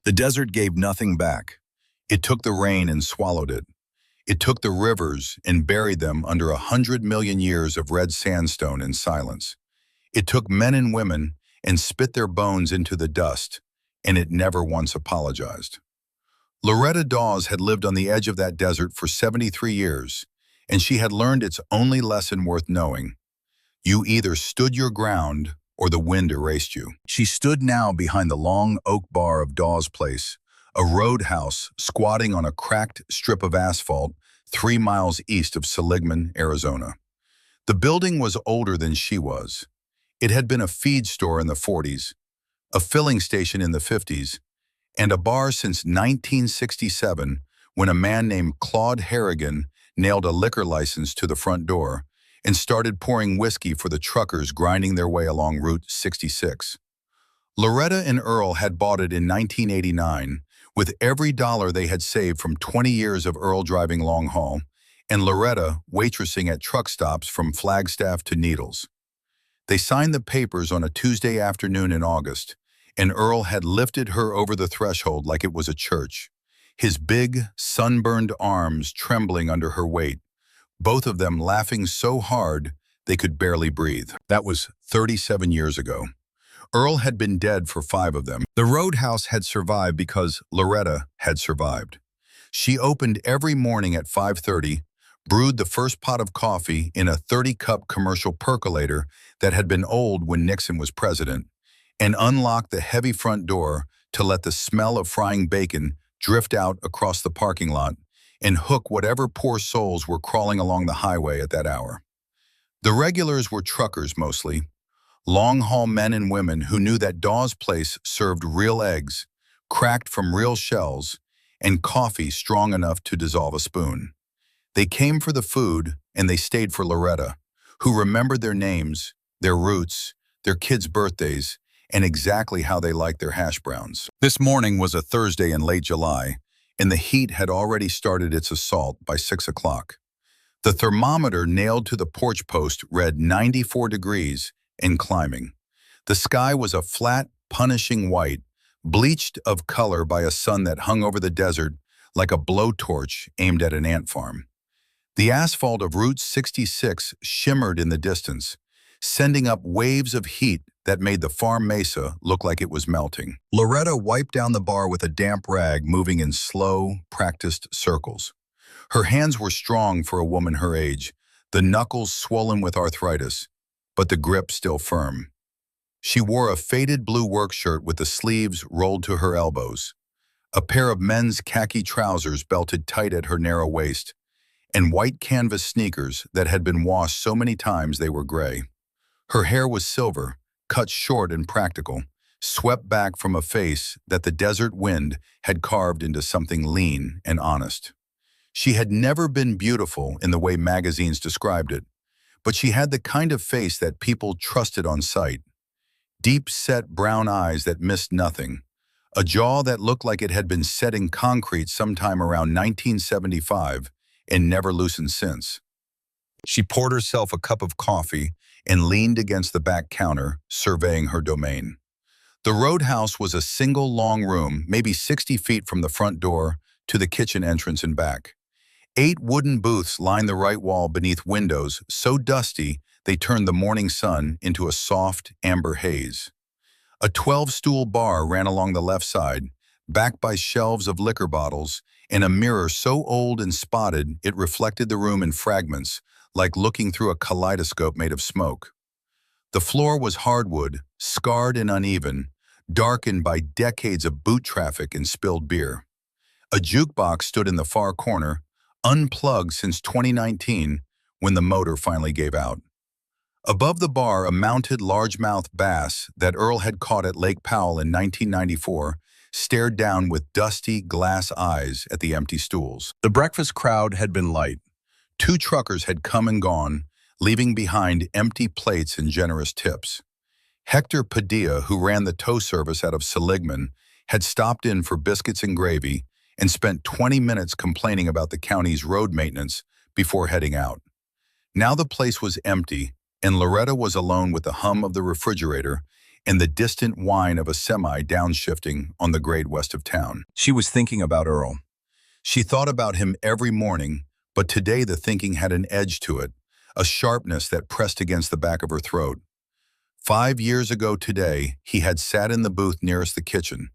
The desert gave nothing back. It took the rain and swallowed it. It took the rivers and buried them under 100 million years of red sandstone and silence. It took men and women and spit their bones into the dust, and it never once apologized. Loretta Dawes had lived on the edge of that desert for 73 years, and she had learned its only lesson worth knowing. You either stood your ground or the wind erased you. She stood now behind the long oak bar of Dawes Place, a roadhouse squatting on a cracked strip of asphalt 3 miles east of Seligman, Arizona. The building was older than she was. It had been a feed store in the 40s, a filling station in the 50s, and a bar since 1967 when a man named Claude Harrigan nailed a liquor license to the front door and started pouring whiskey for the truckers grinding their way along Route 66. Loretta and Earl had bought it in 1989 with every dollar they had saved from 20 years of Earl driving long haul and Loretta waitressing at truck stops from Flagstaff to Needles. They signed the papers on a Tuesday afternoon in August, and Earl had lifted her over the threshold like it was a church, his big, sunburned arms trembling under her weight, both of them laughing so hard they could barely breathe. That was 37 years ago. Earl had been dead for 5 of them. The roadhouse had survived because Loretta had survived. She opened every morning at 5:30, brewed the first pot of coffee in a 30-cup commercial percolator that had been old when Nixon was president, and unlocked the heavy front door to let the smell of frying bacon drift out across the parking lot and hook whatever poor souls were crawling along the highway at that hour. The regulars were truckers mostly, long-haul men and women who knew that Dawes Place served real eggs, cracked from real shells, and coffee strong enough to dissolve a spoon. They came for the food, and they stayed for Loretta, who remembered their names, their roots, their kids' birthdays, and exactly how they liked their hash browns. This morning was a Thursday in late July, and the heat had already started its assault by 6 o'clock. The thermometer nailed to the porch post read 94 degrees and climbing. The sky was a flat, punishing white, bleached of color by a sun that hung over the desert like a blowtorch aimed at an ant farm. The asphalt of Route 66 shimmered in the distance, sending up waves of heat that made the farm mesa look like it was melting. Loretta wiped down the bar with a damp rag, moving in slow, practiced circles. Her hands were strong for a woman her age, the knuckles swollen with arthritis, but the grip still firm. She wore a faded blue work shirt with the sleeves rolled to her elbows, a pair of men's khaki trousers belted tight at her narrow waist, and white canvas sneakers that had been washed so many times they were gray. Her hair was silver, cut short and practical, swept back from a face that the desert wind had carved into something lean and honest. She had never been beautiful in the way magazines described it, but she had the kind of face that people trusted on sight. Deep-set brown eyes that missed nothing, a jaw that looked like it had been set in concrete sometime around 1975 and never loosened since. She poured herself a cup of coffee and leaned against the back counter, surveying her domain. The roadhouse was a single long room, maybe 60 feet from the front door to the kitchen entrance and back. 8 wooden booths lined the right wall beneath windows so dusty they turned the morning sun into a soft, amber haze. A 12-stool bar ran along the left side, backed by shelves of liquor bottles, and a mirror so old and spotted it reflected the room in fragments, like looking through a kaleidoscope made of smoke. The floor was hardwood, scarred and uneven, darkened by decades of boot traffic and spilled beer. A jukebox stood in the far corner, unplugged since 2019 when the motor finally gave out. Above the bar, a mounted largemouth bass that Earl had caught at Lake Powell in 1994 stared down with dusty glass eyes at the empty stools. The breakfast crowd had been light. 2 truckers had come and gone, leaving behind empty plates and generous tips. Hector Padilla, who ran the tow service out of Seligman, had stopped in for biscuits and gravy and spent 20 minutes complaining about the county's road maintenance before heading out. Now the place was empty, and Loretta was alone with the hum of the refrigerator and the distant whine of a semi downshifting on the grade west of town. She was thinking about Earl. She thought about him every morning, but today the thinking had an edge to it, a sharpness that pressed against the back of her throat. 5 years ago today, he had sat in the booth nearest the kitchen,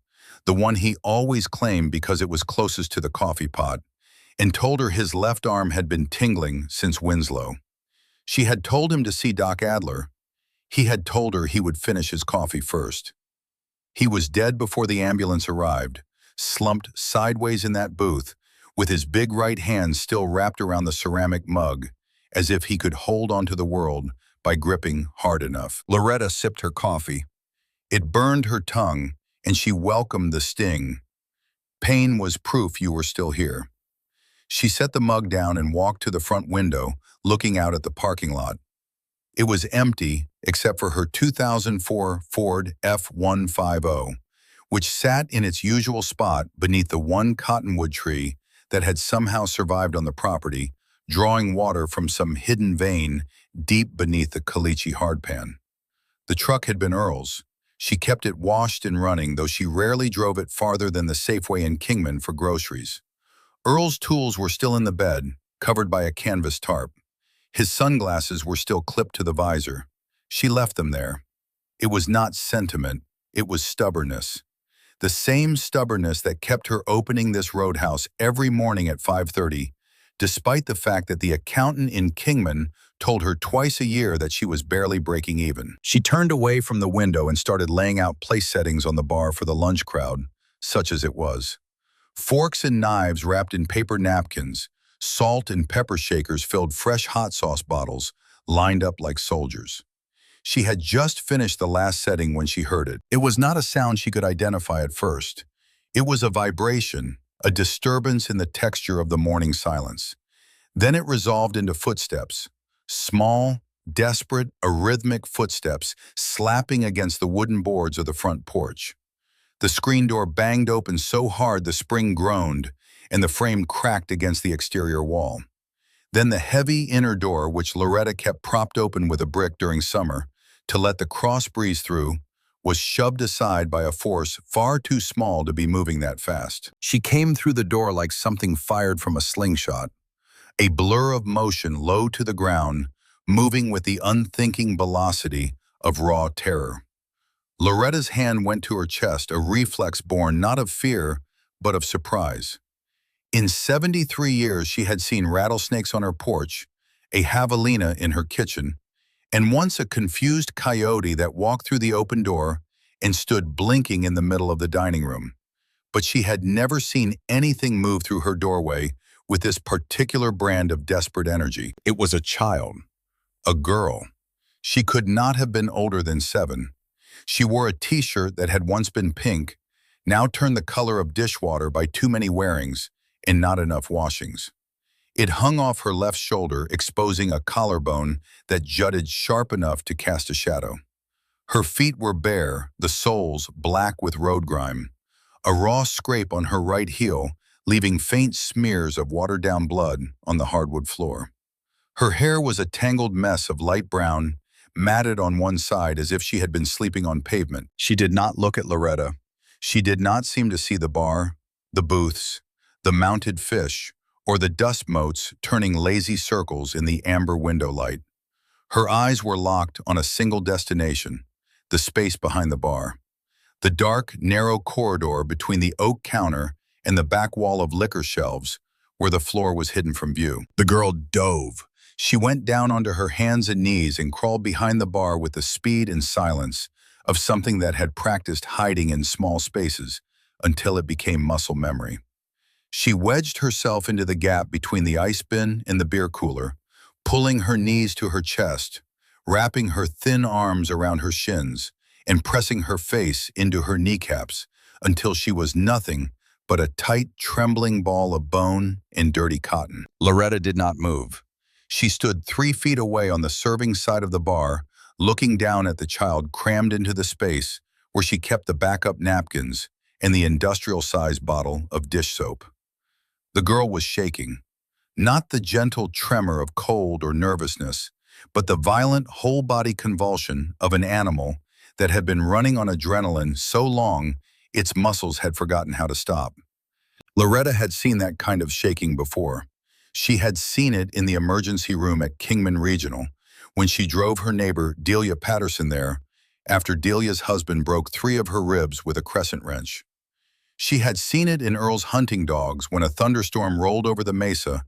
the one he always claimed because it was closest to the coffee pot, and told her his left arm had been tingling since Winslow. She had told him to see Doc Adler. He had told her he would finish his coffee first. He was dead before the ambulance arrived, slumped sideways in that booth, with his big right hand still wrapped around the ceramic mug, as if he could hold onto the world by gripping hard enough. Loretta sipped her coffee. It burned her tongue, and she welcomed the sting. Pain was proof you were still here. She set the mug down and walked to the front window, looking out at the parking lot. It was empty except for her 2004 Ford F-150, which sat in its usual spot beneath the one cottonwood tree that had somehow survived on the property, drawing water from some hidden vein deep beneath the caliche hardpan. The truck had been Earl's. She kept it washed and running, though she rarely drove it farther than the Safeway in Kingman for groceries. Earl's tools were still in the bed, covered by a canvas tarp. His sunglasses were still clipped to the visor. She left them there. It was not sentiment, it was stubbornness. The same stubbornness that kept her opening this roadhouse every morning at 5:30, despite the fact that the accountant in Kingman told her twice a year that she was barely breaking even. She turned away from the window and started laying out place settings on the bar for the lunch crowd, such as it was. Forks and knives wrapped in paper napkins, salt and pepper shakers filled fresh hot sauce bottles, lined up like soldiers. She had just finished the last setting when she heard it. It was not a sound she could identify at first. It was a vibration, a disturbance in the texture of the morning silence. Then it resolved into footsteps, small, desperate, arrhythmic footsteps slapping against the wooden boards of the front porch. The screen door banged open so hard the spring groaned, and the frame cracked against the exterior wall. Then the heavy inner door, which Loretta kept propped open with a brick during summer to let the cross breeze through, was shoved aside by a force far too small to be moving that fast. She came through the door like something fired from a slingshot, a blur of motion low to the ground, moving with the unthinking velocity of raw terror. Loretta's hand went to her chest, a reflex born not of fear, but of surprise. In 73 years, she had seen rattlesnakes on her porch, a javelina in her kitchen, and once a confused coyote that walked through the open door and stood blinking in the middle of the dining room. But she had never seen anything move through her doorway with this particular brand of desperate energy. It was a child, a girl. She could not have been older than 7. She wore a t-shirt that had once been pink, now turned the color of dishwater by too many wearings and not enough washings. It hung off her left shoulder, exposing a collarbone that jutted sharp enough to cast a shadow. Her feet were bare, the soles black with road grime. A raw scrape on her right heel, leaving faint smears of watered-down blood on the hardwood floor. Her hair was a tangled mess of light brown, matted on one side as if she had been sleeping on pavement. She did not look at Loretta. She did not seem to see the bar, the booths, the mounted fish, or the dust motes turning lazy circles in the amber window light. Her eyes were locked on a single destination, the space behind the bar. The dark, narrow corridor between the oak counter and the back wall of liquor shelves, where the floor was hidden from view. The girl dove. She went down onto her hands and knees and crawled behind the bar with the speed and silence of something that had practiced hiding in small spaces until it became muscle memory. She wedged herself into the gap between the ice bin and the beer cooler, pulling her knees to her chest, wrapping her thin arms around her shins, and pressing her face into her kneecaps until she was nothing but a tight, trembling ball of bone and dirty cotton. Loretta did not move. She stood 3 feet away on the serving side of the bar, looking down at the child crammed into the space where she kept the backup napkins and the industrial-sized bottle of dish soap. The girl was shaking, not the gentle tremor of cold or nervousness, but the violent whole-body convulsion of an animal that had been running on adrenaline so long its muscles had forgotten how to stop. Loretta had seen that kind of shaking before. She had seen it in the emergency room at Kingman Regional when she drove her neighbor Delia Patterson there after Delia's husband broke 3 of her ribs with a crescent wrench. She had seen it in Earl's hunting dogs when a thunderstorm rolled over the mesa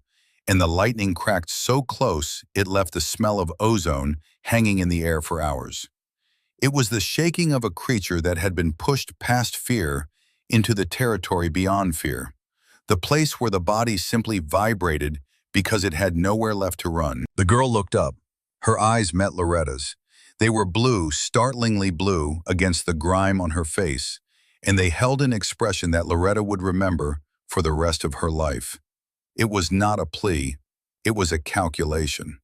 and the lightning cracked so close it left the smell of ozone hanging in the air for hours. It was the shaking of a creature that had been pushed past fear into the territory beyond fear, the place where the body simply vibrated because it had nowhere left to run. The girl looked up. Her eyes met Loretta's. They were blue, startlingly blue, against the grime on her face, and they held an expression that Loretta would remember for the rest of her life. It was not a plea. It was a calculation.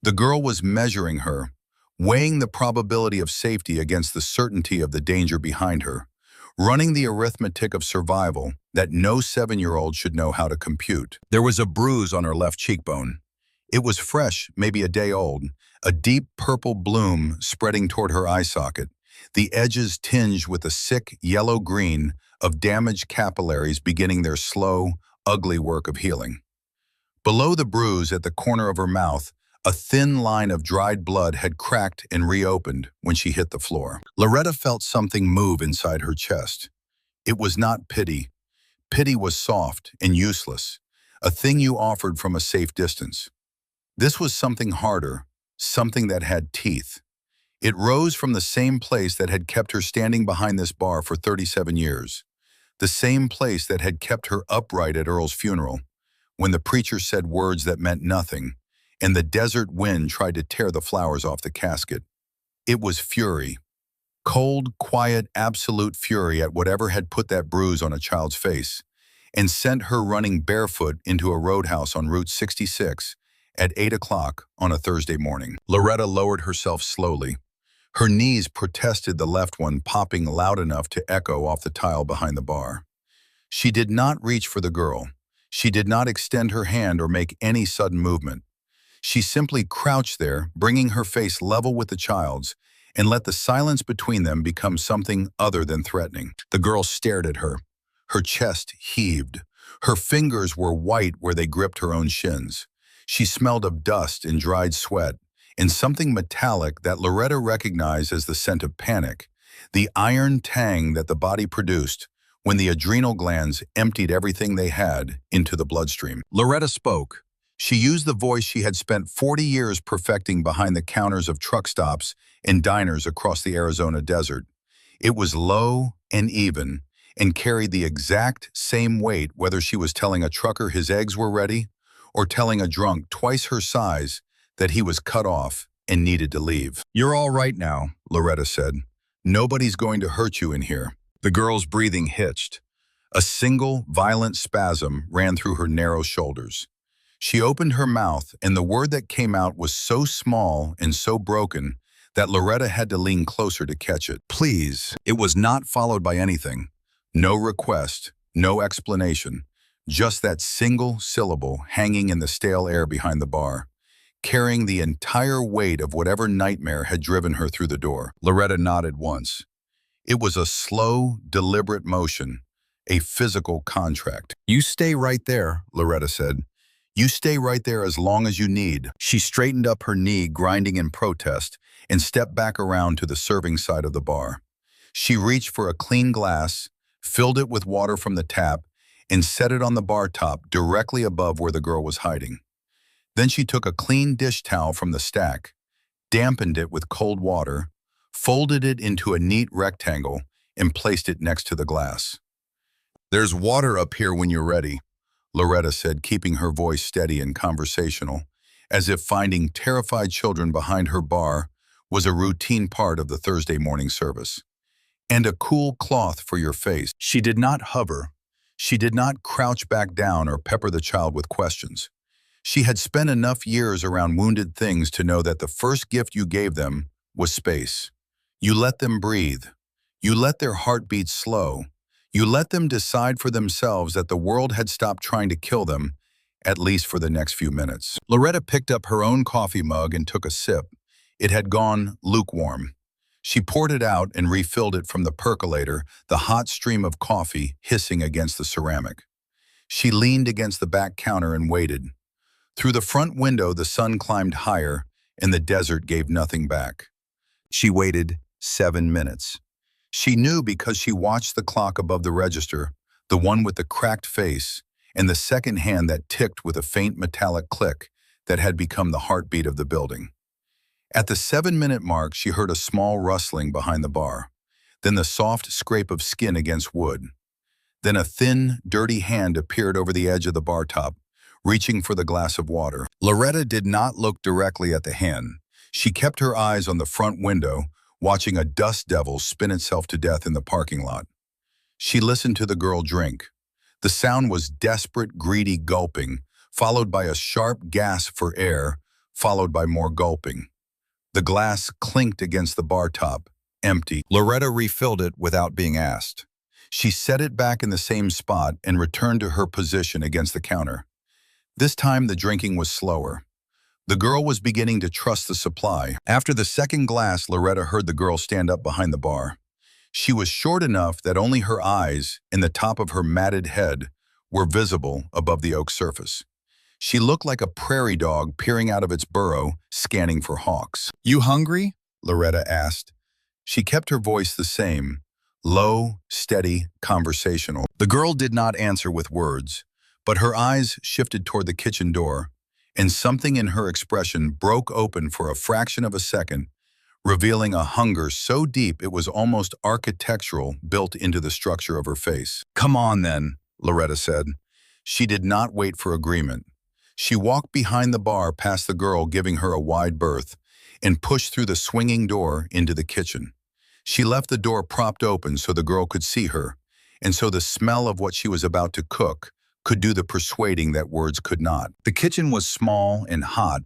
The girl was measuring her, weighing the probability of safety against the certainty of the danger behind her, running the arithmetic of survival that no 7-year-old should know how to compute. There was a bruise on her left cheekbone. It was fresh, maybe a day old, a deep purple bloom spreading toward her eye socket, the edges tinged with a sick yellow-green of damaged capillaries beginning their slow, ugly work of healing. Below the bruise at the corner of her mouth, a thin line of dried blood had cracked and reopened when she hit the floor. Loretta felt something move inside her chest. It was not pity. Pity was soft and useless, a thing you offered from a safe distance. This was something harder, something that had teeth. It rose from the same place that had kept her standing behind this bar for 37 years, the same place that had kept her upright at Earl's funeral, when the preacher said words that meant nothing, and the desert wind tried to tear the flowers off the casket. It was fury. Cold, quiet, absolute fury at whatever had put that bruise on a child's face, and sent her running barefoot into a roadhouse on Route 66 at 8 o'clock on a Thursday morning. Loretta lowered herself slowly. Her knees protested the left one popping loud enough to echo off the tile behind the bar. She did not reach for the girl. She did not extend her hand or make any sudden movement. She simply crouched there, bringing her face level with the child's, and let the silence between them become something other than threatening. The girl stared at her. Her chest heaved. Her fingers were white where they gripped her own shins. She smelled of dust and dried sweat, and something metallic that Loretta recognized as the scent of panic, the iron tang that the body produced when the adrenal glands emptied everything they had into the bloodstream. Loretta spoke. She used the voice she had spent 40 years perfecting behind the counters of truck stops and diners across the Arizona desert. It was low and even, and carried the exact same weight whether she was telling a trucker his eggs were ready or telling a drunk twice her size that he was cut off and needed to leave. "You're all right now," Loretta said. "Nobody's going to hurt you in here." The girl's breathing hitched. A single, violent spasm ran through her narrow shoulders. She opened her mouth, and the word that came out was so small and so broken that Loretta had to lean closer to catch it. "Please." It was not followed by anything. No request, no explanation. Just that single syllable hanging in the stale air behind the bar, carrying the entire weight of whatever nightmare had driven her through the door. Loretta nodded once. It was a slow, deliberate motion, a physical contract. "You stay right there," Loretta said. "You stay right there as long as you need." She straightened up her knee, grinding in protest, and stepped back around to the serving side of the bar. She reached for a clean glass, filled it with water from the tap, and set it on the bar top directly above where the girl was hiding. Then she took a clean dish towel from the stack, dampened it with cold water, folded it into a neat rectangle, and placed it next to the glass. "There's water up here when you're ready," Loretta said, keeping her voice steady and conversational, as if finding terrified children behind her bar was a routine part of the Thursday morning service. "And a cool cloth for your face." She did not hover. She did not crouch back down or pepper the child with questions. She had spent enough years around wounded things to know that the first gift you gave them was space. You let them breathe. You let their heartbeat slow. You let them decide for themselves that the world had stopped trying to kill them, at least for the next few minutes. Loretta picked up her own coffee mug and took a sip. It had gone lukewarm. She poured it out and refilled it from the percolator, the hot stream of coffee hissing against the ceramic. She leaned against the back counter and waited. Through the front window, the sun climbed higher, and the desert gave nothing back. She waited 7 minutes. She knew because she watched the clock above the register, the one with the cracked face, and the second hand that ticked with a faint metallic click that had become the heartbeat of the building. At the 7-minute mark, she heard a small rustling behind the bar, then the soft scrape of skin against wood. Then a thin, dirty hand appeared over the edge of the bar top, reaching for the glass of water. Loretta did not look directly at the hand. She kept her eyes on the front window, watching a dust devil spin itself to death in the parking lot. She listened to the girl drink. The sound was desperate, greedy gulping, followed by a sharp gasp for air, followed by more gulping. The glass clinked against the bar top, empty. Loretta refilled it without being asked. She set it back in the same spot and returned to her position against the counter. This time the drinking was slower. The girl was beginning to trust the supply. After the second glass, Loretta heard the girl stand up behind the bar. She was short enough that only her eyes and the top of her matted head were visible above the oak surface. She looked like a prairie dog peering out of its burrow, scanning for hawks. "You hungry?" Loretta asked. She kept her voice the same, low, steady, conversational. The girl did not answer with words, but her eyes shifted toward the kitchen door, and something in her expression broke open for a fraction of a second, revealing a hunger so deep it was almost architectural built into the structure of her face. "Come on then," Loretta said. She did not wait for agreement. She walked behind the bar past the girl, giving her a wide berth, and pushed through the swinging door into the kitchen. She left the door propped open so the girl could see her, and so the smell of what she was about to cook could do the persuading that words could not. The kitchen was small and hot,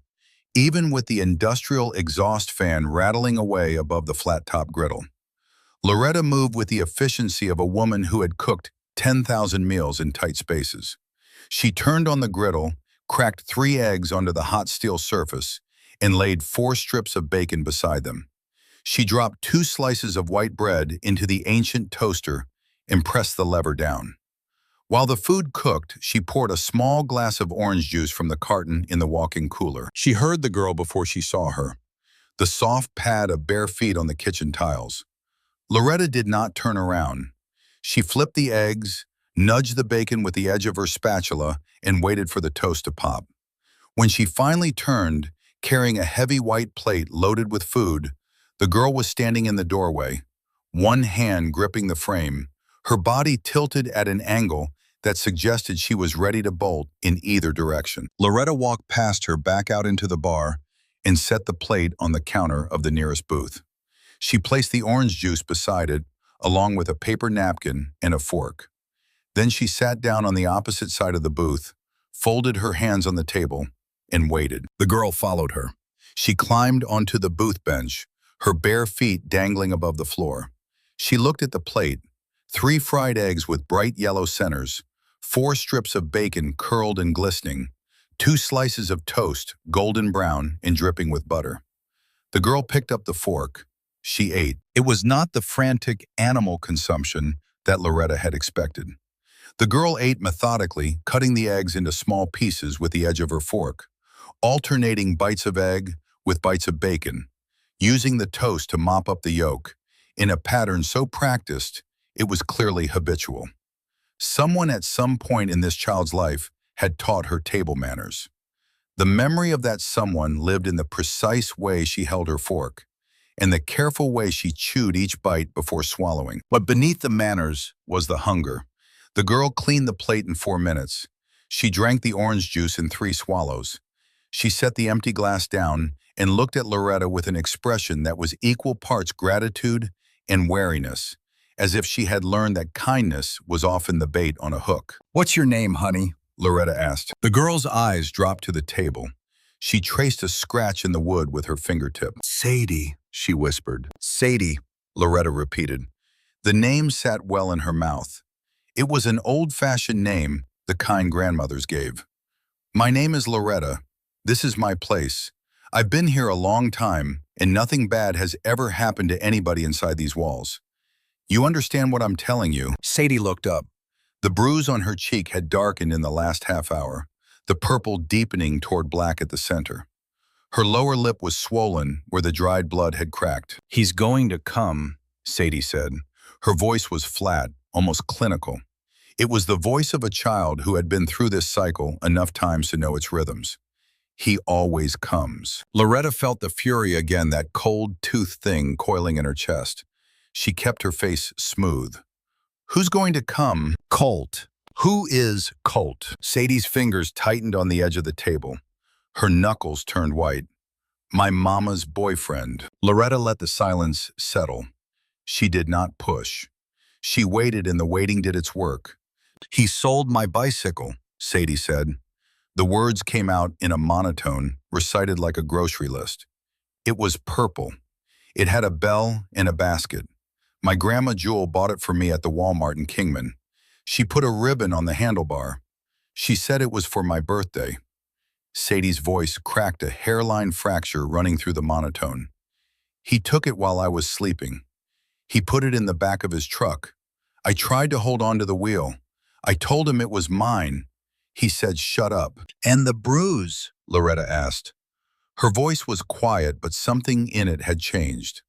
even with the industrial exhaust fan rattling away above the flat-top griddle. Loretta moved with the efficiency of a woman who had cooked 10,000 meals in tight spaces. She turned on the griddle, cracked 3 eggs onto the hot steel surface, and laid 4 strips of bacon beside them. She dropped 2 slices of white bread into the ancient toaster and pressed the lever down. While the food cooked, she poured a small glass of orange juice from the carton in the walk-in cooler. She heard the girl before she saw her, the soft pad of bare feet on the kitchen tiles. Loretta did not turn around. She flipped the eggs, nudged the bacon with the edge of her spatula, and waited for the toast to pop. When she finally turned, carrying a heavy white plate loaded with food, the girl was standing in the doorway, one hand gripping the frame, her body tilted at an angle that suggested she was ready to bolt in either direction. Loretta walked past her back out into the bar and set the plate on the counter of the nearest booth. She placed the orange juice beside it, along with a paper napkin and a fork. Then she sat down on the opposite side of the booth, folded her hands on the table, and waited. The girl followed her. She climbed onto the booth bench, her bare feet dangling above the floor. She looked at the plate, 3 fried eggs with bright yellow centers, 4 strips of bacon curled and glistening, 2 slices of toast, golden brown and dripping with butter. The girl picked up the fork. She ate. It was not the frantic animal consumption that Loretta had expected. The girl ate methodically, cutting the eggs into small pieces with the edge of her fork, alternating bites of egg with bites of bacon, using the toast to mop up the yolk, in a pattern so practiced it was clearly habitual. Someone at some point in this child's life had taught her table manners. The memory of that someone lived in the precise way she held her fork, and the careful way she chewed each bite before swallowing. But beneath the manners was the hunger. The girl cleaned the plate in 4 minutes. She drank the orange juice in 3 swallows. She set the empty glass down and looked at Loretta with an expression that was equal parts gratitude and wariness, as if she had learned that kindness was often the bait on a hook. "What's your name, honey?" Loretta asked. The girl's eyes dropped to the table. She traced a scratch in the wood with her fingertip. "Sadie," she whispered. "Sadie," Loretta repeated. The name sat well in her mouth. It was an old-fashioned name the kind grandmothers gave. "My name is Loretta. This is my place. I've been here a long time, and nothing bad has ever happened to anybody inside these walls. You understand what I'm telling you? Sadie looked up. The bruise on her cheek had darkened in the last half hour, the purple deepening toward black at the center. Her lower lip was swollen where the dried blood had cracked. "He's going to come," Sadie said. Her voice was flat, almost clinical. It was the voice of a child who had been through this cycle enough times to know its rhythms. He always comes. Loretta felt the fury again, that cold tooth thing coiling in her chest. She kept her face smooth. Who's going to come? "Colt." Who is Colt? Sadie's fingers tightened on the edge of the table. Her knuckles turned white. My mama's boyfriend. Loretta let the silence settle. She did not push. She waited, and the waiting did its work. He sold my bicycle, Sadie said. The words came out in a monotone, recited like a grocery list. It was purple. It had a bell and a basket. My grandma Jewel bought it for me at the Walmart in Kingman. She put a ribbon on the handlebar. She said it was for my birthday. Sadie's voice cracked, a hairline fracture running through the monotone. He took it while I was sleeping. He put it in the back of his truck. I tried to hold on to the wheel. I told him it was mine. He said, "Shut up." "And the bruise?" Loretta asked. Her voice was quiet, but something in it had changed.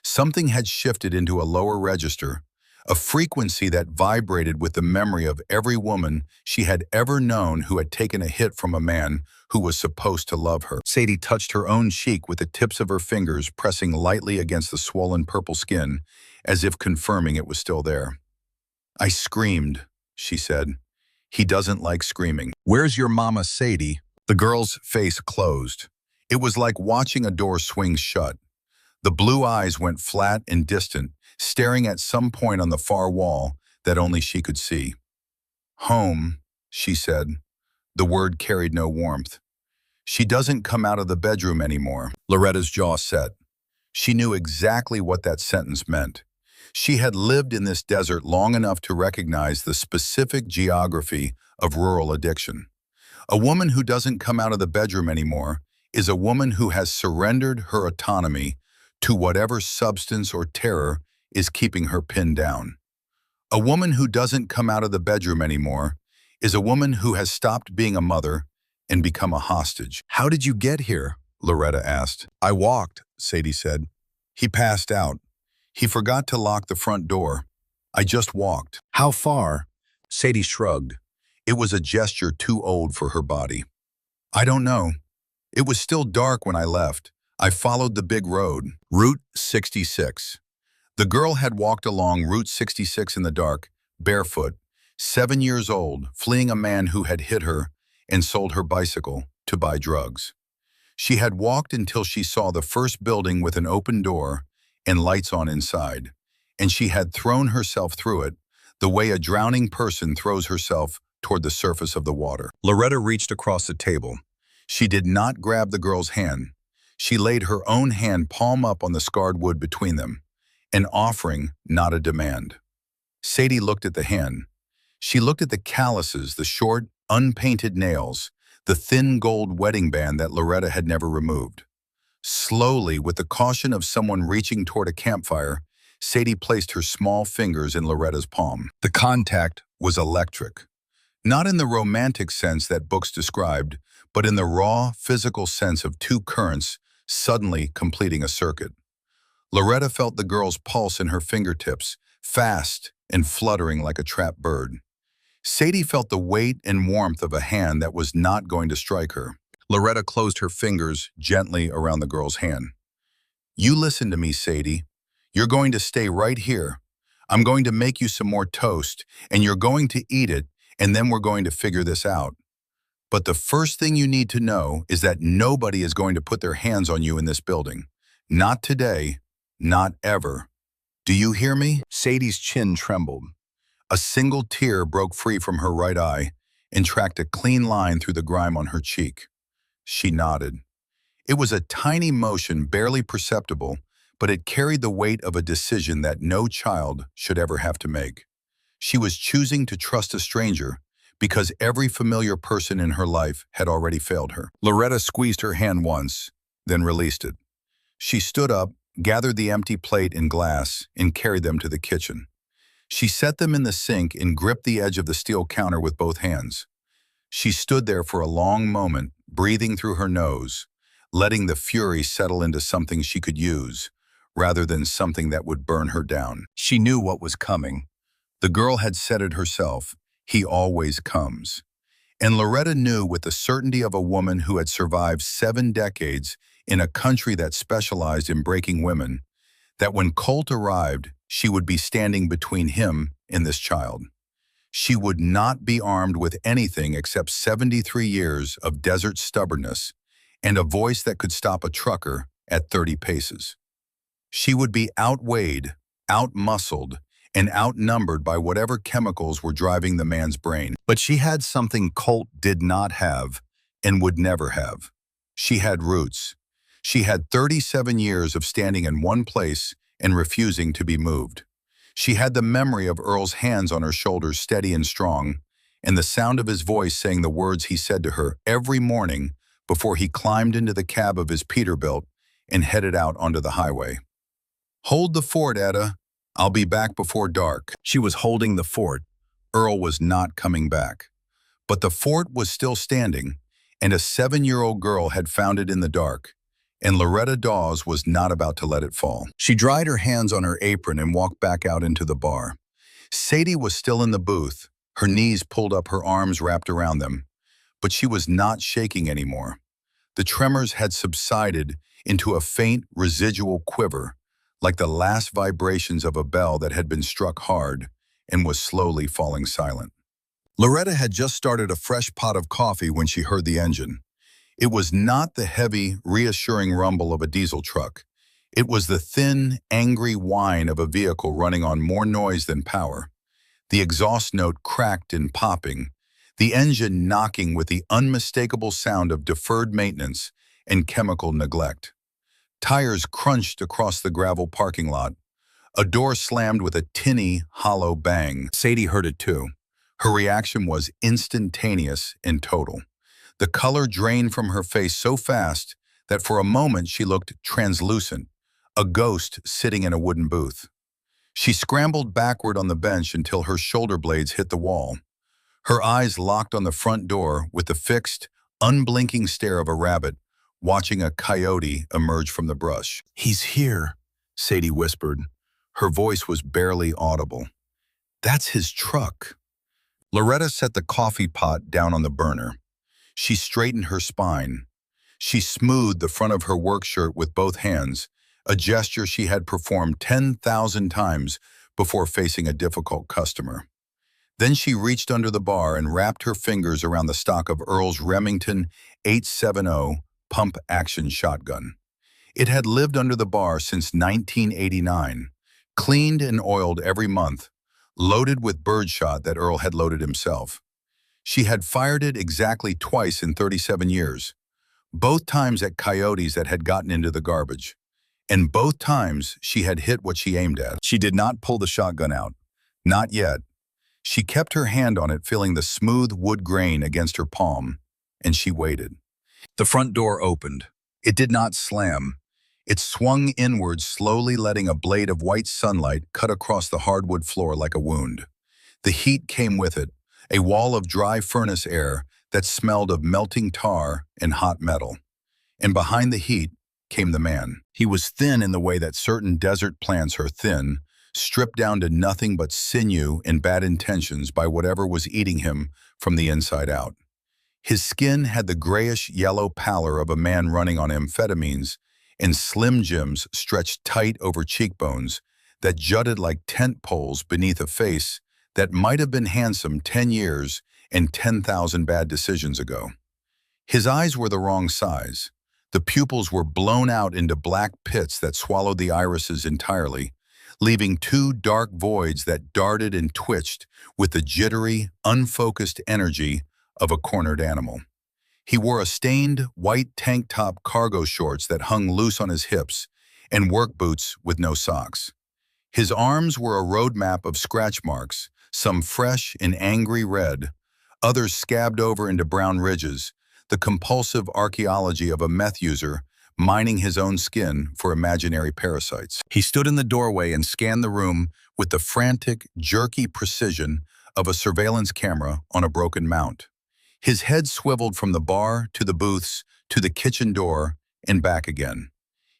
Something had shifted into a lower register, a frequency that vibrated with the memory of every woman she had ever known who had taken a hit from a man who was supposed to love her. Sadie touched her own cheek with the tips of her fingers, pressing lightly against the swollen purple skin, as if confirming it was still there. I screamed, she said. He doesn't like screaming. Where's your mama, Sadie? The girl's face closed. It was like watching a door swing shut. The blue eyes went flat and distant, staring at some point on the far wall that only she could see. Home, she said. The word carried no warmth. She doesn't come out of the bedroom anymore. Loretta's jaw set. She knew exactly what that sentence meant. She had lived in this desert long enough to recognize the specific geography of rural addiction. A woman who doesn't come out of the bedroom anymore is a woman who has surrendered her autonomy to whatever substance or terror is keeping her pinned down. A woman who doesn't come out of the bedroom anymore is a woman who has stopped being a mother and become a hostage. How did you get here? Loretta asked. I walked, Sadie said. He passed out. He forgot to lock the front door. I just walked. How far? Sadie shrugged. It was a gesture too old for her body. I don't know. It was still dark when I left. I followed the big road, Route 66. The girl had walked along Route 66 in the dark, barefoot, 7 years old, fleeing a man who had hit her and sold her bicycle to buy drugs. She had walked until she saw the first building with an open door and lights on inside, and she had thrown herself through it the way a drowning person throws herself toward the surface of the water. Loretta reached across the table. She did not grab the girl's hand. She laid her own hand palm up on the scarred wood between them, an offering, not a demand. Sadie looked at the hand. She looked at the calluses, the short, unpainted nails, the thin gold wedding band that Loretta had never removed. Slowly, with the caution of someone reaching toward a campfire, Sadie placed her small fingers in Loretta's palm. The contact was electric. Not in the romantic sense that books described, but in the raw, physical sense of two currents suddenly completing a circuit. Loretta felt the girl's pulse in her fingertips, fast and fluttering like a trapped bird. Sadie felt the weight and warmth of a hand that was not going to strike her. Loretta closed her fingers gently around the girl's hand. You listen to me, Sadie. You're going to stay right here. I'm going to make you some more toast, and you're going to eat it, and then we're going to figure this out. But the first thing you need to know is that nobody is going to put their hands on you in this building. Not today, not ever. Do you hear me? Sadie's chin trembled. A single tear broke free from her right eye and tracked a clean line through the grime on her cheek. She nodded. It was a tiny motion, barely perceptible, but it carried the weight of a decision that no child should ever have to make. She was choosing to trust a stranger because every familiar person in her life had already failed her. Loretta squeezed her hand once, then released it. She stood up, gathered the empty plate and glass, and carried them to the kitchen. She set them in the sink and gripped the edge of the steel counter with both hands. She stood there for a long moment, breathing through her nose, letting the fury settle into something she could use, rather than something that would burn her down. She knew what was coming. The girl had said it herself, "He always comes." And Loretta knew with the certainty of a woman who had survived 7 decades in a country that specialized in breaking women, that when Colt arrived, she would be standing between him and this child. She would not be armed with anything except 73 years of desert stubbornness and a voice that could stop a trucker at 30 paces. She would be outweighed, outmuscled, and outnumbered by whatever chemicals were driving the man's brain. But she had something Colt did not have and would never have. She had roots. She had 37 years of standing in one place and refusing to be moved. She had the memory of Earl's hands on her shoulders, steady and strong, and the sound of his voice saying the words he said to her every morning before he climbed into the cab of his Peterbilt and headed out onto the highway. "Hold the fort, Etta. I'll be back before dark." She was holding the fort. Earl was not coming back. But the fort was still standing, and a 7-year-old girl had found it in the dark, and Loretta Dawes was not about to let it fall. She dried her hands on her apron and walked back out into the bar. Sadie was still in the booth, her knees pulled up, her arms wrapped around them, but she was not shaking anymore. The tremors had subsided into a faint residual quiver, like the last vibrations of a bell that had been struck hard and was slowly falling silent. Loretta had just started a fresh pot of coffee when she heard the engine. It was not the heavy, reassuring rumble of a diesel truck. It was the thin, angry whine of a vehicle running on more noise than power. The exhaust note cracked and popping, the engine knocking with the unmistakable sound of deferred maintenance and chemical neglect. Tires crunched across the gravel parking lot. A door slammed with a tinny, hollow bang. Sadie heard it too. Her reaction was instantaneous and total. The color drained from her face so fast that for a moment she looked translucent, a ghost sitting in a wooden booth. She scrambled backward on the bench until her shoulder blades hit the wall. Her eyes locked on the front door with the fixed, unblinking stare of a rabbit watching a coyote emerge from the brush. "He's here," Sadie whispered. Her voice was barely audible. "That's his truck." Loretta set the coffee pot down on the burner. She straightened her spine. She smoothed the front of her work shirt with both hands, a gesture she had performed 10,000 times before facing a difficult customer. Then she reached under the bar and wrapped her fingers around the stock of Earl's Remington 870 pump-action shotgun. It had lived under the bar since 1989, cleaned and oiled every month, loaded with birdshot that Earl had loaded himself. She had fired it exactly twice in 37 years, both times at coyotes that had gotten into the garbage. And both times she had hit what she aimed at. She did not pull the shotgun out. Not yet. She kept her hand on it, feeling the smooth wood grain against her palm, and she waited. The front door opened. It did not slam. It swung inward, slowly letting a blade of white sunlight cut across the hardwood floor like a wound. The heat came with it, a wall of dry furnace air that smelled of melting tar and hot metal. And behind the heat came the man. He was thin in the way that certain desert plants are thin, stripped down to nothing but sinew and bad intentions by whatever was eating him from the inside out. His skin had the grayish-yellow pallor of a man running on amphetamines, and Slim Jims stretched tight over cheekbones that jutted like tent poles beneath a face that might have been handsome 10 years and 10,000 bad decisions ago. His eyes were the wrong size. The pupils were blown out into black pits that swallowed the irises entirely, leaving 2 dark voids that darted and twitched with the jittery, unfocused energy of a cornered animal. He wore a stained, white tank top cargo shorts that hung loose on his hips and work boots with no socks. His arms were a road map of scratch marks, some fresh and angry red, others scabbed over into brown ridges, the compulsive archaeology of a meth user mining his own skin for imaginary parasites. He stood in the doorway and scanned the room with the frantic, jerky precision of a surveillance camera on a broken mount. His head swiveled from the bar to the booths to the kitchen door and back again.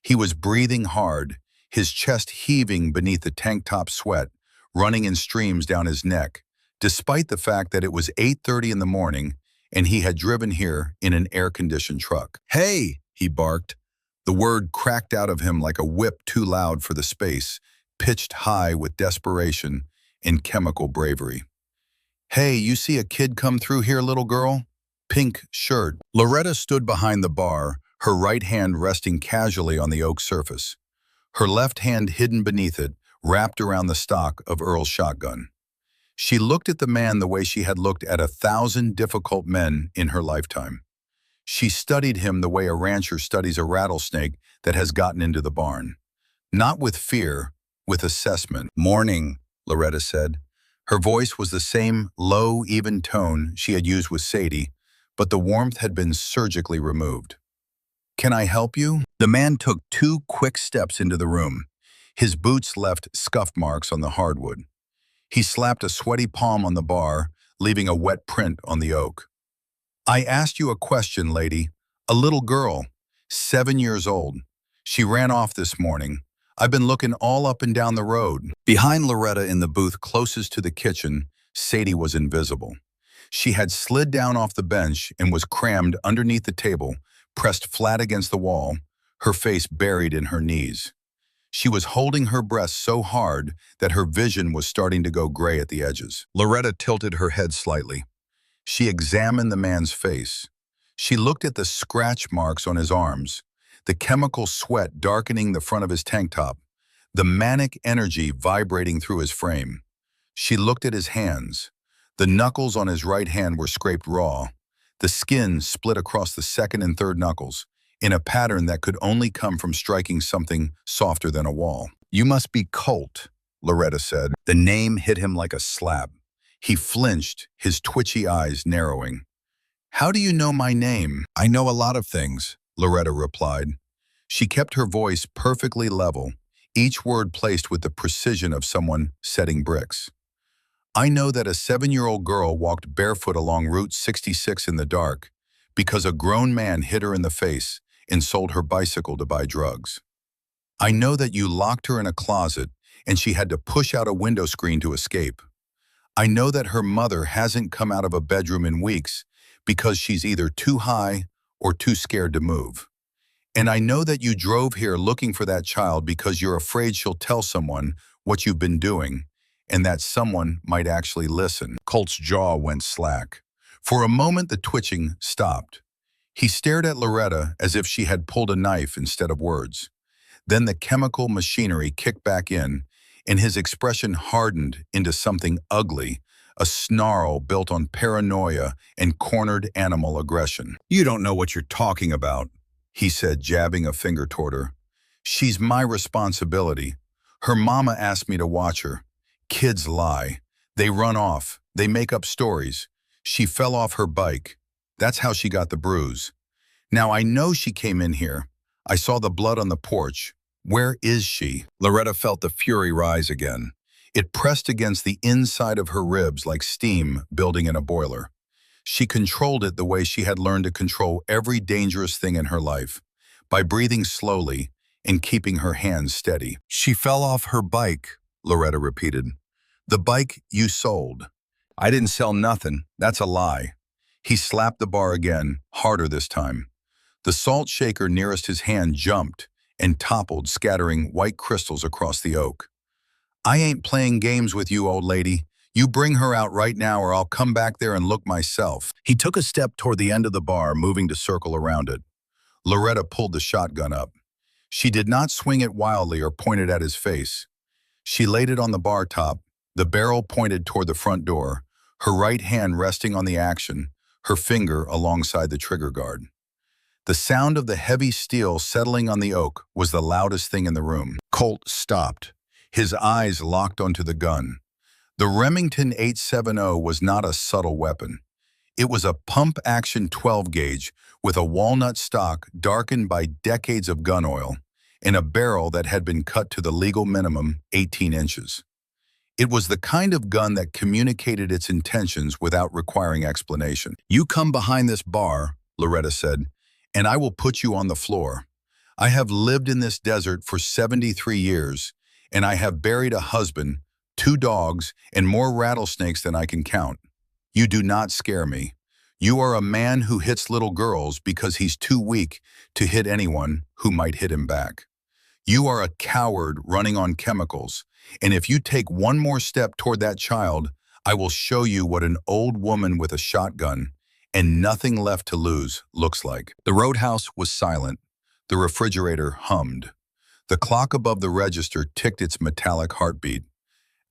He was breathing hard, his chest heaving beneath the tank top sweat, running in streams down his neck, despite the fact that it was 8:30 in the morning and he had driven here in an air-conditioned truck. "Hey!" he barked. The word cracked out of him like a whip too loud for the space, pitched high with desperation and chemical bravery. "Hey, you see a kid come through here, little girl? Pink shirt." Loretta stood behind the bar, her right hand resting casually on the oak surface, her left hand hidden beneath it, wrapped around the stock of Earl's shotgun. She looked at the man the way she had looked at 1,000 difficult men in her lifetime. She studied him the way a rancher studies a rattlesnake that has gotten into the barn. Not with fear, with assessment. "Morning," Loretta said. Her voice was the same low, even tone she had used with Sadie, but the warmth had been surgically removed. "Can I help you?" The man took 2 quick steps into the room. His boots left scuff marks on the hardwood. He slapped a sweaty palm on the bar, leaving a wet print on the oak. "I asked you a question, lady. A little girl, 7 years old. She ran off this morning. I've been looking all up and down the road." Behind Loretta in the booth closest to the kitchen, Sadie was invisible. She had slid down off the bench and was crammed underneath the table, pressed flat against the wall, her face buried in her knees. She was holding her breast so hard that her vision was starting to go gray at the edges. Loretta tilted her head slightly. She examined the man's face. She looked at the scratch marks on his arms, the chemical sweat darkening the front of his tank top, the manic energy vibrating through his frame. She looked at his hands. The knuckles on his right hand were scraped raw, the skin split across the second and third knuckles, in a pattern that could only come from striking something softer than a wall. "You must be Colt," Loretta said. The name hit him like a slap. He flinched, his twitchy eyes narrowing. "How do you know my name?" "I know a lot of things," Loretta replied. She kept her voice perfectly level, each word placed with the precision of someone setting bricks. "I know that a 7-year-old girl walked barefoot along Route 66 in the dark because a grown man hit her in the face and sold her bicycle to buy drugs. I know that you locked her in a closet and she had to push out a window screen to escape. I know that her mother hasn't come out of a bedroom in weeks because she's either too high or too scared to move. And I know that you drove here looking for that child because you're afraid she'll tell someone what you've been doing and that someone might actually listen." Colt's jaw went slack. For a moment, the twitching stopped. He stared at Loretta as if she had pulled a knife instead of words. Then the chemical machinery kicked back in, and his expression hardened into something ugly, a snarl built on paranoia and cornered animal aggression. "You don't know what you're talking about," he said, jabbing a finger toward her. "She's my responsibility. Her mama asked me to watch her. Kids lie. They run off. They make up stories. She fell off her bike. That's how she got the bruise. Now I know she came in here. I saw the blood on the porch. Where is she?" Loretta felt the fury rise again. It pressed against the inside of her ribs like steam building in a boiler. She controlled it the way she had learned to control every dangerous thing in her life, by breathing slowly and keeping her hands steady. "She fell off her bike," Loretta repeated. "The bike you sold." "I didn't sell nothing. That's a lie." He slapped the bar again, harder this time. The salt shaker nearest his hand jumped and toppled, scattering white crystals across the oak. "I ain't playing games with you, old lady. You bring her out right now or I'll come back there and look myself." He took a step toward the end of the bar, moving to circle around it. Loretta pulled the shotgun up. She did not swing it wildly or point it at his face. She laid it on the bar top, the barrel pointed toward the front door, her right hand resting on the action, her finger alongside the trigger guard. The sound of the heavy steel settling on the oak was the loudest thing in the room. Colt stopped, his eyes locked onto the gun. The Remington 870 was not a subtle weapon. It was a pump-action 12-gauge with a walnut stock darkened by decades of gun oil and a barrel that had been cut to the legal minimum 18 inches. It was the kind of gun that communicated its intentions without requiring explanation. "You come behind this bar," Loretta said, "and I will put you on the floor. I have lived in this desert for 73 years, and I have buried a husband, 2 dogs, and more rattlesnakes than I can count. You do not scare me. You are a man who hits little girls because he's too weak to hit anyone who might hit him back. You are a coward running on chemicals, and if you take one more step toward that child, I will show you what an old woman with a shotgun and nothing left to lose looks like." The roadhouse was silent. The refrigerator hummed. The clock above the register ticked its metallic heartbeat.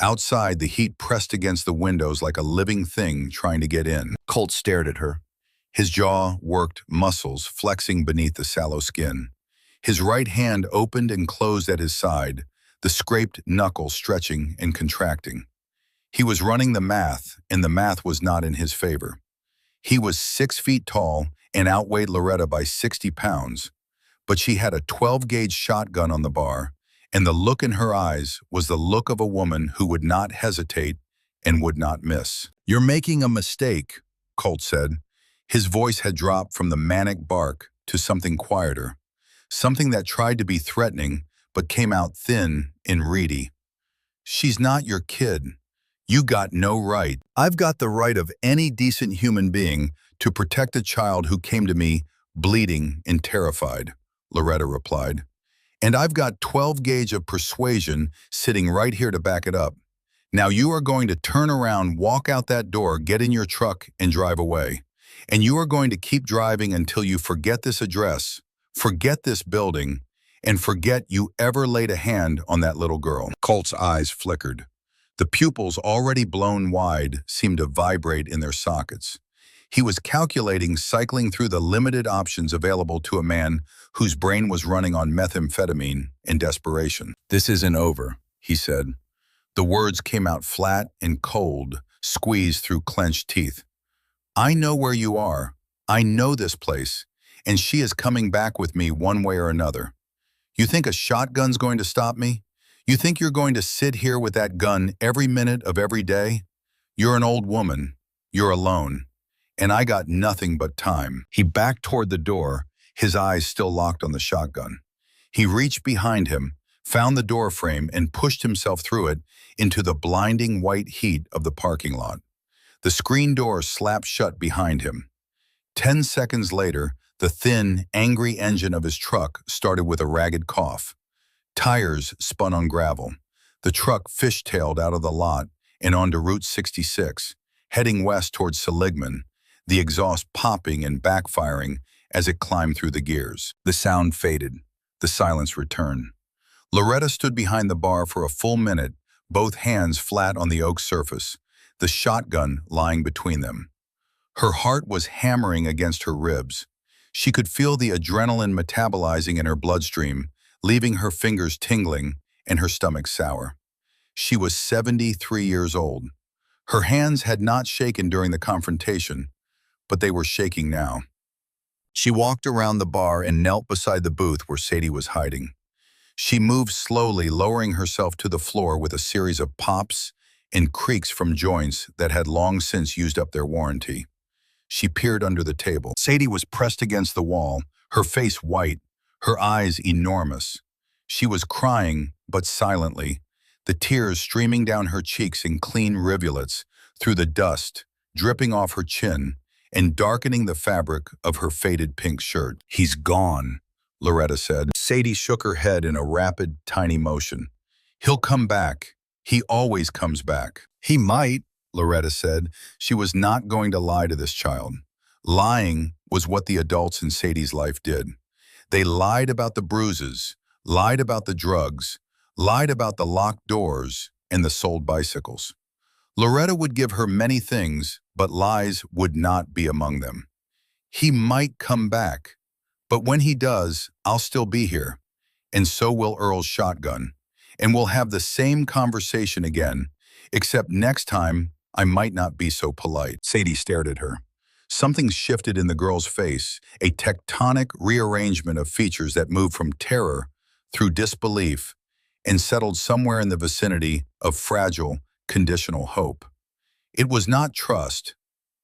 Outside, the heat pressed against the windows like a living thing trying to get in. Colt stared at her. His jaw worked, muscles flexing beneath the sallow skin. His right hand opened and closed at his side, the scraped knuckle stretching and contracting. He was running the math, and the math was not in his favor. He was 6 feet tall and outweighed Loretta by 60 pounds, but she had a 12-gauge shotgun on the bar, and the look in her eyes was the look of a woman who would not hesitate and would not miss. "You're making a mistake," Colt said. His voice had dropped from the manic bark to something quieter, something that tried to be threatening but came out thin and reedy. "She's not your kid. You got no right. I've got the right of any decent human being to protect a child who came to me bleeding and terrified," Loretta replied. "And I've got 12-gauge of persuasion sitting right here to back it up. Now you are going to turn around, walk out that door, get in your truck, and drive away. And you are going to keep driving until you forget this address, forget this building, and forget you ever laid a hand on that little girl." Colt's eyes flickered. The pupils, already blown wide, seemed to vibrate in their sockets. He was calculating, cycling through the limited options available to a man whose brain was running on methamphetamine in desperation. "This isn't over," he said. The words came out flat and cold, squeezed through clenched teeth. "I know where you are. I know this place, and she is coming back with me one way or another. You think a shotgun's going to stop me? You think you're going to sit here with that gun every minute of every day? You're an old woman. You're alone. And I got nothing but time." He backed toward the door, his eyes still locked on the shotgun. He reached behind him, found the door frame, and pushed himself through it into the blinding white heat of the parking lot. The screen door slapped shut behind him. 10 seconds later, the thin, angry engine of his truck started with a ragged cough. Tires spun on gravel. The truck fishtailed out of the lot and onto Route 66, heading west towards Seligman, the exhaust popping and backfiring as it climbed through the gears. The sound faded. The silence returned. Loretta stood behind the bar for a full minute, both hands flat on the oak surface, the shotgun lying between them. Her heart was hammering against her ribs. She could feel the adrenaline metabolizing in her bloodstream, leaving her fingers tingling and her stomach sour. She was 73 years old. Her hands had not shaken during the confrontation, but they were shaking now. She walked around the bar and knelt beside the booth where Sadie was hiding. She moved slowly, lowering herself to the floor with a series of pops and creaks from joints that had long since used up their warranty. She peered under the table. Sadie was pressed against the wall, her face white, her eyes enormous. She was crying, but silently, the tears streaming down her cheeks in clean rivulets through the dust, dripping off her chin and darkening the fabric of her faded pink shirt. "He's gone," Loretta said. Sadie shook her head in a rapid, tiny motion. "He'll come back. He always comes back." "He might," Loretta said. She was not going to lie to this child. Lying was what the adults in Sadie's life did. They lied about the bruises, lied about the drugs, lied about the locked doors and the sold bicycles. Loretta would give her many things, but lies would not be among them. "He might come back, but when he does, I'll still be here, and so will Earl's shotgun, and we'll have the same conversation again, except next time I might not be so polite." Sadie stared at her. Something shifted in the girl's face, a tectonic rearrangement of features that moved from terror through disbelief and settled somewhere in the vicinity of fragile, conditional hope. It was not trust.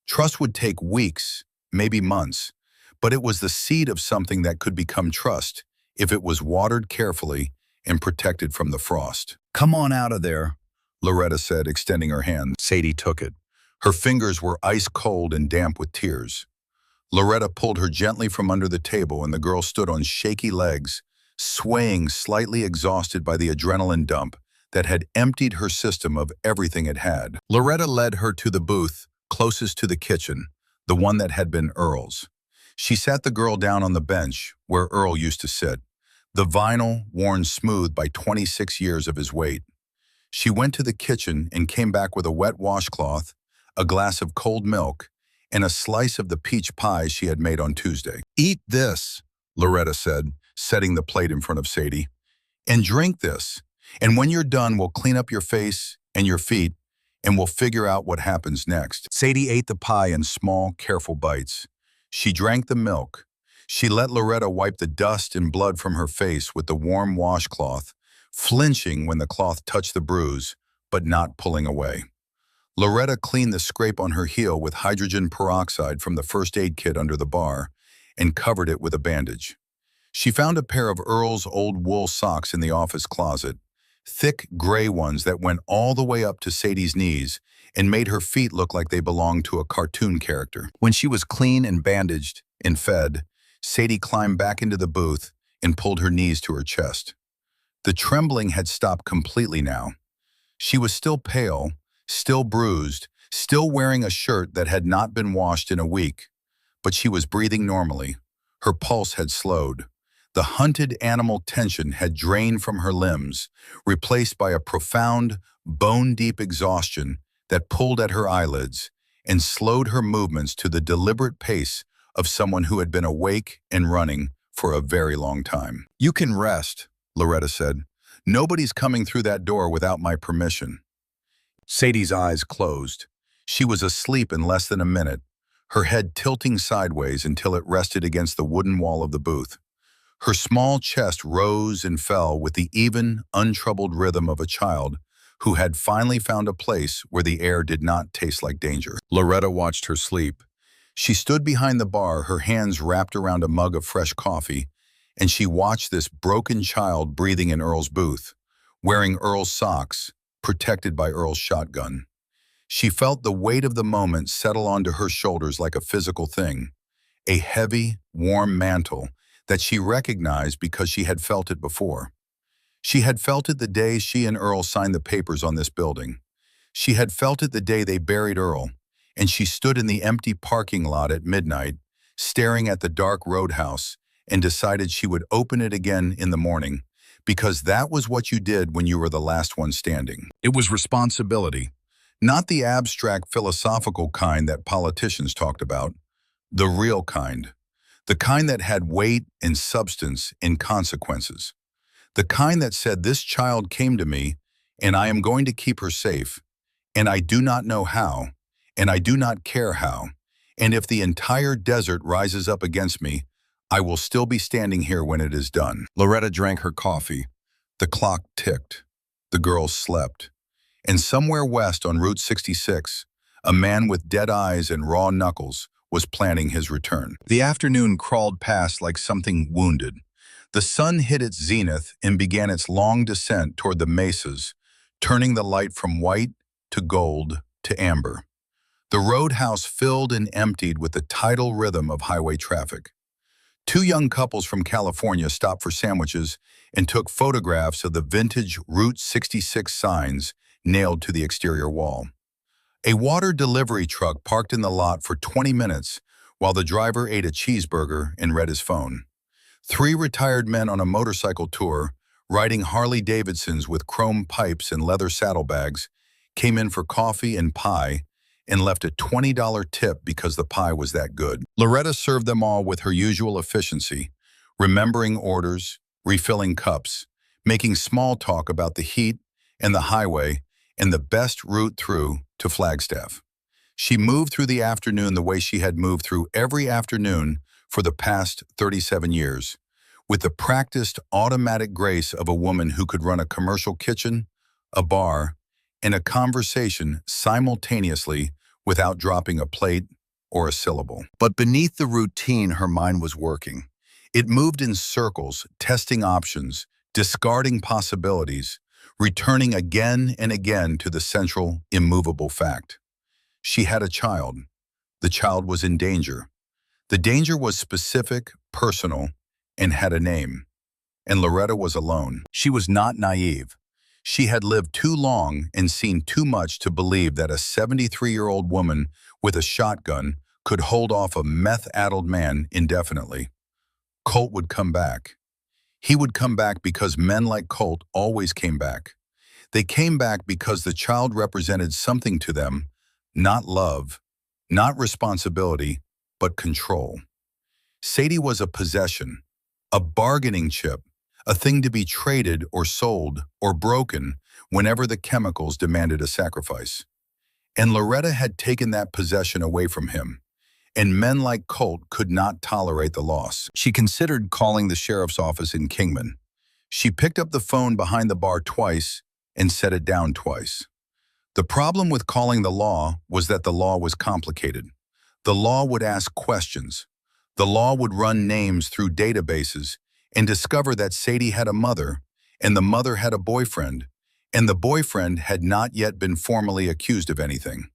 Trust would take weeks, maybe months, but it was the seed of something that could become trust if it was watered carefully and protected from the frost. Come on out of there. Loretta said, extending her hand. Sadie took it. Her fingers were ice cold and damp with tears. Loretta pulled her gently from under the table and the girl stood on shaky legs, swaying, slightly exhausted by the adrenaline dump that had emptied her system of everything it had. Loretta led her to the booth closest to the kitchen, the one that had been Earl's. She sat the girl down on the bench where Earl used to sit, the vinyl worn smooth by 26 years of his weight. She went to the kitchen and came back with a wet washcloth, a glass of cold milk, and a slice of the peach pie she had made on Tuesday. "Eat this," Loretta said, setting the plate in front of Sadie, "and drink this. And when you're done, we'll clean up your face and your feet, and we'll figure out what happens next." Sadie ate the pie in small, careful bites. She drank the milk. She let Loretta wipe the dust and blood from her face with the warm washcloth, flinching when the cloth touched the bruise, but not pulling away. Loretta cleaned the scrape on her heel with hydrogen peroxide from the first aid kit under the bar and covered it with a bandage. She found a pair of Earl's old wool socks in the office closet, thick gray ones that went all the way up to Sadie's knees and made her feet look like they belonged to a cartoon character. When she was clean and bandaged and fed, Sadie climbed back into the booth and pulled her knees to her chest. The trembling had stopped completely now. She was still pale, still bruised, still wearing a shirt that had not been washed in a week, but she was breathing normally. Her pulse had slowed. The hunted animal tension had drained from her limbs, replaced by a profound, bone-deep exhaustion that pulled at her eyelids and slowed her movements to the deliberate pace of someone who had been awake and running for a very long time. "You can rest," Loretta said. "Nobody's coming through that door without my permission." Sadie's eyes closed. She was asleep in less than a minute, her head tilting sideways until it rested against the wooden wall of the booth. Her small chest rose and fell with the even, untroubled rhythm of a child who had finally found a place where the air did not taste like danger. Loretta watched her sleep. She stood behind the bar, her hands wrapped around a mug of fresh coffee, and she watched this broken child breathing in Earl's booth, wearing Earl's socks, protected by Earl's shotgun. She felt the weight of the moment settle onto her shoulders like a physical thing, a heavy, warm mantle that she recognized because she had felt it before. She had felt it the day she and Earl signed the papers on this building. She had felt it the day they buried Earl, and she stood in the empty parking lot at midnight, staring at the dark roadhouse, and decided she would open it again in the morning, because that was what you did when you were the last one standing. It was responsibility, not the abstract philosophical kind that politicians talked about, the real kind, the kind that had weight and substance and consequences, the kind that said, "This child came to me, and I am going to keep her safe, and I do not know how, and I do not care how, and if the entire desert rises up against me, I will still be standing here when it is done." Loretta drank her coffee. The clock ticked. The girls slept. And somewhere west on Route 66, a man with dead eyes and raw knuckles was planning his return. The afternoon crawled past like something wounded. The sun hit its zenith and began its long descent toward the mesas, turning the light from white to gold to amber. The roadhouse filled and emptied with the tidal rhythm of highway traffic. Two young couples from California stopped for sandwiches and took photographs of the vintage Route 66 signs nailed to the exterior wall. A water delivery truck parked in the lot for 20 minutes while the driver ate a cheeseburger and read his phone. Three retired men on a motorcycle tour, riding Harley-Davidsons with chrome pipes and leather saddlebags, came in for coffee and pie and left a $20 tip because the pie was that good. Loretta served them all with her usual efficiency, remembering orders, refilling cups, making small talk about the heat and the highway and the best route through to Flagstaff. She moved through the afternoon the way she had moved through every afternoon for the past 37 years, with the practiced automatic grace of a woman who could run a commercial kitchen, a bar, and a conversation simultaneously without dropping a plate or a syllable. But beneath the routine, her mind was working. It moved in circles, testing options, discarding possibilities, returning again and again to the central, immovable fact. She had a child. The child was in danger. The danger was specific, personal, and had a name. And Loretta was alone. She was not naive. She had lived too long and seen too much to believe that a 73-year-old woman with a shotgun could hold off a meth-addled man indefinitely. Colt would come back. He would come back because men like Colt always came back. They came back because the child represented something to them, not love, not responsibility, but control. Sadie was a possession, a bargaining chip, a thing to be traded or sold or broken whenever the chemicals demanded a sacrifice. And Loretta had taken that possession away from him, and men like Colt could not tolerate the loss. She considered calling the sheriff's office in Kingman. She picked up the phone behind the bar twice and set it down twice. The problem with calling the law was that the law was complicated. The law would ask questions. The law would run names through databases and discover that Sadie had a mother, and the mother had a boyfriend, and the boyfriend had not yet been formally accused of anything.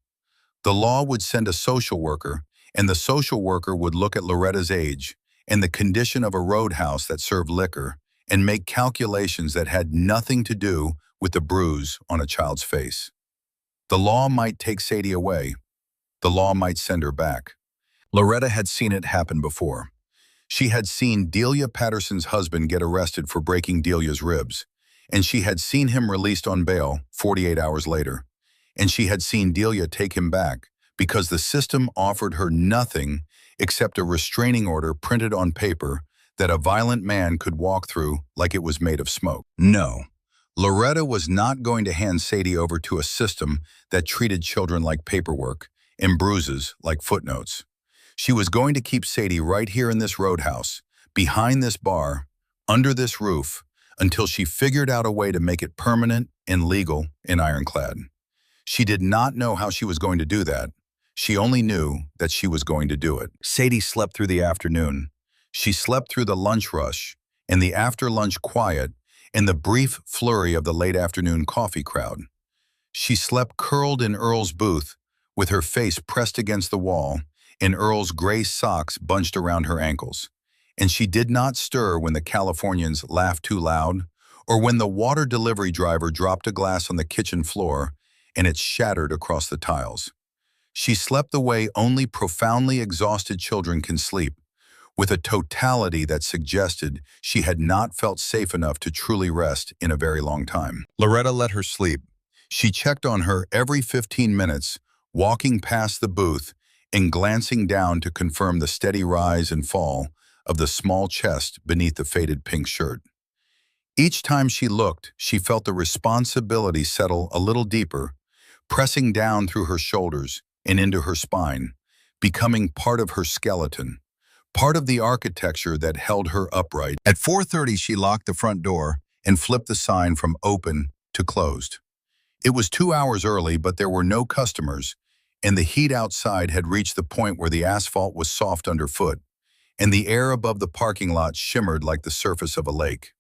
The law would send a social worker, and the social worker would look at Loretta's age and the condition of a roadhouse that served liquor and make calculations that had nothing to do with the bruise on a child's face. The law might take Sadie away. The law might send her back. Loretta had seen it happen before. She had seen Delia Patterson's husband get arrested for breaking Delia's ribs, and she had seen him released on bail 48 hours later. And she had seen Delia take him back because the system offered her nothing except a restraining order printed on paper that a violent man could walk through like it was made of smoke. No, Loretta was not going to hand Sadie over to a system that treated children like paperwork and bruises like footnotes. She was going to keep Sadie right here in this roadhouse, behind this bar, under this roof, until she figured out a way to make it permanent and legal and ironclad. She did not know how she was going to do that. She only knew that she was going to do it. Sadie slept through the afternoon. She slept through the lunch rush and the after-lunch quiet and the brief flurry of the late afternoon coffee crowd. She slept curled in Earl's booth with her face pressed against the wall and Earl's gray socks bunched around her ankles. And she did not stir when the Californians laughed too loud or when the water delivery driver dropped a glass on the kitchen floor and it shattered across the tiles. She slept the way only profoundly exhausted children can sleep, with a totality that suggested she had not felt safe enough to truly rest in a very long time. Loretta let her sleep. She checked on her every 15 minutes, walking past the booth and glancing down to confirm the steady rise and fall of the small chest beneath the faded pink shirt. Each time she looked, she felt the responsibility settle a little deeper, pressing down through her shoulders and into her spine, becoming part of her skeleton, part of the architecture that held her upright. At 4:30, she locked the front door and flipped the sign from open to closed. It was 2 hours early, but there were no customers, and the heat outside had reached the point where the asphalt was soft underfoot, and the air above the parking lot shimmered like the surface of a lake.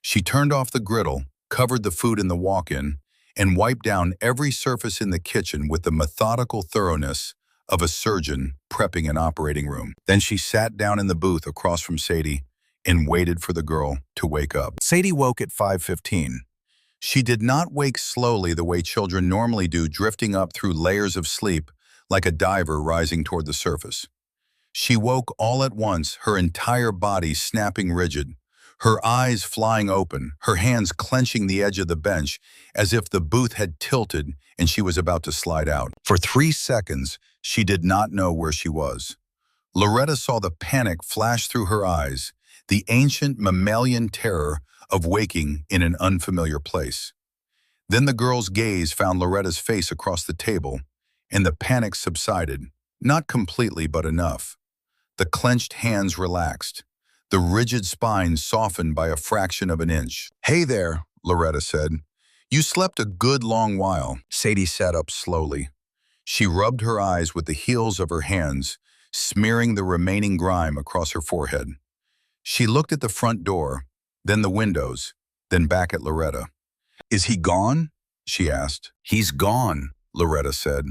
She turned off the griddle, covered the food in the walk-in, and wiped down every surface in the kitchen with the methodical thoroughness of a surgeon prepping an operating room. Then she sat down in the booth across from Sadie and waited for the girl to wake up. Sadie woke at 5:15. She did not wake slowly the way children normally do, drifting up through layers of sleep like a diver rising toward the surface. She woke all at once, her entire body snapping rigid, her eyes flying open, her hands clenching the edge of the bench as if the booth had tilted and she was about to slide out. For 3 seconds, she did not know where she was. Loretta saw the panic flash through her eyes, the ancient mammalian terror of waking in an unfamiliar place. Then the girl's gaze found Loretta's face across the table, and the panic subsided, not completely but enough. The clenched hands relaxed, the rigid spine softened by a fraction of an inch. "Hey there," Loretta said. "You slept a good long while." Sadie sat up slowly. She rubbed her eyes with the heels of her hands, smearing the remaining grime across her forehead. She looked at the front door, then the windows, then back at Loretta. "Is he gone?" she asked. "He's gone," Loretta said.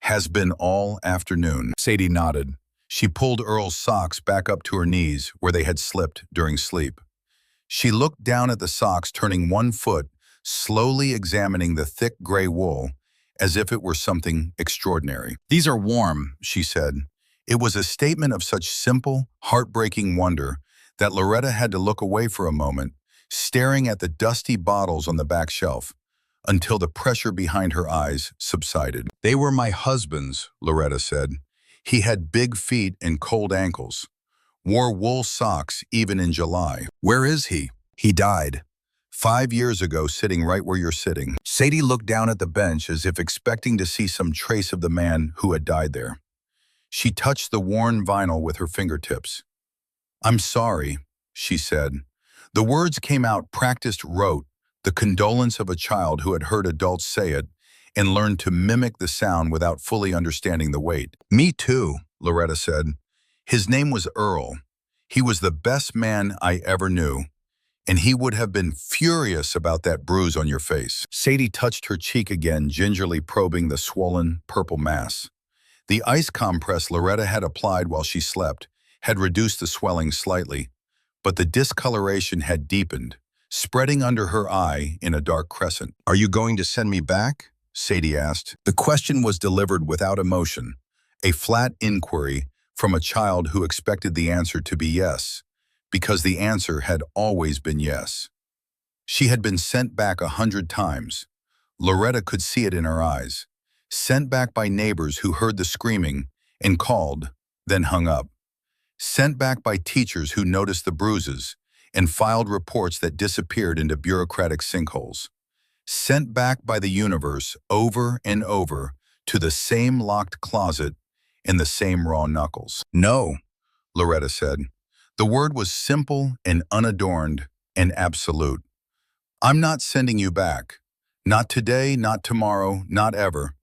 "Has been all afternoon." Sadie nodded. She pulled Earl's socks back up to her knees where they had slipped during sleep. She looked down at the socks, turning one foot, slowly examining the thick gray wool, as if it were something extraordinary. "These are warm," she said. It was a statement of such simple, heartbreaking wonder that Loretta had to look away for a moment, staring at the dusty bottles on the back shelf, until the pressure behind her eyes subsided. "They were my husband's," Loretta said. "He had big feet and cold ankles. Wore wool socks even in July." "Where is he?" "He died 5 years ago, sitting right where you're sitting." Sadie looked down at the bench as if expecting to see some trace of the man who had died there. She touched the worn vinyl with her fingertips. "I'm sorry," she said. The words came out practiced rote, the condolence of a child who had heard adults say it and learned to mimic the sound without fully understanding the weight. "Me too," Loretta said. "His name was Earl. He was the best man I ever knew, and he would have been furious about that bruise on your face." Sadie touched her cheek again, gingerly probing the swollen, purple mass. The ice compress Loretta had applied while she slept had reduced the swelling slightly, but the discoloration had deepened, spreading under her eye in a dark crescent. "Are you going to send me back?" Sadie asked. The question was delivered without emotion, a flat inquiry from a child who expected the answer to be yes, because the answer had always been yes. She had been sent back 100 times. Loretta could see it in her eyes. Sent back by neighbors who heard the screaming and called, then hung up. Sent back by teachers who noticed the bruises and filed reports that disappeared into bureaucratic sinkholes. Sent back by the universe over and over to the same locked closet and the same raw knuckles. "No," Loretta said. The word was simple and unadorned and absolute. "I'm not sending you back. Not today, not tomorrow, not ever.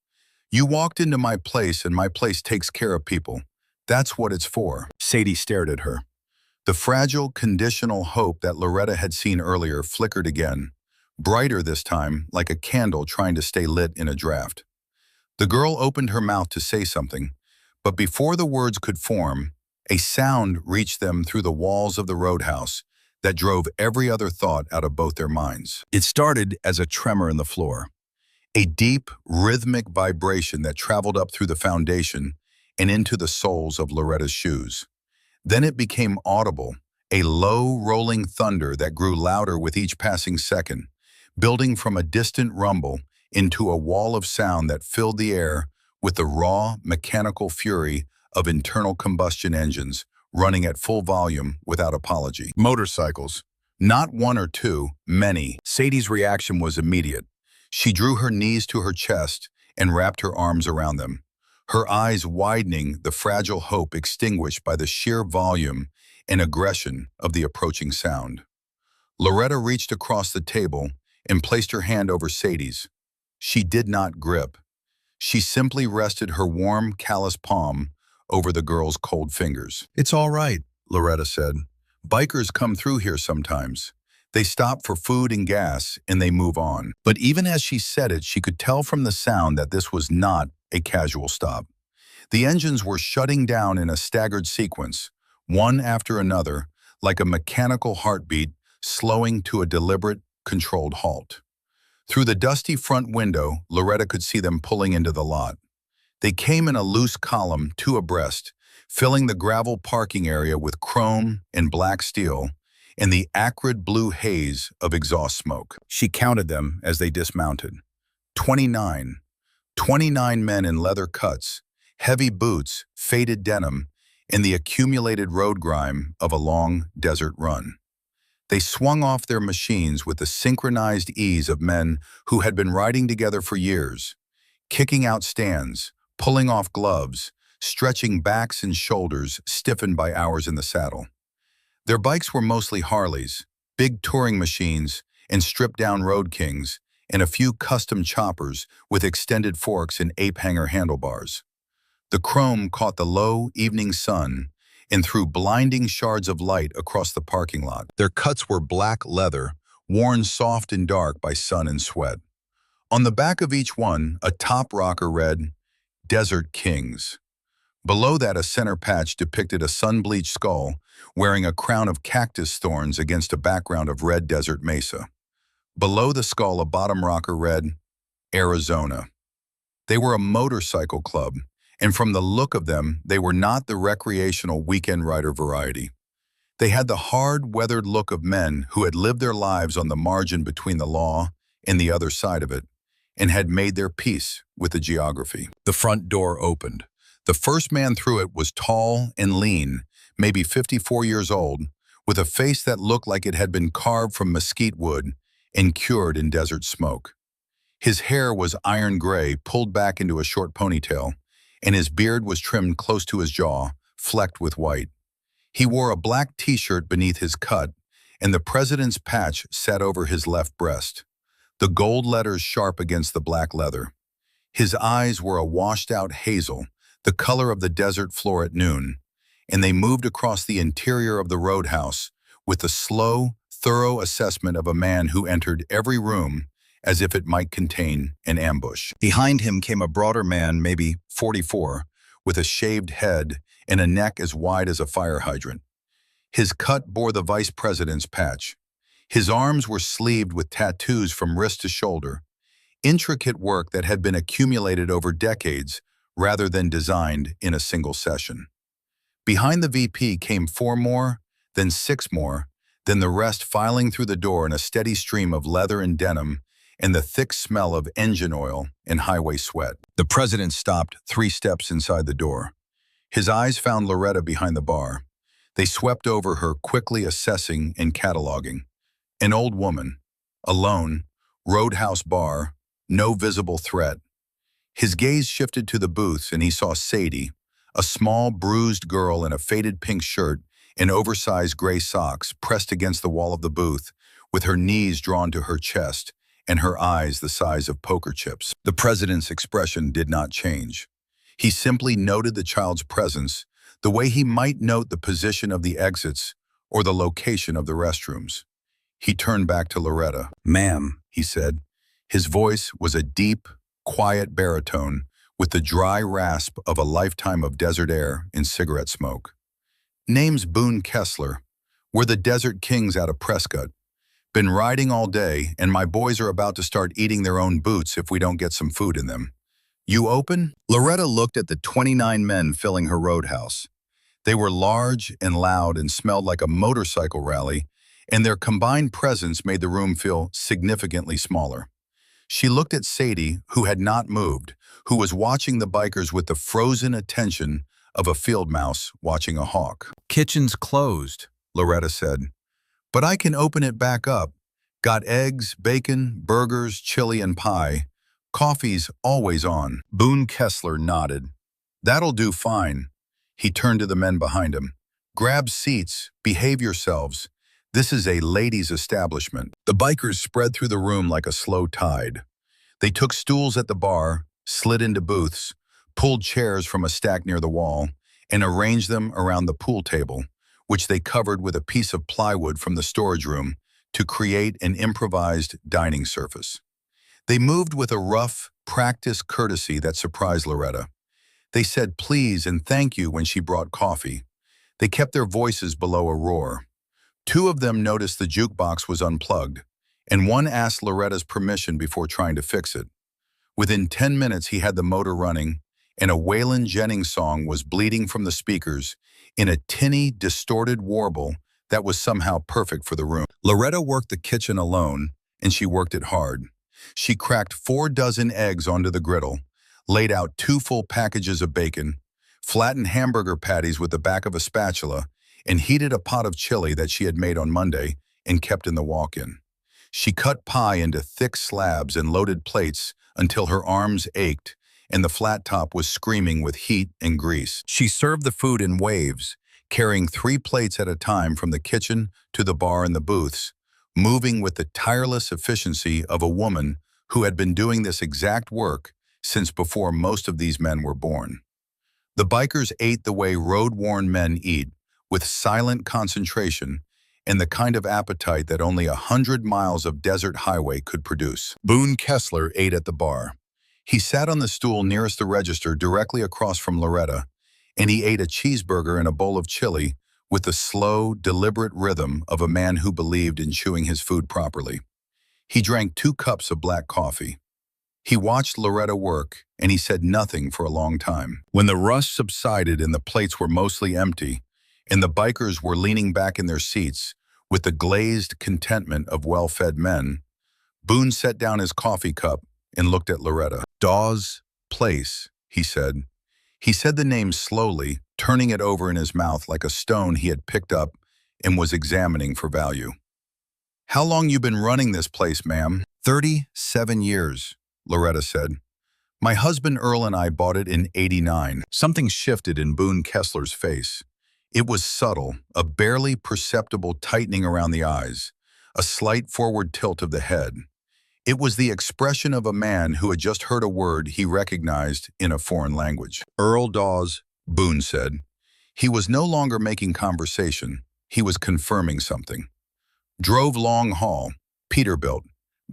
You walked into my place and my place takes care of people. That's what it's for." Sadie stared at her. The fragile, conditional hope that Loretta had seen earlier flickered again, brighter this time, like a candle trying to stay lit in a draft. The girl opened her mouth to say something, but before the words could form, a sound reached them through the walls of the roadhouse that drove every other thought out of both their minds. It started as a tremor in the floor, a deep, rhythmic vibration that traveled up through the foundation and into the soles of Loretta's shoes. Then it became audible, a low, rolling thunder that grew louder with each passing second, building from a distant rumble into a wall of sound that filled the air with the raw, mechanical fury of internal combustion engines running at full volume without apology. Motorcycles. Not one or two, many. Sadie's reaction was immediate. She drew her knees to her chest and wrapped her arms around them, her eyes widening, the fragile hope extinguished by the sheer volume and aggression of the approaching sound. Loretta reached across the table and placed her hand over Sadie's. She did not grip. She simply rested her warm, callous palm over the girl's cold fingers. "It's all right," Loretta said. "Bikers come through here sometimes. They stop for food and gas, and they move on." But even as she said it, she could tell from the sound that this was not a casual stop. The engines were shutting down in a staggered sequence, one after another, like a mechanical heartbeat slowing to a deliberate, controlled halt. Through the dusty front window, Loretta could see them pulling into the lot. They came in a loose column, two abreast, filling the gravel parking area with chrome and black steel and the acrid blue haze of exhaust smoke. She counted them as they dismounted. 29. 29 men in leather cuts, heavy boots, faded denim, and the accumulated road grime of a long desert run. They swung off their machines with the synchronized ease of men who had been riding together for years, kicking out stands, pulling off gloves, stretching backs and shoulders stiffened by hours in the saddle. Their bikes were mostly Harleys, big touring machines, and stripped-down road kings, and a few custom choppers with extended forks and ape-hanger handlebars. The chrome caught the low evening sun and threw blinding shards of light across the parking lot. Their cuts were black leather, worn soft and dark by sun and sweat. On the back of each one, a top rocker read, "Desert Kings." Below that, a center patch depicted a sun-bleached skull wearing a crown of cactus thorns against a background of red desert mesa. Below the skull, a bottom rocker read, "Arizona." They were a motorcycle club, and from the look of them, they were not the recreational weekend rider variety. They had the hard, weathered look of men who had lived their lives on the margin between the law and the other side of it, and had made their peace with the geography. The front door opened. The first man through it was tall and lean, maybe 54 years old, with a face that looked like it had been carved from mesquite wood and cured in desert smoke. His hair was iron gray, pulled back into a short ponytail, and his beard was trimmed close to his jaw, flecked with white. He wore a black t-shirt beneath his cut, and the president's patch sat over his left breast, the gold letters sharp against the black leather. His eyes were a washed-out hazel, the color of the desert floor at noon, and they moved across the interior of the roadhouse with the slow, thorough assessment of a man who entered every room as if it might contain an ambush. Behind him came a broader man, maybe 44, with a shaved head and a neck as wide as a fire hydrant. His cut bore the vice president's patch. His arms were sleeved with tattoos from wrist to shoulder, intricate work that had been accumulated over decades rather than designed in a single session. Behind the VP came 4 more, then 6 more, then the rest filing through the door in a steady stream of leather and denim and the thick smell of engine oil and highway sweat. The president stopped 3 steps inside the door. His eyes found Loretta behind the bar. They swept over her, quickly assessing and cataloging. An old woman, alone, roadhouse bar, no visible threat. His gaze shifted to the booths and he saw Sadie, a small, bruised girl in a faded pink shirt and oversized gray socks pressed against the wall of the booth, with her knees drawn to her chest and her eyes the size of poker chips. The president's expression did not change. He simply noted the child's presence, the way he might note the position of the exits or the location of the restrooms. He turned back to Loretta. "Ma'am," he said. His voice was a deep, quiet baritone with the dry rasp of a lifetime of desert air and cigarette smoke. "Name's Boone Kessler. We're the Desert Kings out of Prescott. Been riding all day, and my boys are about to start eating their own boots if we don't get some food in them. You open?" Loretta looked at the 29 men filling her roadhouse. They were large and loud and smelled like a motorcycle rally, and their combined presence made the room feel significantly smaller. She looked at Sadie, who had not moved, who was watching the bikers with the frozen attention of a field mouse watching a hawk. "Kitchen's closed," Loretta said. "But I can open it back up. Got eggs, bacon, burgers, chili, and pie. Coffee's always on." Boone Kessler nodded. "That'll do fine." He turned to the men behind him. "Grab seats, behave yourselves. This is a ladies' establishment." The bikers spread through the room like a slow tide. They took stools at the bar, slid into booths, pulled chairs from a stack near the wall, and arranged them around the pool table, which they covered with a piece of plywood from the storage room to create an improvised dining surface. They moved with a rough, practiced courtesy that surprised Loretta. They said please and thank you when she brought coffee. They kept their voices below a roar. 2 of them noticed the jukebox was unplugged, and one asked Loretta's permission before trying to fix it. Within 10 minutes, he had the motor running, and a Waylon Jennings song was bleeding from the speakers in a tinny, distorted warble that was somehow perfect for the room. Loretta worked the kitchen alone, and she worked it hard. She cracked 4 dozen eggs onto the griddle, laid out 2 full packages of bacon, flattened hamburger patties with the back of a spatula, and heated a pot of chili that she had made on Monday and kept in the walk-in. She cut pie into thick slabs and loaded plates until her arms ached, and the flat top was screaming with heat and grease. She served the food in waves, carrying 3 plates at a time from the kitchen to the bar and the booths, moving with the tireless efficiency of a woman who had been doing this exact work since before most of these men were born. The bikers ate the way road-worn men eat, with silent concentration and the kind of appetite that only 100 miles of desert highway could produce. Boone Kessler ate at the bar. He sat on the stool nearest the register directly across from Loretta, and he ate a cheeseburger and a bowl of chili with the slow, deliberate rhythm of a man who believed in chewing his food properly. He drank 2 cups of black coffee. He watched Loretta work, and he said nothing for a long time. When the rush subsided and the plates were mostly empty, and the bikers were leaning back in their seats with the glazed contentment of well-fed men, Boone set down his coffee cup and looked at Loretta. "Dawes Place," he said. He said the name slowly, turning it over in his mouth like a stone he had picked up and was examining for value. "How long you been running this place, ma'am?" 37 years, Loretta said. "My husband Earl and I bought it in '89. Something shifted in Boone Kessler's face. It was subtle, a barely perceptible tightening around the eyes, a slight forward tilt of the head. It was the expression of a man who had just heard a word he recognized in a foreign language. "Earl Dawes," Boone said. He was no longer making conversation. He was confirming something. "Drove long haul, Peterbilt,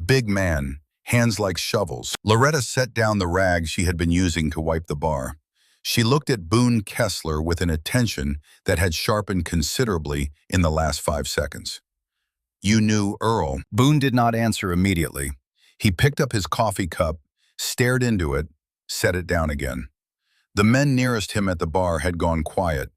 big man, hands like shovels." Loretta set down the rag she had been using to wipe the bar. She looked at Boone Kessler with an attention that had sharpened considerably in the last 5 seconds. "You knew Earl?" Boone did not answer immediately. He picked up his coffee cup, stared into it, set it down again. The men nearest him at the bar had gone quiet.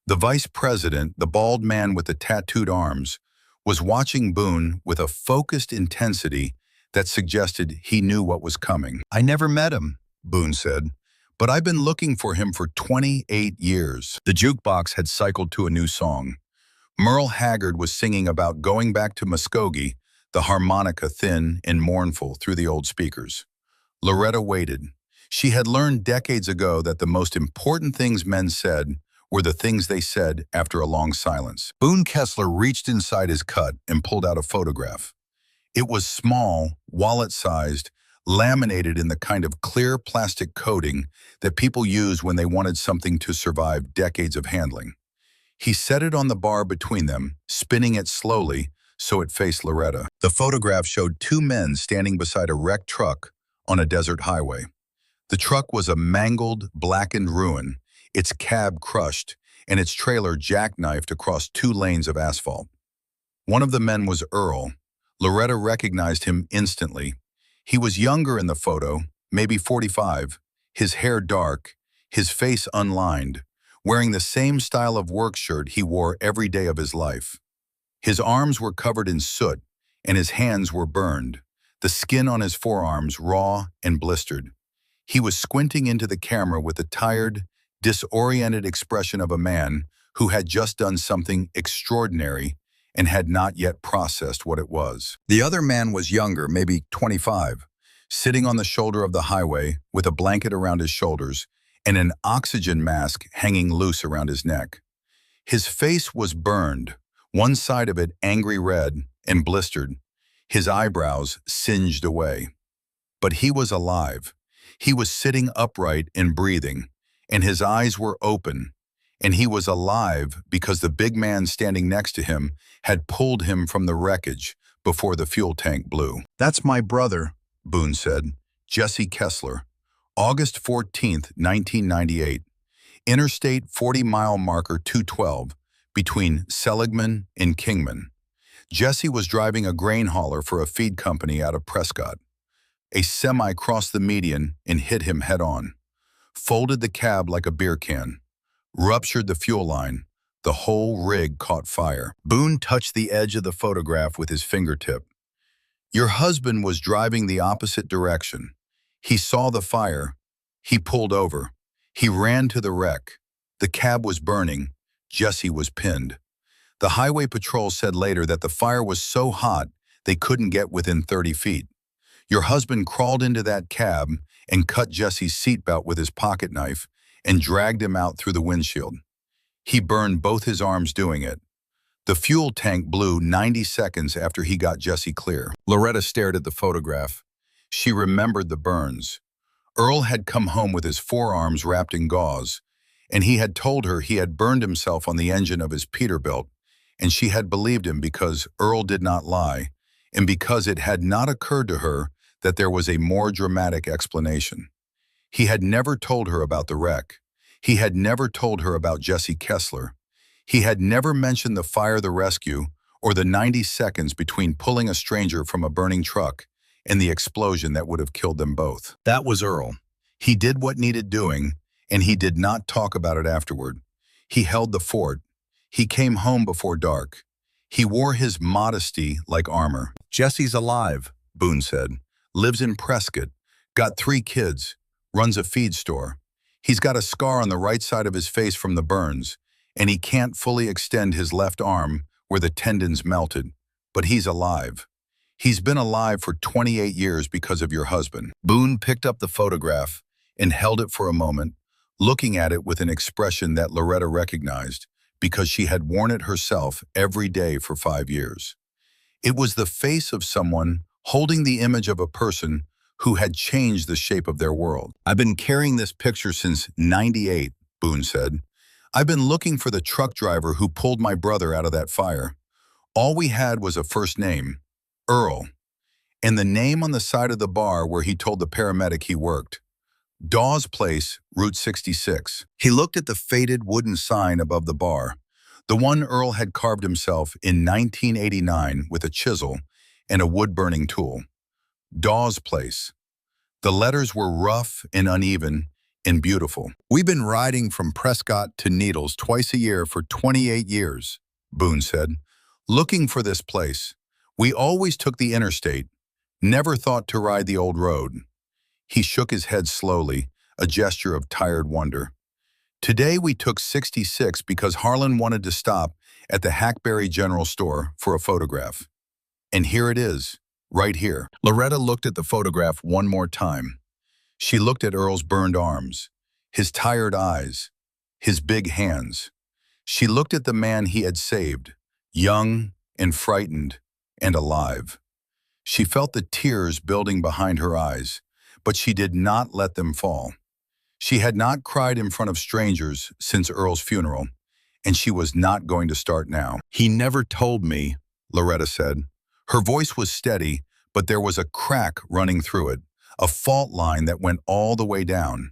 The vice president, the bald man with the tattooed arms, was watching Boone with a focused intensity that suggested he knew what was coming. "I never met him," Boone said, "but I've been looking for him for 28 years. The jukebox had cycled to a new song. Merle Haggard was singing about going back to Muskogee, the harmonica thin and mournful through the old speakers. Loretta waited. She had learned decades ago that the most important things men said were the things they said after a long silence. Boone Kessler reached inside his cut and pulled out a photograph. It was small, wallet-sized, laminated in the kind of clear plastic coating that people use when they wanted something to survive decades of handling. He set it on the bar between them, spinning it slowly so it faced Loretta. The photograph showed 2 men standing beside a wrecked truck on a desert highway. The truck was a mangled, blackened ruin, its cab crushed, and its trailer jackknifed across 2 lanes of asphalt. One of the men was Earl. Loretta recognized him instantly. He was younger in the photo, maybe 45, his hair dark, his face unlined, wearing the same style of work shirt he wore every day of his life. His arms were covered in soot, and his hands were burned, the skin on his forearms raw and blistered. He was squinting into the camera with the tired, disoriented expression of a man who had just done something extraordinary and had not yet processed what it was. The other man was younger, maybe 25, sitting on the shoulder of the highway with a blanket around his shoulders and an oxygen mask hanging loose around his neck. His face was burned, one side of it angry red and blistered, his eyebrows singed away. But he was alive. He was sitting upright and breathing, and his eyes were open. And he was alive because the big man standing next to him had pulled him from the wreckage before the fuel tank blew. "That's my brother," Boone said. "Jesse Kessler. August 14th, 1998. Interstate 40-mile marker 212 between Seligman and Kingman. Jesse was driving a grain hauler for a feed company out of Prescott. A semi crossed the median and hit him head-on. Folded the cab like a beer can. Ruptured the fuel line. The whole rig caught fire." Boone touched the edge of the photograph with his fingertip. "Your husband was driving the opposite direction. He saw the fire. He pulled over. He ran to the wreck. The cab was burning. Jesse was pinned. The highway patrol said later that the fire was so hot they couldn't get within 30 feet. Your husband crawled into that cab and cut Jesse's seatbelt with his pocket knife and dragged him out through the windshield. He burned both his arms doing it. The fuel tank blew 90 seconds after he got Jesse clear. Loretta stared at the photograph. She remembered the burns. Earl had come home with his forearms wrapped in gauze, and he had told her he had burned himself on the engine of his Peterbilt, and she had believed him because Earl did not lie, and because it had not occurred to her that there was a more dramatic explanation. He had never told her about the wreck. He had never told her about Jesse Kessler. He had never mentioned the fire, the rescue, or the 90 seconds between pulling a stranger from a burning truck and the explosion that would have killed them both. That was Earl. He did what needed doing, and he did not talk about it afterward. He held the fort. He came home before dark. He wore his modesty like armor. "Jesse's alive," Boone said. "Lives in Prescott. Got 3 kids. Runs a feed store. He's got a scar on the right side of his face from the burns, and he can't fully extend his left arm where the tendons melted. But he's alive. He's been alive for 28 years because of your husband." Boone picked up the photograph and held it for a moment, looking at it with an expression that Loretta recognized because she had worn it herself every day for 5 years. It was the face of someone holding the image of a person who had changed the shape of their world. "I've been carrying this picture since '98, Boone said. "I've been looking for the truck driver who pulled my brother out of that fire. All we had was a first name, Earl, and the name on the side of the bar where he told the paramedic he worked. Dawes Place, Route 66. He looked at the faded wooden sign above the bar, the one Earl had carved himself in 1989 with a chisel and a wood-burning tool. Dawes Place. The letters were rough and uneven and beautiful. "We've been riding from Prescott to Needles twice a year for 28 years, Boone said, "looking for this place. We always took the interstate, never thought to ride the old road." He shook his head slowly, a gesture of tired wonder. "Today we took 66 because Harlan wanted to stop at the Hackberry General Store for a photograph. And here it is, right here." Loretta looked at the photograph one more time. She looked at Earl's burned arms, his tired eyes, his big hands. She looked at the man he had saved, young and frightened and alive. She felt the tears building behind her eyes, but she did not let them fall. She had not cried in front of strangers since Earl's funeral, and she was not going to start now. "He never told me," Loretta said. Her voice was steady, but there was a crack running through it, a fault line that went all the way down.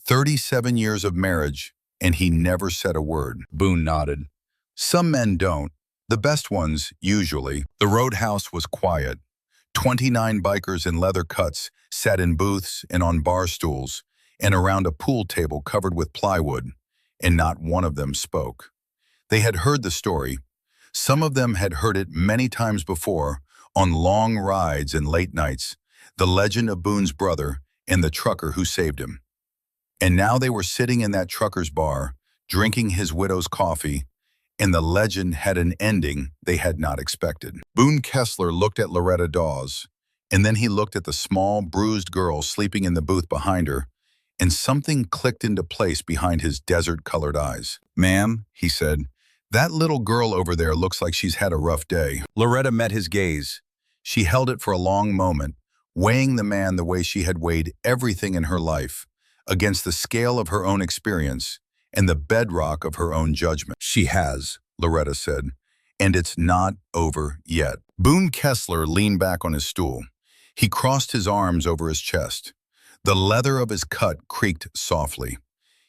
37 years of marriage, and he never said a word. Boone nodded. "Some men don't. The best ones, usually." The roadhouse was quiet. 29 bikers in leather cuts sat in booths and on bar stools and around a pool table covered with plywood, and not one of them spoke. They had heard the story. Some of them had heard it many times before, on long rides and late nights, the legend of Boone's brother and the trucker who saved him. And now they were sitting in that trucker's bar, drinking his widow's coffee, and the legend had an ending they had not expected. Boone Kessler looked at Loretta Dawes, and then he looked at the small, bruised girl sleeping in the booth behind her, and something clicked into place behind his desert-colored eyes. "Ma'am," he said, "that little girl over there looks like she's had a rough day." Loretta met his gaze. She held it for a long moment, weighing the man the way she had weighed everything in her life, against the scale of her own experience and the bedrock of her own judgment. "She has," Loretta said, "and it's not over yet." Boone Kessler leaned back on his stool. He crossed his arms over his chest. The leather of his cut creaked softly.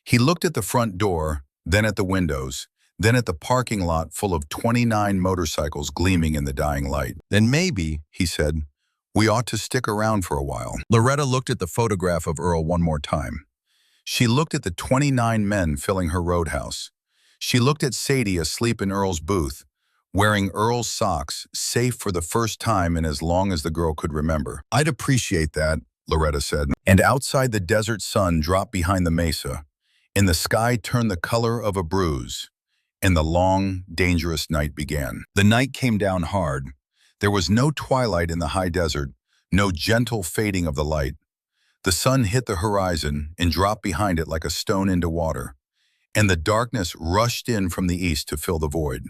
He looked at the front door, then at the windows, then at the parking lot full of 29 motorcycles gleaming in the dying light. "Then maybe," he said, "we ought to stick around for a while." Loretta looked at the photograph of Earl one more time. She looked at the 29 men filling her roadhouse. She looked at Sadie asleep in Earl's booth, wearing Earl's socks, safe for the first time in as long as the girl could remember. "I'd appreciate that," Loretta said. And outside, the desert sun dropped behind the mesa, and the sky turned the color of a bruise, and the long, dangerous night began. The night came down hard. There was no twilight in the high desert, no gentle fading of the light. The sun hit the horizon and dropped behind it like a stone into water, and the darkness rushed in from the east to fill the void.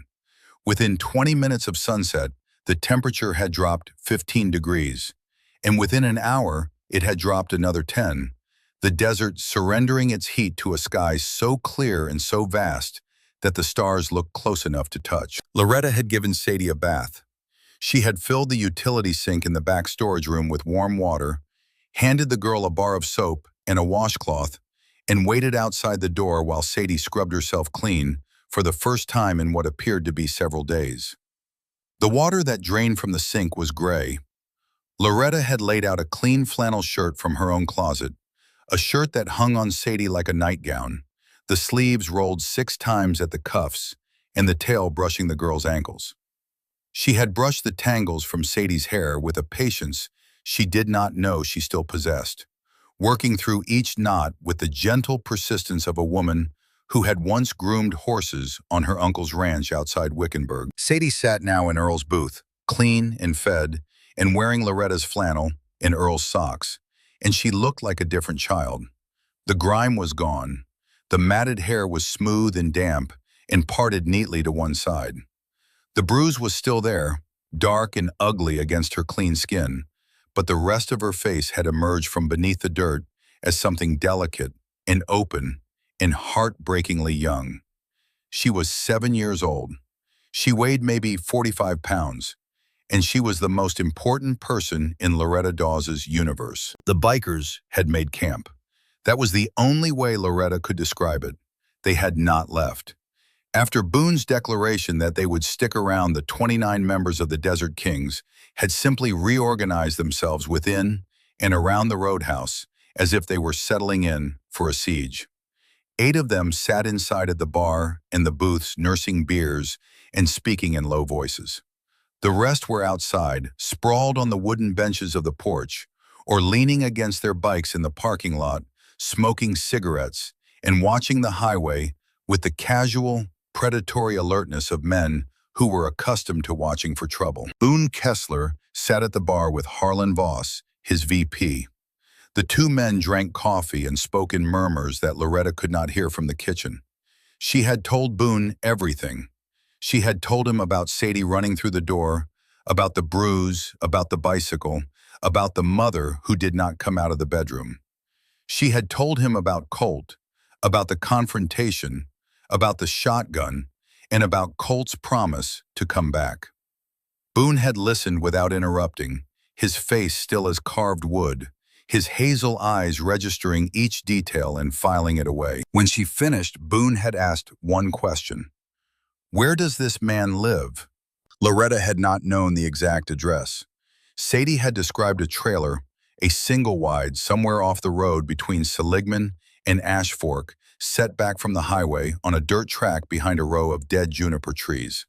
Within 20 minutes of sunset, the temperature had dropped 15 degrees, and within an hour, it had dropped another 10, the desert surrendering its heat to a sky so clear and so vast that the stars looked close enough to touch. Loretta had given Sadie a bath. She had filled the utility sink in the back storage room with warm water, handed the girl a bar of soap and a washcloth, and waited outside the door while Sadie scrubbed herself clean for the first time in what appeared to be several days. The water that drained from the sink was gray. Loretta had laid out a clean flannel shirt from her own closet, a shirt that hung on Sadie like a nightgown, the sleeves rolled 6 times at the cuffs and the tail brushing the girl's ankles. She had brushed the tangles from Sadie's hair with a patience she did not know she still possessed, working through each knot with the gentle persistence of a woman who had once groomed horses on her uncle's ranch outside Wickenburg. Sadie sat now in Earl's booth, clean and fed, and wearing Loretta's flannel and Earl's socks, and she looked like a different child. The grime was gone. The matted hair was smooth and damp and parted neatly to one side. The bruise was still there, dark and ugly against her clean skin, but the rest of her face had emerged from beneath the dirt as something delicate and open and heartbreakingly young. She was 7 years old. She weighed maybe 45 pounds, and she was the most important person in Loretta Dawes's universe. The bikers had made camp. That was the only way Loretta could describe it. They had not left. After Boone's declaration that they would stick around, the 29 members of the Desert Kings had simply reorganized themselves within and around the roadhouse as if they were settling in for a siege. 8 of them sat inside at the bar and the booths nursing beers and speaking in low voices. The rest were outside, sprawled on the wooden benches of the porch, or leaning against their bikes in the parking lot, smoking cigarettes and watching the highway with the casual, predatory alertness of men who were accustomed to watching for trouble. Boone Kessler sat at the bar with Harlan Voss, his VP. The 2 men drank coffee and spoke in murmurs that Loretta could not hear from the kitchen. She had told Boone everything. She had told him about Sadie running through the door, about the bruise, about the bicycle, about the mother who did not come out of the bedroom. She had told him about Colt, about the confrontation, about the shotgun, and about Colt's promise to come back. Boone had listened without interrupting, his face still as carved wood, his hazel eyes registering each detail and filing it away. When she finished, Boone had asked one question. Where does this man live? Loretta had not known the exact address. Sadie had described a trailer, a single wide, somewhere off the road between Seligman and Ash Fork, set back from the highway on a dirt track behind a row of dead juniper trees.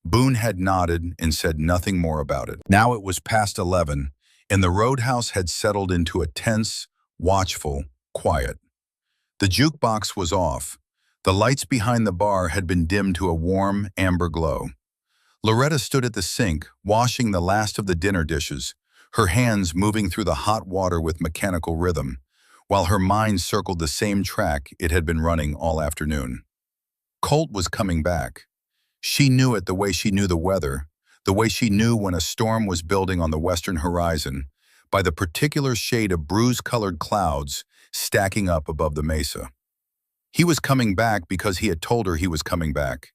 Boone had nodded and said nothing more about it. Now it was past 11, and the roadhouse had settled into a tense, watchful quiet. The jukebox was off. The lights behind the bar had been dimmed to a warm, amber glow. Loretta stood at the sink, washing the last of the dinner dishes, her hands moving through the hot water with mechanical rhythm, while her mind circled the same track it had been running all afternoon. Colt was coming back. She knew it the way she knew the weather, the way she knew when a storm was building on the western horizon, by the particular shade of bruise-colored clouds stacking up above the mesa. He was coming back because he had told her he was coming back,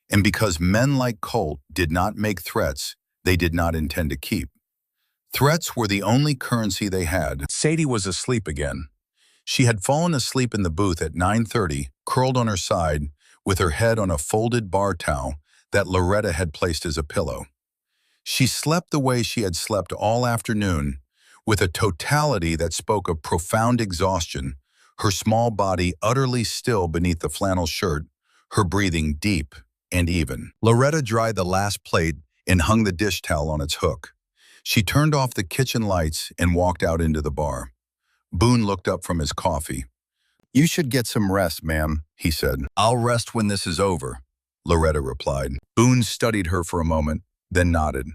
and because men like Colt did not make threats they did not intend to keep. Threats were the only currency they had. Sadie was asleep again. She had fallen asleep in the booth at 9:30, curled on her side, with her head on a folded bar towel that Loretta had placed as a pillow. She slept the way she had slept all afternoon, with a totality that spoke of profound exhaustion, her small body utterly still beneath the flannel shirt, her breathing deep and even. Loretta dried the last plate and hung the dish towel on its hook. She turned off the kitchen lights and walked out into the bar. Boone looked up from his coffee. "You should get some rest, ma'am," he said. "I'll rest when this is over," Loretta replied. Boone studied her for a moment, then nodded.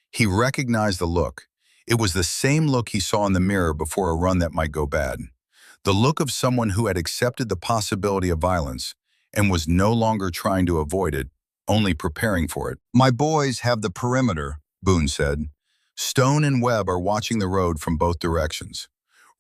He recognized the look. It was the same look he saw in the mirror before a run that might go bad. The look of someone who had accepted the possibility of violence and was no longer trying to avoid it, only preparing for it. "My boys have the perimeter," Boone said. "Stone and Webb are watching the road from both directions.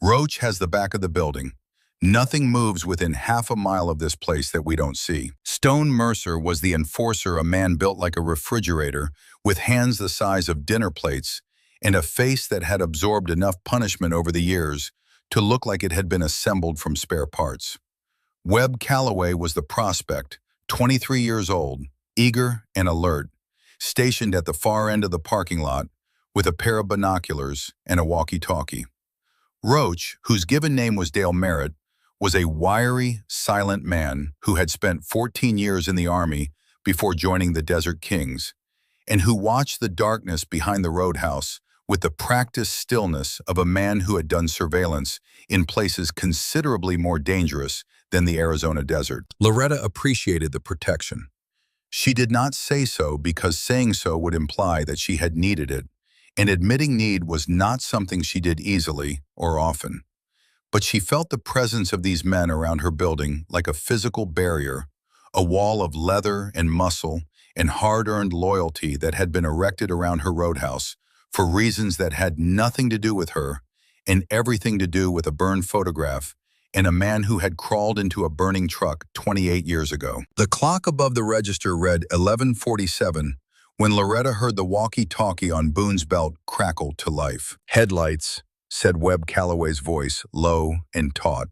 Roach has the back of the building. Nothing moves within half a mile of this place that we don't see." Stone Mercer was the enforcer, a man built like a refrigerator, with hands the size of dinner plates and a face that had absorbed enough punishment over the years to look like it had been assembled from spare parts. Webb Calloway was the prospect, 23 years old, eager and alert, stationed at the far end of the parking lot with a pair of binoculars and a walkie-talkie. Roach, whose given name was Dale Merritt, was a wiry, silent man who had spent 14 years in the Army before joining the Desert Kings, and who watched the darkness behind the roadhouse with the practiced stillness of a man who had done surveillance in places considerably more dangerous than the Arizona desert. Loretta appreciated the protection. She did not say so because saying so would imply that she had needed it, and admitting need was not something she did easily or often. But she felt the presence of these men around her building like a physical barrier, a wall of leather and muscle and hard-earned loyalty that had been erected around her roadhouse for reasons that had nothing to do with her and everything to do with a burned photograph and a man who had crawled into a burning truck 28 years ago. The clock above the register read 11:47 when Loretta heard the walkie-talkie on Boone's belt crackle to life. "Headlights," said Webb Calloway's voice, low and taut.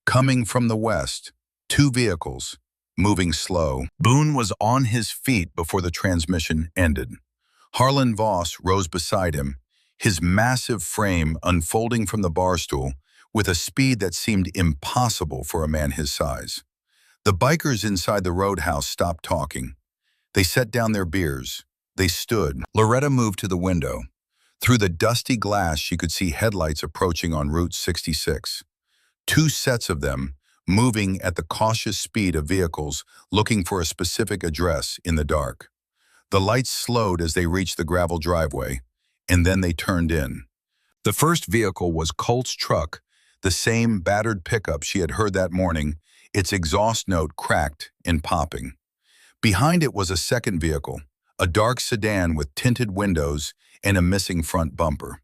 "Coming from the west. 2 vehicles, moving slow." Boone was on his feet before the transmission ended. Harlan Voss rose beside him, his massive frame unfolding from the bar stool with a speed that seemed impossible for a man his size. The bikers inside the roadhouse stopped talking. They set down their beers. They stood. Loretta moved to the window. Through the dusty glass, she could see headlights approaching on Route 66. 2 sets of them, moving at the cautious speed of vehicles looking for a specific address in the dark. The lights slowed as they reached the gravel driveway, and then they turned in. The first vehicle was Colt's truck, the same battered pickup she had heard that morning, its exhaust note cracked and popping. Behind it was a second vehicle, a dark sedan with tinted windows and a missing front bumper.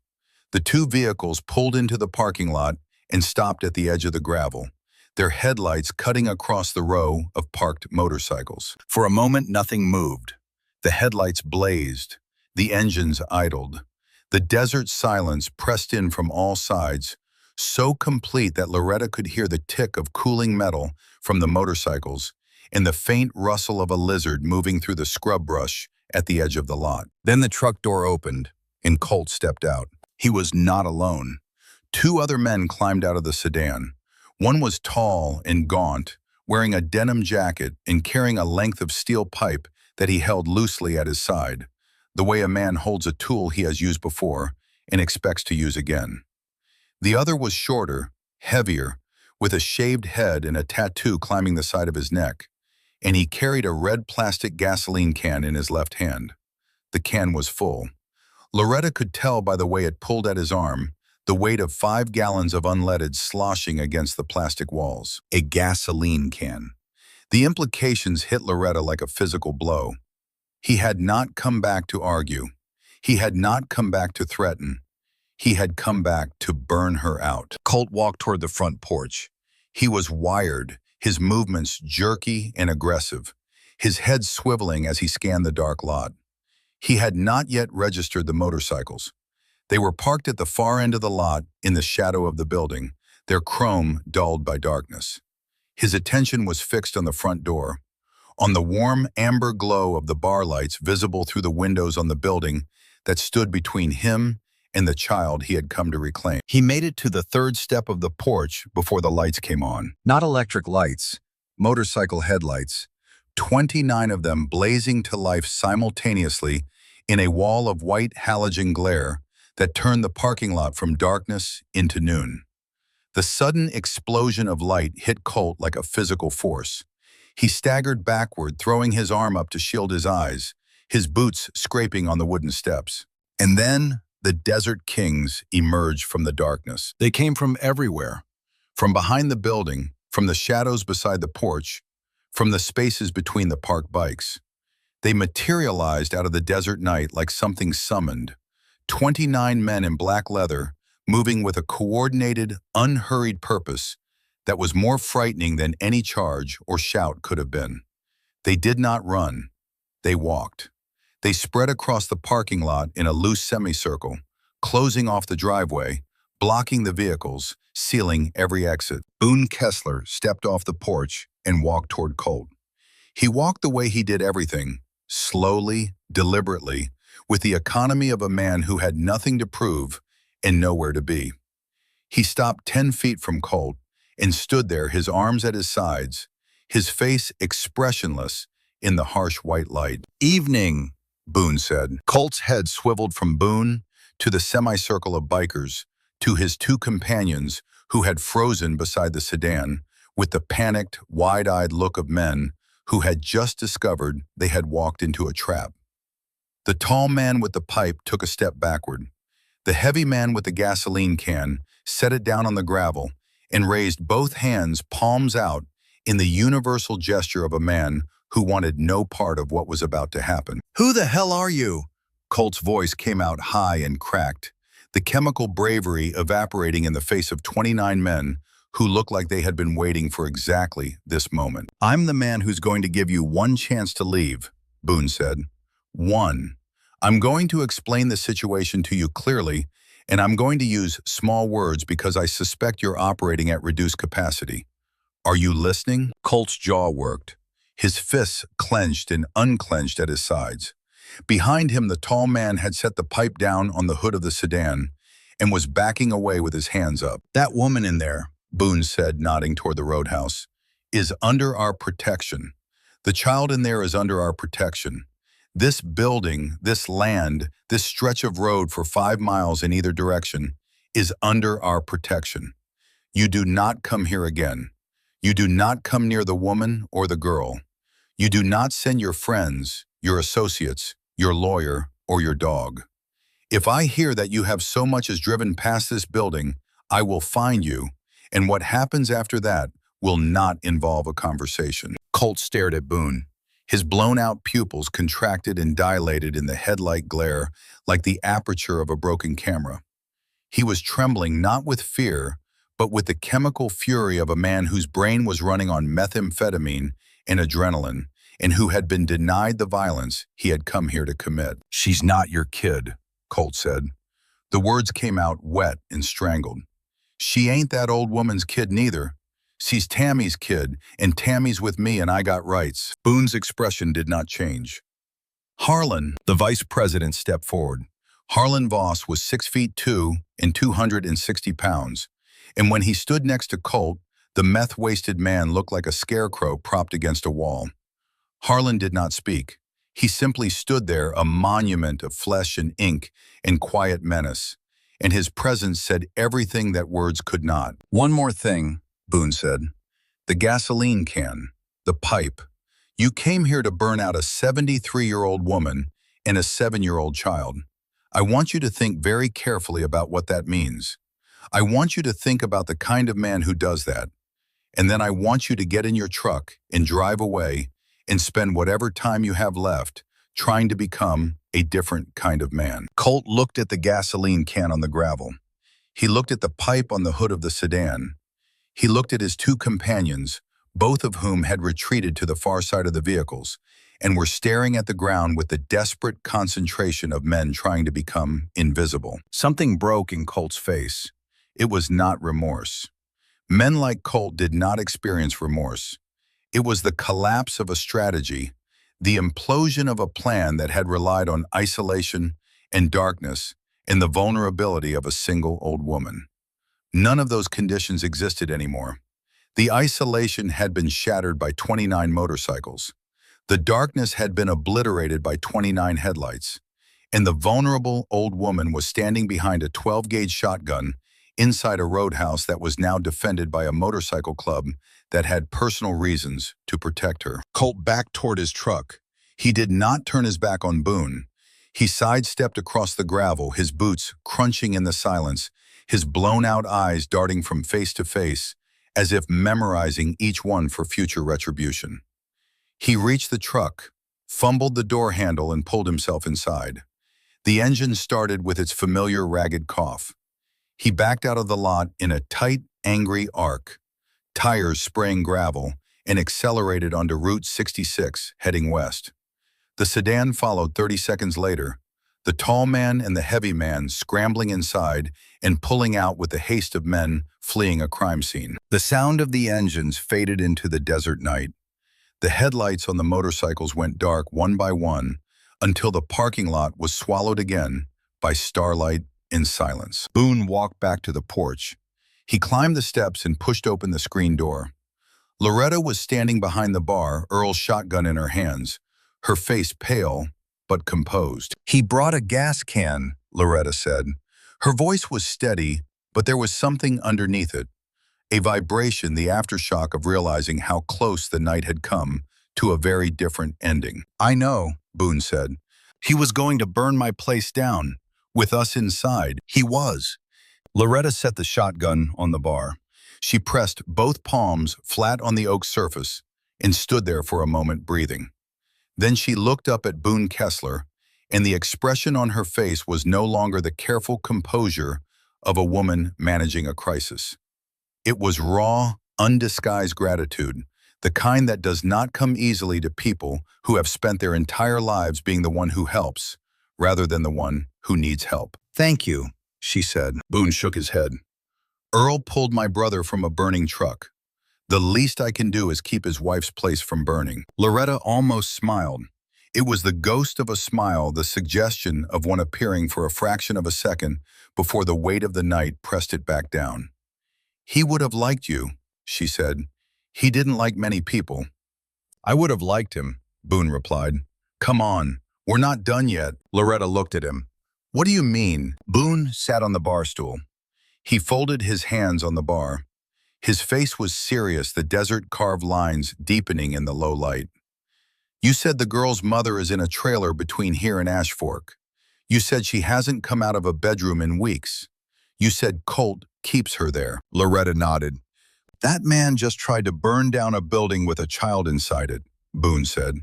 The 2 vehicles pulled into the parking lot and stopped at the edge of the gravel, their headlights cutting across the row of parked motorcycles. For a moment, nothing moved. The headlights blazed. The engines idled. The desert silence pressed in from all sides, so complete that Loretta could hear the tick of cooling metal from the motorcycles and the faint rustle of a lizard moving through the scrub brush at the edge of the lot. Then the truck door opened, and Colt stepped out. He was not alone. 2 other men climbed out of the sedan. One was tall and gaunt, wearing a denim jacket and carrying a length of steel pipe that he held loosely at his side, the way a man holds a tool he has used before and expects to use again. The other was shorter, heavier, with a shaved head and a tattoo climbing the side of his neck, and he carried a red plastic gasoline can in his left hand. The can was full. Loretta could tell by the way it pulled at his arm, the weight of 5 gallons of unleaded sloshing against the plastic walls. A gasoline can. The implications hit Loretta like a physical blow. He had not come back to argue. He had not come back to threaten. He had come back to burn her out. Colt walked toward the front porch. He was wired, his movements jerky and aggressive, his head swiveling as he scanned the dark lot. He had not yet registered the motorcycles. They were parked at the far end of the lot in the shadow of the building, their chrome dulled by darkness. His attention was fixed on the front door, on the warm amber glow of the bar lights visible through the windows on the building that stood between him and the child he had come to reclaim. He made it to the 3rd step of the porch before the lights came on. Not electric lights, motorcycle headlights, 29 of them blazing to life simultaneously in a wall of white halogen glare that turned the parking lot from darkness into noon. The sudden explosion of light hit Colt like a physical force. He staggered backward, throwing his arm up to shield his eyes, his boots scraping on the wooden steps. And then The desert kings emerged from the darkness. They came from everywhere. From behind the building, from the shadows beside the porch, from the spaces between the parked bikes. They materialized out of the desert night like something summoned. 29 men in black leather, moving with a coordinated, unhurried purpose that was more frightening than any charge or shout could have been. They did not run. They walked. They spread across the parking lot in a loose semicircle, closing off the driveway, blocking the vehicles, sealing every exit. Boone Kessler stepped off the porch and walked toward Colt. He walked the way he did everything, slowly, deliberately, with the economy of a man who had nothing to prove and nowhere to be. He stopped 10 feet from Colt and stood there, his arms at his sides, his face expressionless in the harsh white light. "Evening," Boone said. Colt's head swiveled from Boone to the semicircle of bikers, to his two companions who had frozen beside the sedan, with the panicked, wide-eyed look of men who had just discovered they had walked into a trap. The tall man with the pipe took a step backward. The heavy man with the gasoline can set it down on the gravel and raised both hands palms out in the universal gesture of a man who wanted no part of what was about to happen. "Who the hell are you?" Colt's voice came out high and cracked, the chemical bravery evaporating in the face of 29 men who looked like they had been waiting for exactly this moment. "I'm the man who's going to give you one chance to leave," Boone said. "One. I'm going to explain the situation to you clearly, and I'm going to use small words because I suspect you're operating at reduced capacity. Are you listening?" Colt's jaw worked. His fists clenched and unclenched at his sides. Behind him, the tall man had set the pipe down on the hood of the sedan and was backing away with his hands up. "That woman in there," Boone said, nodding toward the roadhouse, "is under our protection. The child in there is under our protection. This building, this land, this stretch of road for 5 miles in either direction is under our protection. You do not come here again. You do not come near the woman or the girl. You do not send your friends, your associates, your lawyer, or your dog. If I hear that you have so much as driven past this building, I will find you, and what happens after that will not involve a conversation." Colt stared at Boone. His blown-out pupils contracted and dilated in the headlight glare like the aperture of a broken camera. He was trembling not with fear, but with the chemical fury of a man whose brain was running on methamphetamine and adrenaline, and who had been denied the violence he had come here to commit. "She's not your kid," Colt said. The words came out wet and strangled. "She ain't that old woman's kid neither. She's Tammy's kid, and Tammy's with me, and I got rights." Boone's expression did not change. Harlan, the vice president, stepped forward. Harlan Voss was 6'2" and 260 pounds, and when he stood next to Colt, the meth-wasted man looked like a scarecrow propped against a wall. Harlan did not speak. He simply stood there, a monument of flesh and ink and quiet menace, and his presence said everything that words could not. "One more thing," Boone said. "The gasoline can, the pipe. You came here to burn out a 73-year-old woman and a 7-year-old child. I want you to think very carefully about what that means. I want you to think about the kind of man who does that. And then I want you to get in your truck and drive away and spend whatever time you have left trying to become a different kind of man." Colt looked at the gasoline can on the gravel. He looked at the pipe on the hood of the sedan. He looked at his two companions, both of whom had retreated to the far side of the vehicles and were staring at the ground with the desperate concentration of men trying to become invisible. Something broke in Colt's face. It was not remorse. Men like Colt did not experience remorse. It was the collapse of a strategy, the implosion of a plan that had relied on isolation and darkness and the vulnerability of a single old woman. None of those conditions existed anymore. The isolation had been shattered by 29 motorcycles. The darkness had been obliterated by 29 headlights. And the vulnerable old woman was standing behind a 12-gauge shotgun inside a roadhouse that was now defended by a motorcycle club that had personal reasons to protect her. Colt backed toward his truck. He did not turn his back on Boone. He sidestepped across the gravel, his boots crunching in the silence, his blown-out eyes darting from face to face, as if memorizing each one for future retribution. He reached the truck, fumbled the door handle and pulled himself inside. The engine started with its familiar ragged cough. He backed out of the lot in a tight, angry arc, tires spraying gravel, and accelerated onto Route 66, heading west. The sedan followed 30 seconds later, the tall man and the heavy man scrambling inside and pulling out with the haste of men fleeing a crime scene. The sound of the engines faded into the desert night. The headlights on the motorcycles went dark one by one until the parking lot was swallowed again by starlight and silence. Boone walked back to the porch. He climbed the steps and pushed open the screen door. Loretta was standing behind the bar, Earl's shotgun in her hands, her face pale but composed. "He brought a gas can," Loretta said. Her voice was steady, but there was something underneath it, a vibration, the aftershock of realizing how close the night had come to a very different ending. "I know," Boone said. "He was going to burn my place down, with us inside." He was. Loretta set the shotgun on the bar. She pressed both palms flat on the oak surface and stood there for a moment, breathing. Then she looked up at Boone Kessler, and the expression on her face was no longer the careful composure of a woman managing a crisis. It was raw, undisguised gratitude, the kind that does not come easily to people who have spent their entire lives being the one who helps, rather than the one who needs help. "Thank you," she said. Boone shook his head. "Earl pulled my brother from a burning truck. The least I can do is keep his wife's place from burning." Loretta almost smiled. It was the ghost of a smile, the suggestion of one appearing for a fraction of a second before the weight of the night pressed it back down. "He would have liked you," she said. "He didn't like many people." "I would have liked him," Boone replied. "Come on, we're not done yet." Loretta looked at him. "What do you mean?" Boone sat on the bar stool. He folded his hands on the bar. His face was serious, the desert-carved lines deepening in the low light. "You said the girl's mother is in a trailer between here and Ash Fork. You said she hasn't come out of a bedroom in weeks. You said Colt keeps her there." Loretta nodded. "That man just tried to burn down a building with a child inside it," Boone said.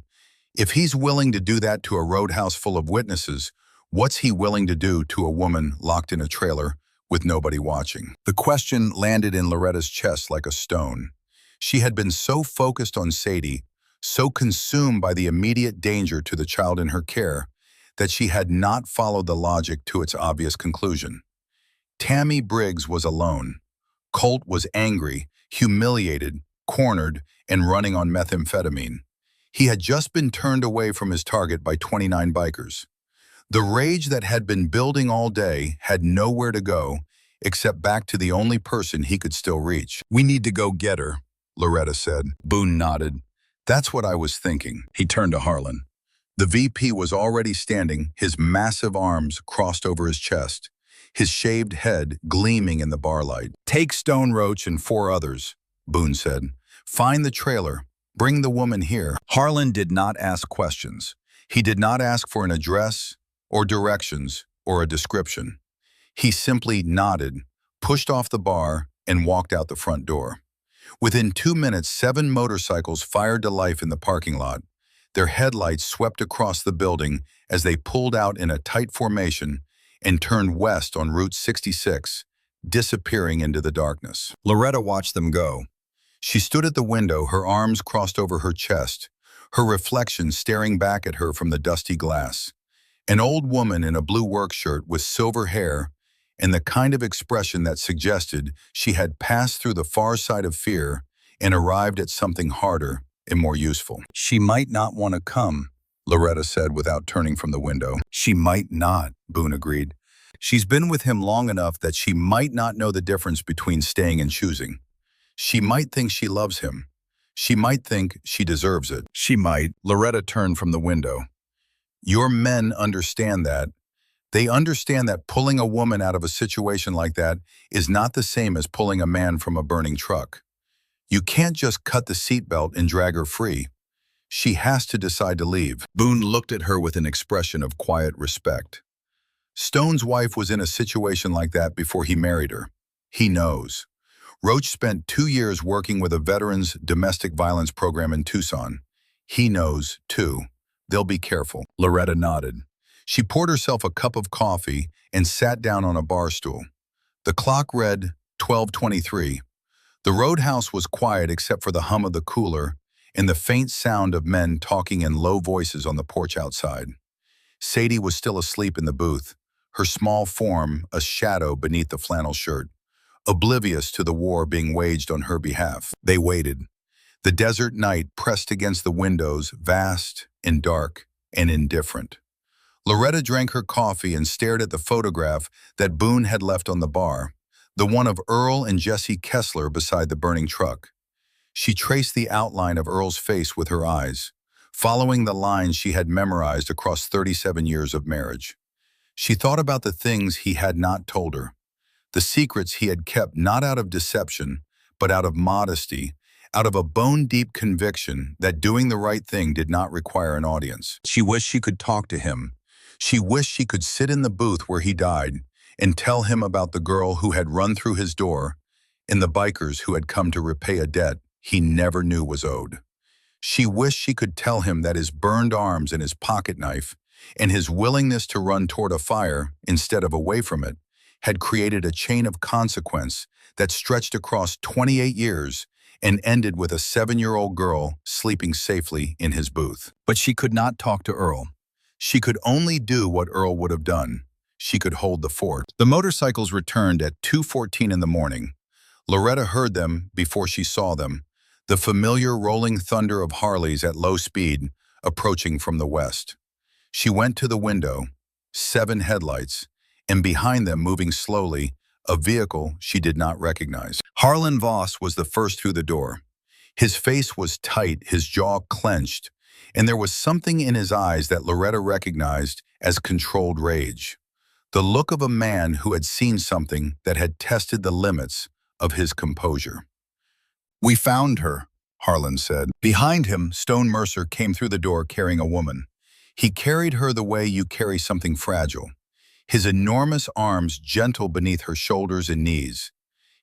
"If he's willing to do that to a roadhouse full of witnesses, what's he willing to do to a woman locked in a trailer with nobody watching?" The question landed in Loretta's chest like a stone. She had been so focused on Sadie, so consumed by the immediate danger to the child in her care, that she had not followed the logic to its obvious conclusion. Tammy Briggs was alone. Colt was angry, humiliated, cornered, and running on methamphetamine. He had just been turned away from his target by 29 bikers. The rage that had been building all day had nowhere to go except back to the only person he could still reach. "We need to go get her," Loretta said. Boone nodded. "That's what I was thinking." He turned to Harlan. The VP was already standing, his massive arms crossed over his chest, his shaved head gleaming in the bar light. "Take Stone Roach and 4 others," Boone said. "Find the trailer. Bring the woman here." Harlan did not ask questions. He did not ask for an address or directions or a description. He simply nodded, pushed off the bar, and walked out the front door. Within 2 minutes, 7 motorcycles fired to life in the parking lot. Their headlights swept across the building as they pulled out in a tight formation and turned west on Route 66, disappearing into the darkness. Loretta watched them go. She stood at the window, her arms crossed over her chest, her reflection staring back at her from the dusty glass. An old woman in a blue work shirt with silver hair and the kind of expression that suggested she had passed through the far side of fear and arrived at something harder and more useful. "She might not want to come," Loretta said without turning from the window. "She might not," Boone agreed. "She's been with him long enough that she might not know the difference between staying and choosing. She might think she loves him. She might think she deserves it. She might." Loretta turned from the window. "Your men understand that. They understand that pulling a woman out of a situation like that is not the same as pulling a man from a burning truck. You can't just cut the seatbelt and drag her free. She has to decide to leave. Boone looked at her with an expression of quiet respect. Stone's wife was in a situation like that before he married her. He knows. Roach spent 2 years working with a veterans domestic violence program in Tucson. He knows, too. They'll be careful. Loretta nodded. She poured herself a cup of coffee and sat down on a bar stool. The clock read 12:23. The roadhouse was quiet except for the hum of the cooler and the faint sound of men talking in low voices on the porch outside. Sadie was still asleep in the booth, her small form a shadow beneath the flannel shirt, oblivious to the war being waged on her behalf. They waited. The desert night pressed against the windows, vast and dark and indifferent. Loretta drank her coffee and stared at the photograph that Boone had left on the bar, the one of Earl and Jesse Kessler beside the burning truck. She traced the outline of Earl's face with her eyes, following the lines she had memorized across 37 years of marriage. She thought about the things he had not told her, the secrets he had kept not out of deception, but out of modesty, out of a bone-deep conviction that doing the right thing did not require an audience. She wished she could talk to him. She wished she could sit in the booth where he died and tell him about the girl who had run through his door and the bikers who had come to repay a debt he never knew was owed. She wished she could tell him that his burned arms and his pocket knife and his willingness to run toward a fire instead of away from it had created a chain of consequence that stretched across 28 years and ended with a 7-year-old girl sleeping safely in his booth. But she could not talk to Earl. She could only do what Earl would have done. She could hold the fort. The motorcycles returned at 2:14 in the morning. Loretta heard them before she saw them, the familiar rolling thunder of Harleys at low speed approaching from the west. She went to the window, 7 headlights, and behind them, moving slowly, a vehicle she did not recognize. Harlan Voss was the first through the door. His face was tight, his jaw clenched, and there was something in his eyes that Loretta recognized as controlled rage. The look of a man who had seen something that had tested the limits of his composure. "We found her," Harlan said. Behind him, Stone Mercer came through the door carrying a woman. He carried her the way you carry something fragile, his enormous arms gentle beneath her shoulders and knees,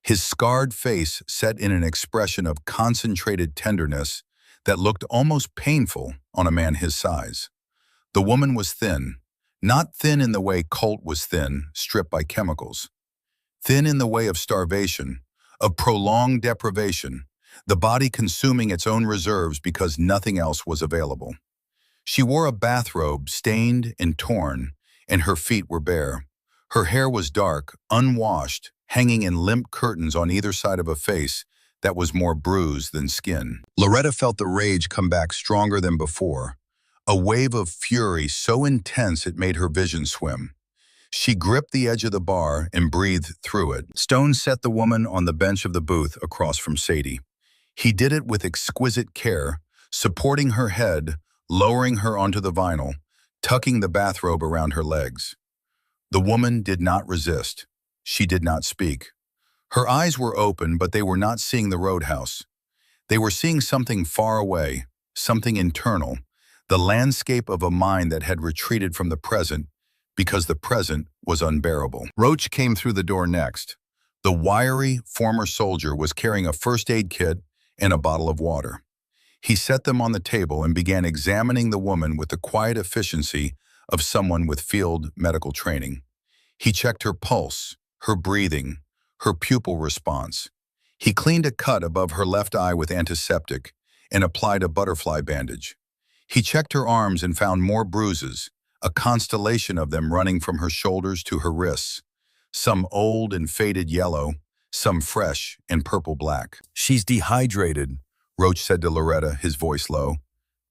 his scarred face set in an expression of concentrated tenderness that looked almost painful on a man his size. The woman was thin, not thin in the way Colt was thin, stripped by chemicals. Thin in the way of starvation, of prolonged deprivation, the body consuming its own reserves because nothing else was available. She wore a bathrobe stained and torn, and her feet were bare. Her hair was dark, unwashed, hanging in limp curtains on either side of a face that was more bruised than skin. Loretta felt the rage come back stronger than before, a wave of fury so intense it made her vision swim. She gripped the edge of the bar and breathed through it. Stone set the woman on the bench of the booth across from Sadie. He did it with exquisite care, supporting her head, lowering her onto the vinyl, tucking the bathrobe around her legs. The woman did not resist. She did not speak. Her eyes were open, but they were not seeing the roadhouse. They were seeing something far away, something internal, the landscape of a mind that had retreated from the present because the present was unbearable. Roach came through the door next. The wiry former soldier was carrying a first aid kit and a bottle of water. He set them on the table and began examining the woman with the quiet efficiency of someone with field medical training. He checked her pulse, her breathing, her pupil response. He cleaned a cut above her left eye with antiseptic and applied a butterfly bandage. He checked her arms and found more bruises, a constellation of them running from her shoulders to her wrists, some old and faded yellow, some fresh and purple-black. "She's dehydrated," Roach said to Loretta, his voice low.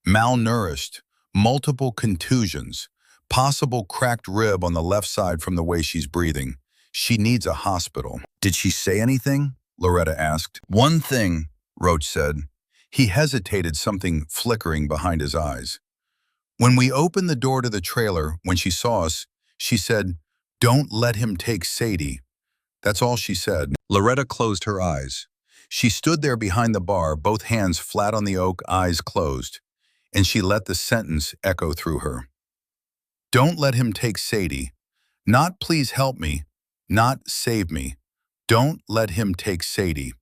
"Malnourished, multiple contusions, possible cracked rib on the left side from the way she's breathing. She needs a hospital." "Did she say anything?" Loretta asked. "One thing," Roach said. He hesitated, something flickering behind his eyes. "When we opened the door to the trailer, when she saw us, she said, 'Don't let him take Sadie.' That's all she said." Loretta closed her eyes. She stood there behind the bar, both hands flat on the oak, eyes closed. and she let the sentence echo through her. Don't let him take Sadie. Not please help me, not save me. Don't let him take Sadie.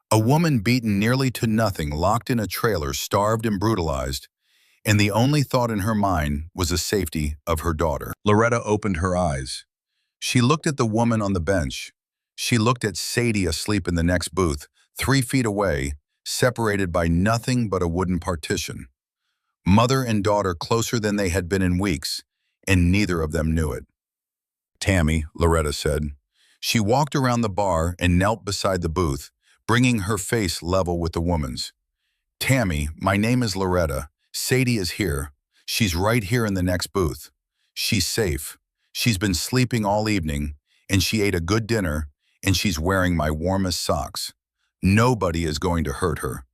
A woman beaten nearly to nothing, locked in a trailer, starved and brutalized, and the only thought in her mind was the safety of her daughter. Loretta opened her eyes. She looked at the woman on the bench. She looked at Sadie asleep in the next booth, 3 feet away, separated by nothing but a wooden partition. Mother and daughter closer than they had been in weeks, and neither of them knew it. Tammy, Loretta said. She walked around the bar and knelt beside the booth, bringing her face level with the woman's. Tammy, my name is Loretta. Sadie is here. She's right here in the next booth. She's safe. She's been sleeping all evening, and she ate a good dinner, and she's wearing my warmest socks. Nobody is going to hurt her.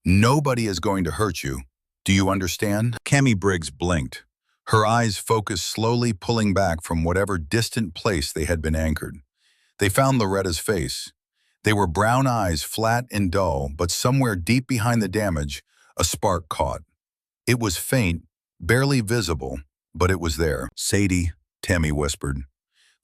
Nobody is going to hurt you. Do you understand? Cammy Briggs blinked. Her eyes focused, slowly pulling back from whatever distant place they had been anchored. They found Loretta's face. They were brown eyes, flat and dull, but somewhere deep behind the damage, a spark caught. It was faint, barely visible, but it was there. Sadie, Tammy whispered.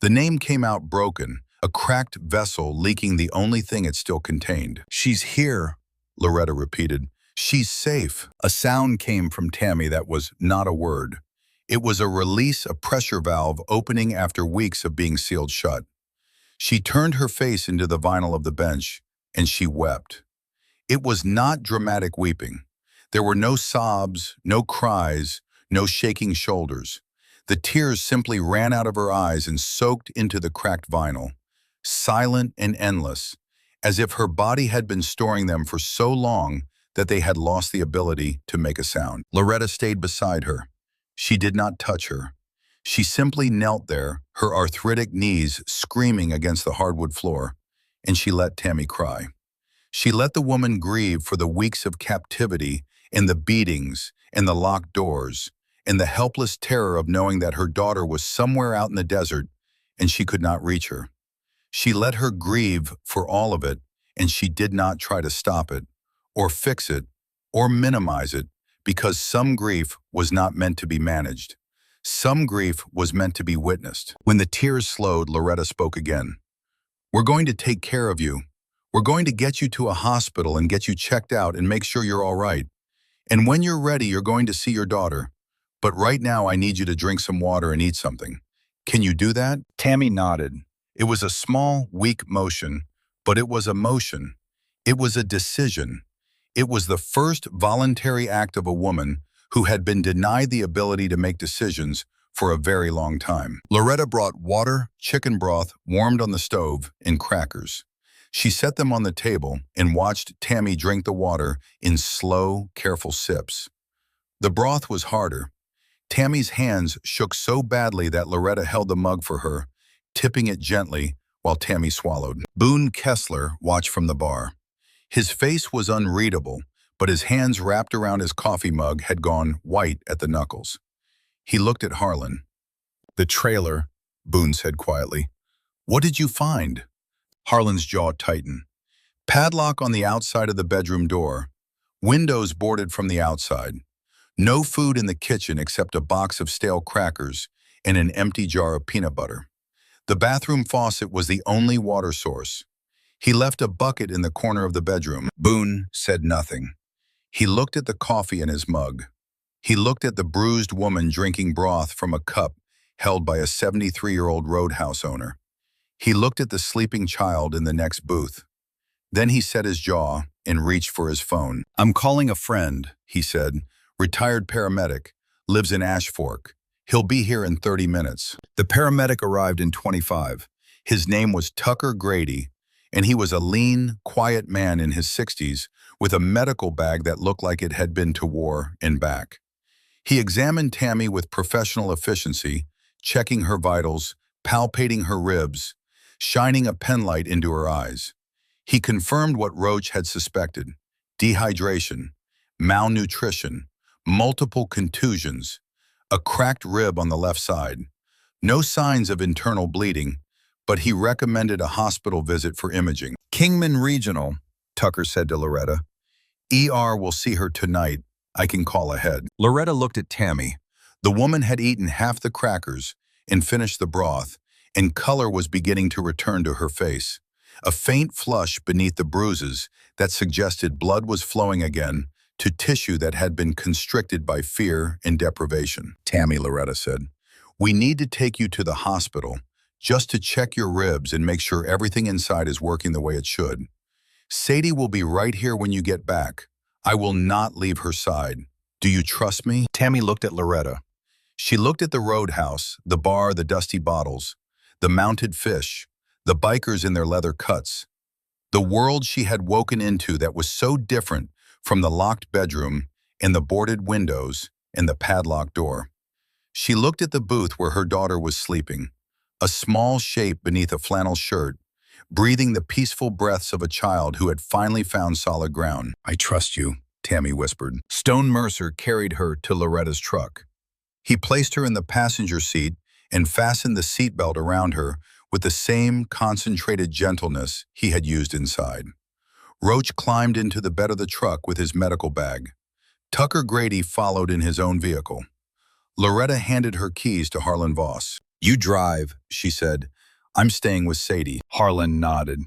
The name came out broken, a cracked vessel leaking the only thing it still contained. She's here, Loretta repeated. She's safe. A sound came from Tammy that was not a word. It was a release, a pressure valve opening after weeks of being sealed shut. She turned her face into the vinyl of the bench, and she wept. It was not dramatic weeping. There were no sobs, no cries, no shaking shoulders. The tears simply ran out of her eyes and soaked into the cracked vinyl, silent and endless, as if her body had been storing them for so long that they had lost the ability to make a sound. Loretta stayed beside her. She did not touch her. She simply knelt there, her arthritic knees screaming against the hardwood floor, and she let Tammy cry. She let the woman grieve for the weeks of captivity and the beatings and the locked doors and the helpless terror of knowing that her daughter was somewhere out in the desert and she could not reach her. She let her grieve for all of it, and she did not try to stop it, or fix it, or minimize it, because some grief was not meant to be managed. Some grief was meant to be witnessed. When the tears slowed, Loretta spoke again. We're going to take care of you. We're going to get you to a hospital and get you checked out and make sure you're all right. And when you're ready, you're going to see your daughter. But right now, I need you to drink some water and eat something. Can you do that? Tammy nodded. It was a small, weak motion, but it was a motion. It was a decision. It was the first voluntary act of a woman who had been denied the ability to make decisions for a very long time. Loretta brought water, chicken broth warmed on the stove, and crackers. She set them on the table and watched Tammy drink the water in slow, careful sips. The broth was harder. Tammy's hands shook so badly that Loretta held the mug for her, tipping it gently while Tammy swallowed. Boone Kessler watched from the bar. His face was unreadable, but his hands wrapped around his coffee mug had gone white at the knuckles. He looked at Harlan. The trailer, Boone said quietly. What did you find? Harlan's jaw tightened. Padlock on the outside of the bedroom door. Windows boarded from the outside. No food in the kitchen except a box of stale crackers and an empty jar of peanut butter. The bathroom faucet was the only water source. He left a bucket in the corner of the bedroom. Boone said nothing. He looked at the coffee in his mug. He looked at the bruised woman drinking broth from a cup held by a 73-year-old roadhouse owner. He looked at the sleeping child in the next booth. Then he set his jaw and reached for his phone. I'm calling a friend, he said. Retired paramedic, lives in Ash Fork. He'll be here in 30 minutes. The paramedic arrived in 25. His name was Tucker Grady, and he was a lean, quiet man in his 60s with a medical bag that looked like it had been to war and back. He examined Tammy with professional efficiency, checking her vitals, palpating her ribs, shining a penlight into her eyes. He confirmed what Roach had suspected: dehydration, malnutrition, multiple contusions, a cracked rib on the left side. No signs of internal bleeding, but he recommended a hospital visit for imaging. Kingman Regional, Tucker said to Loretta. ER will see her tonight, I can call ahead. Loretta looked at Tammy. The woman had eaten half the crackers and finished the broth, and color was beginning to return to her face. A faint flush beneath the bruises that suggested blood was flowing again to tissue that had been constricted by fear and deprivation. Tammy, Loretta said. We need to take you to the hospital just to check your ribs and make sure everything inside is working the way it should. Sadie will be right here when you get back. I will not leave her side. Do you trust me? Tammy looked at Loretta. She looked at the roadhouse, the bar, the dusty bottles, the mounted fish, the bikers in their leather cuts. The world she had woken into that was so different from the locked bedroom and the boarded windows and the padlocked door. She looked at the booth where her daughter was sleeping, a small shape beneath a flannel shirt, breathing the peaceful breaths of a child who had finally found solid ground. I trust you, Tammy whispered. Stone Mercer carried her to Loretta's truck. He placed her in the passenger seat and fastened the seatbelt around her with the same concentrated gentleness he had used inside. Roach climbed into the bed of the truck with his medical bag. Tucker Grady followed in his own vehicle. Loretta handed her keys to Harlan Voss. You drive, she said. I'm staying with Sadie. Harlan nodded.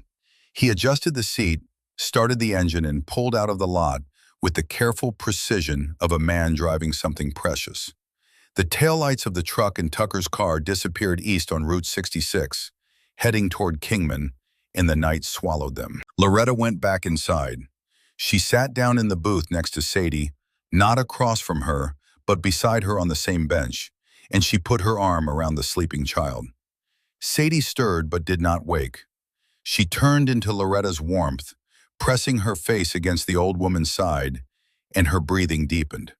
He adjusted the seat, started the engine, and pulled out of the lot with the careful precision of a man driving something precious. The taillights of the truck and Tucker's car disappeared east on Route 66, heading toward Kingman, and the night swallowed them. Loretta went back inside. She sat down in the booth next to Sadie, not across from her, but beside her on the same bench, and she put her arm around the sleeping child. Sadie stirred but did not wake. She turned into Loretta's warmth, pressing her face against the old woman's side, and her breathing deepened.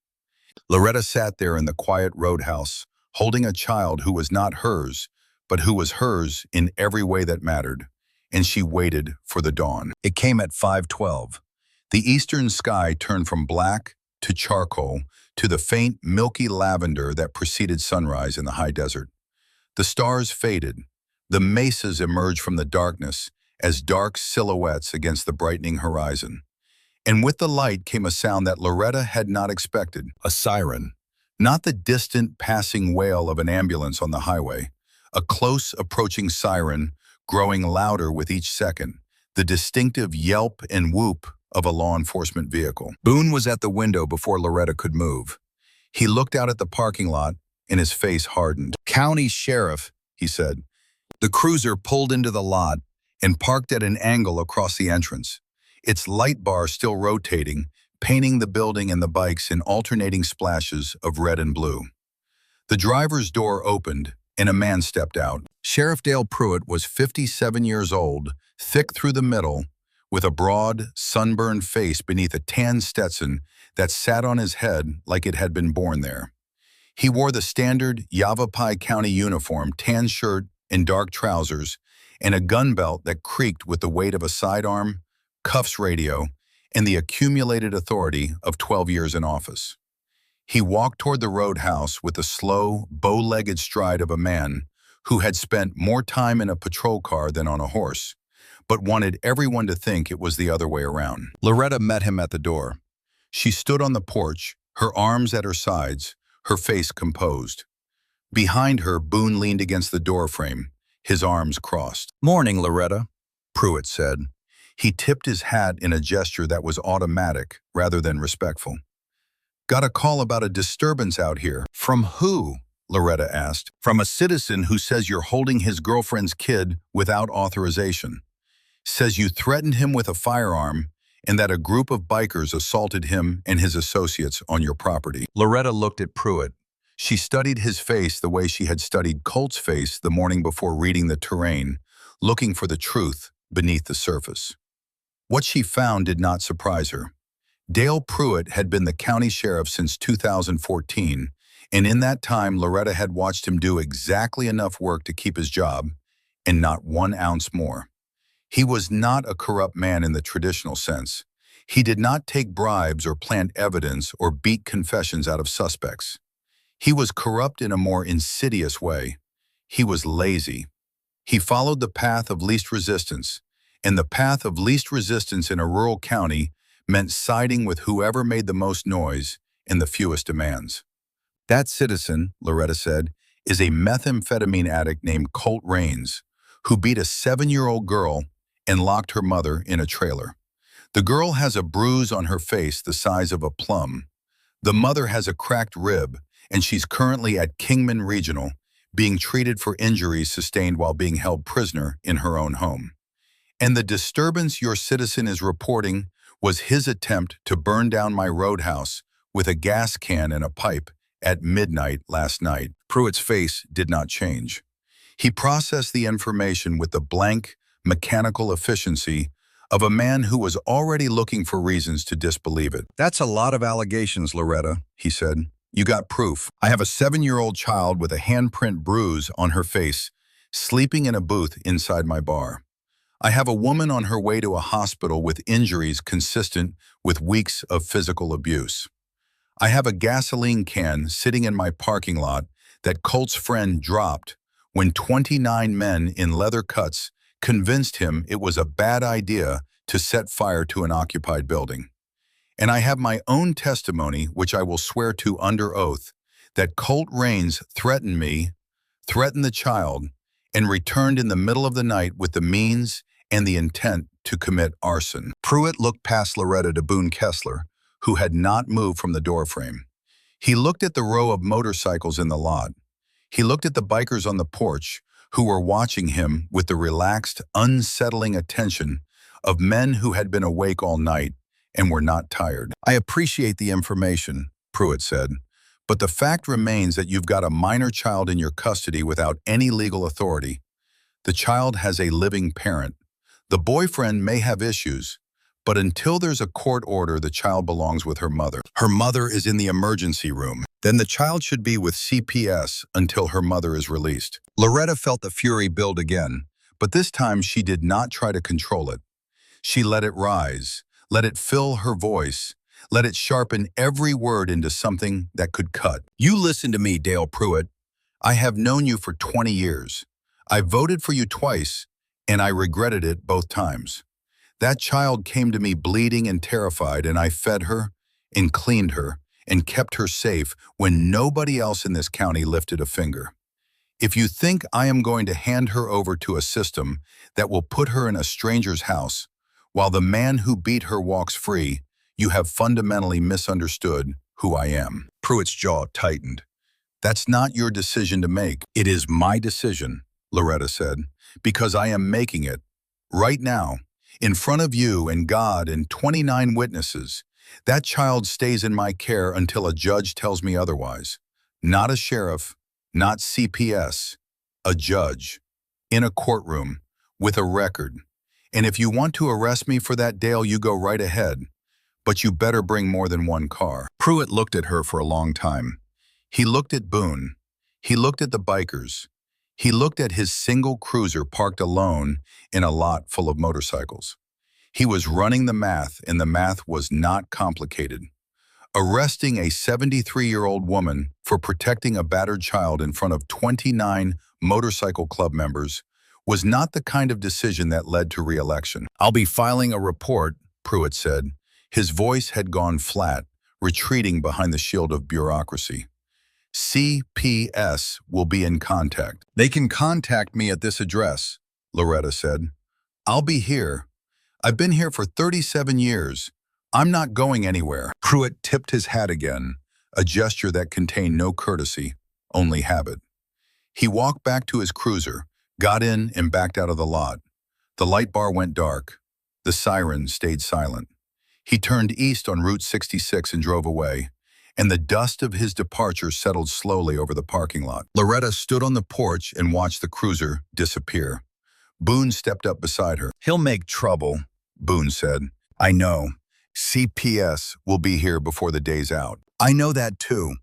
Loretta sat there in the quiet roadhouse, holding a child who was not hers, but who was hers in every way that mattered, and she waited for the dawn. It came at 5:12. The eastern sky turned from black to charcoal to the faint, milky lavender that preceded sunrise in the high desert. The stars faded. The mesas emerged from the darkness as dark silhouettes against the brightening horizon. And with the light came a sound that Loretta had not expected. A siren. Not the distant passing wail of an ambulance on the highway. A close approaching siren, growing louder with each second. The distinctive yelp and whoop of a law enforcement vehicle. Boone was at the window before Loretta could move. He looked out at the parking lot, and his face hardened. County Sheriff, he said. The cruiser pulled into the lot and parked at an angle across the entrance, its light bar still rotating, painting the building and the bikes in alternating splashes of red and blue. The driver's door opened, and a man stepped out. Sheriff Dale Pruitt was 57 years old, thick through the middle, with a broad, sunburned face beneath a tan Stetson that sat on his head like it had been born there. He wore the standard Yavapai County uniform, tan shirt and dark trousers, and a gun belt that creaked with the weight of a sidearm, cuffs radio, and the accumulated authority of 12 years in office. He walked toward the roadhouse with the slow, bow-legged stride of a man who had spent more time in a patrol car than on a horse, but wanted everyone to think it was the other way around. Loretta met him at the door. She stood on the porch, her arms at her sides, her face composed. Behind her, Boone leaned against the doorframe, his arms crossed. "Morning, Loretta," Pruitt said. He tipped his hat in a gesture that was automatic rather than respectful. "Got a call about a disturbance out here." "From who?" Loretta asked. "From a citizen who says you're holding his girlfriend's kid without authorization. Says you threatened him with a firearm and that a group of bikers assaulted him and his associates on your property." Loretta looked at Pruitt. She studied his face the way she had studied Colt's face the morning before reading the terrain, looking for the truth beneath the surface. What she found did not surprise her. Dale Pruitt had been the county sheriff since 2014, and in that time Loretta had watched him do exactly enough work to keep his job, and not 1 ounce more. He was not a corrupt man in the traditional sense. He did not take bribes or plant evidence or beat confessions out of suspects. He was corrupt in a more insidious way. He was lazy. He followed the path of least resistance, and the path of least resistance in a rural county meant siding with whoever made the most noise and the fewest demands. That citizen, Loretta said, is a methamphetamine addict named Colt Rains, who beat a 7-year-old girl and locked her mother in a trailer. The girl has a bruise on her face the size of a plum. The mother has a cracked rib, and she's currently at Kingman Regional, being treated for injuries sustained while being held prisoner in her own home. And the disturbance your citizen is reporting was his attempt to burn down my roadhouse with a gas can and a pipe at midnight last night. Pruitt's face did not change. He processed the information with the blank, mechanical efficiency of a man who was already looking for reasons to disbelieve it. That's a lot of allegations, Loretta, he said. You got proof. I have a 7-year-old child with a handprint bruise on her face, sleeping in a booth inside my bar. I have a woman on her way to a hospital with injuries consistent with weeks of physical abuse. I have a gasoline can sitting in my parking lot that Colt's friend dropped when 29 men in leather cuts convinced him it was a bad idea to set fire to an occupied building. And I have my own testimony, which I will swear to under oath, that Colt Rains threatened me, threatened the child, and returned in the middle of the night with the means and the intent to commit arson. Pruitt looked past Loretta to Boone Kessler, who had not moved from the doorframe. He looked at the row of motorcycles in the lot. He looked at the bikers on the porch, who were watching him with the relaxed, unsettling attention of men who had been awake all night and were not tired. I appreciate the information, Pruitt said, but the fact remains that you've got a minor child in your custody without any legal authority. The child has a living parent. The boyfriend may have issues, but until there's a court order, the child belongs with her mother. Her mother is in the emergency room. Then the child should be with CPS until her mother is released. Loretta felt the fury build again, but this time she did not try to control it. She let it rise, let it fill her voice, let it sharpen every word into something that could cut. You listen to me, Dale Pruitt. I have known you for 20 years. I voted for you twice, and I regretted it both times. That child came to me bleeding and terrified, and I fed her and cleaned her and kept her safe when nobody else in this county lifted a finger. If you think I am going to hand her over to a system that will put her in a stranger's house while the man who beat her walks free, you have fundamentally misunderstood who I am. Pruitt's jaw tightened. That's not your decision to make. It is my decision, Loretta said, because I am making it right now. In front of you and God and 29 witnesses, that child stays in my care until a judge tells me otherwise. Not a sheriff, not CPS, a judge, in a courtroom, with a record. And if you want to arrest me for that, Dale, you go right ahead. But you better bring more than one car. Pruitt looked at her for a long time. He looked at Boone. He looked at the bikers. He looked at his single cruiser parked alone in a lot full of motorcycles. He was running the math, and the math was not complicated. Arresting a 73-year-old woman for protecting a battered child in front of 29 motorcycle club members was not the kind of decision that led to re-election. I'll be filing a report, Pruitt said. His voice had gone flat, retreating behind the shield of bureaucracy. CPS will be in contact. They can contact me at this address, Loretta said. I'll be here. I've been here for 37 years. I'm not going anywhere. Pruitt tipped his hat again, a gesture that contained no courtesy, only habit. He walked back to his cruiser, got in and backed out of the lot. The light bar went dark. The siren stayed silent. He turned east on Route 66 and drove away, and the dust of his departure settled slowly over the parking lot. Loretta stood on the porch and watched the cruiser disappear. Boone stepped up beside her. He'll make trouble, Boone said. I know. CPS will be here before the day's out. I know that too.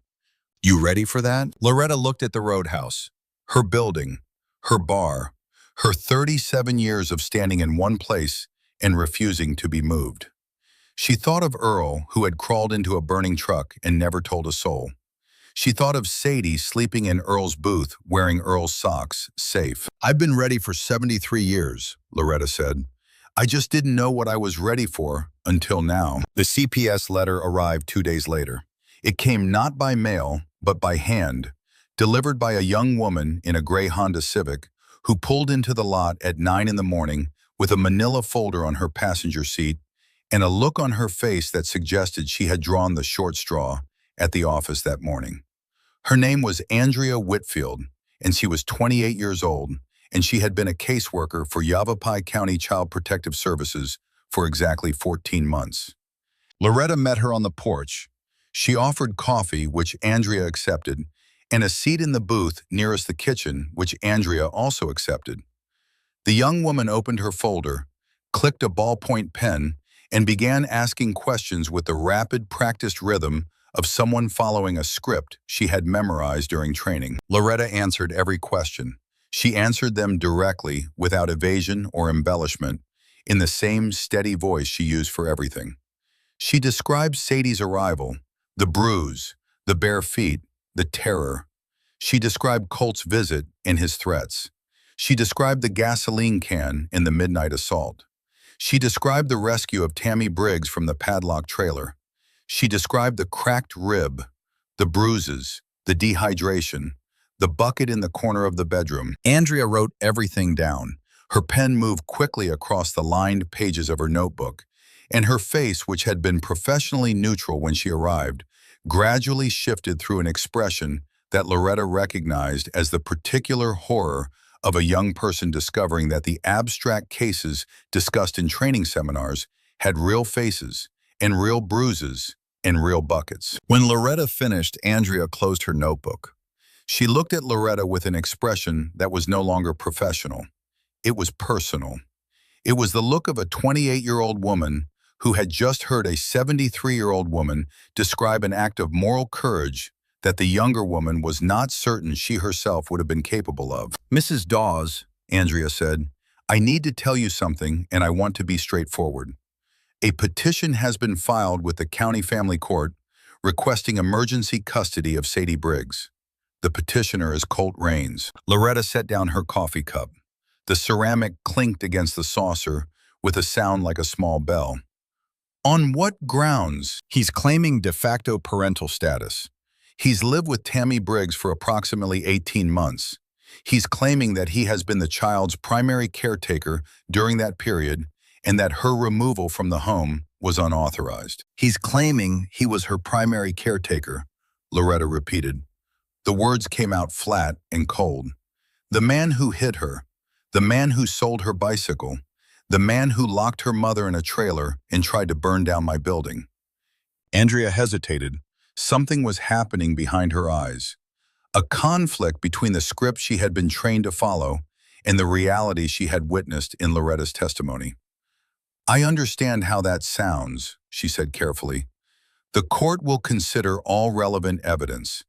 You ready for that? Loretta looked at the roadhouse, her building, her bar, her 37 years of standing in one place and refusing to be moved. She thought of Earl, who had crawled into a burning truck and never told a soul. She thought of Sadie sleeping in Earl's booth, wearing Earl's socks, safe. I've been ready for 73 years, Loretta said. I just didn't know what I was ready for until now. The CPS letter arrived 2 days later. It came not by mail, but by hand, delivered by a young woman in a gray Honda Civic who pulled into the lot at 9 in the morning with a manila folder on her passenger seat and a look on her face that suggested she had drawn the short straw at the office that morning. Her name was Andrea Whitfield, and she was 28 years old, and she had been a caseworker for Yavapai County Child Protective Services for exactly 14 months. Loretta met her on the porch. She offered coffee, which Andrea accepted, and a seat in the booth nearest the kitchen, which Andrea also accepted. The young woman opened her folder, clicked a ballpoint pen, and began asking questions with the rapid, practiced rhythm of someone following a script she had memorized during training. Loretta answered every question. She answered them directly, without evasion or embellishment, in the same steady voice she used for everything. She described Sadie's arrival, the bruise, the bare feet, the terror. She described Colt's visit and his threats. She described the gasoline can in the midnight assault. She described the rescue of Tammy Briggs from the padlock trailer. She described the cracked rib, the bruises, the dehydration, the bucket in the corner of the bedroom. Andrea wrote everything down. Her pen moved quickly across the lined pages of her notebook, and her face, which had been professionally neutral when she arrived, gradually shifted through an expression that Loretta recognized as the particular horror of a young person discovering that the abstract cases discussed in training seminars had real faces and real bruises and real buckets. When Loretta finished, Andrea closed her notebook. She looked at Loretta with an expression that was no longer professional. It was personal. It was the look of a 28-year-old woman who had just heard a 73-year-old woman describe an act of moral courage that the younger woman was not certain she herself would have been capable of. "Mrs. Dawes," Andrea said, "I need to tell you something, and I want to be straightforward. A petition has been filed with the County Family Court requesting emergency custody of Sadie Briggs. The petitioner is Colt Raines." Loretta set down her coffee cup. The ceramic clinked against the saucer with a sound like a small bell. "On what grounds?" "He's claiming de facto parental status. He's lived with Tammy Briggs for approximately 18 months. He's claiming that he has been the child's primary caretaker during that period and that her removal from the home was unauthorized." "He's claiming he was her primary caretaker," Loretta repeated. The words came out flat and cold. "The man who hit her, the man who sold her bicycle, the man who locked her mother in a trailer and tried to burn down my building." Andrea hesitated. Something was happening behind her eyes. A conflict between the script she had been trained to follow and the reality she had witnessed in Loretta's testimony. "I understand how that sounds," she said carefully. "The court will consider all relevant evidence.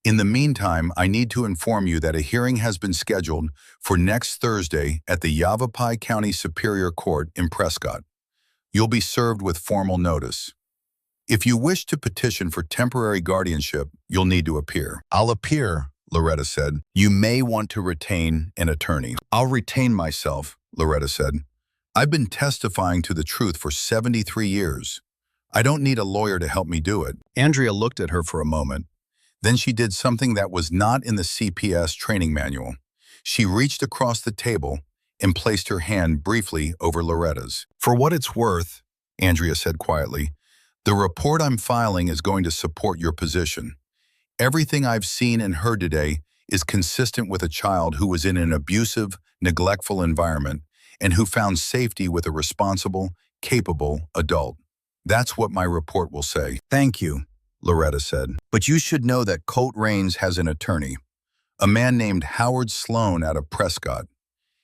In the meantime, I need to inform you that a hearing has been scheduled for next Thursday at the Yavapai County Superior Court in Prescott. You'll be served with formal notice. If you wish to petition for temporary guardianship, you'll need to appear." "I'll appear," Loretta said. "You may want to retain an attorney." "I'll retain myself," Loretta said. "I've been testifying to the truth for 73 years. I don't need a lawyer to help me do it." Andrea looked at her for a moment. Then she did something that was not in the CPS training manual. She reached across the table and placed her hand briefly over Loretta's. "For what it's worth," Andrea said quietly, "the report I'm filing is going to support your position. Everything I've seen and heard today is consistent with a child who was in an abusive, neglectful environment and who found safety with a responsible, capable adult. That's what my report will say." "Thank you," Loretta said. "But you should know that Colt Raines has an attorney, a man named Howard Sloan out of Prescott.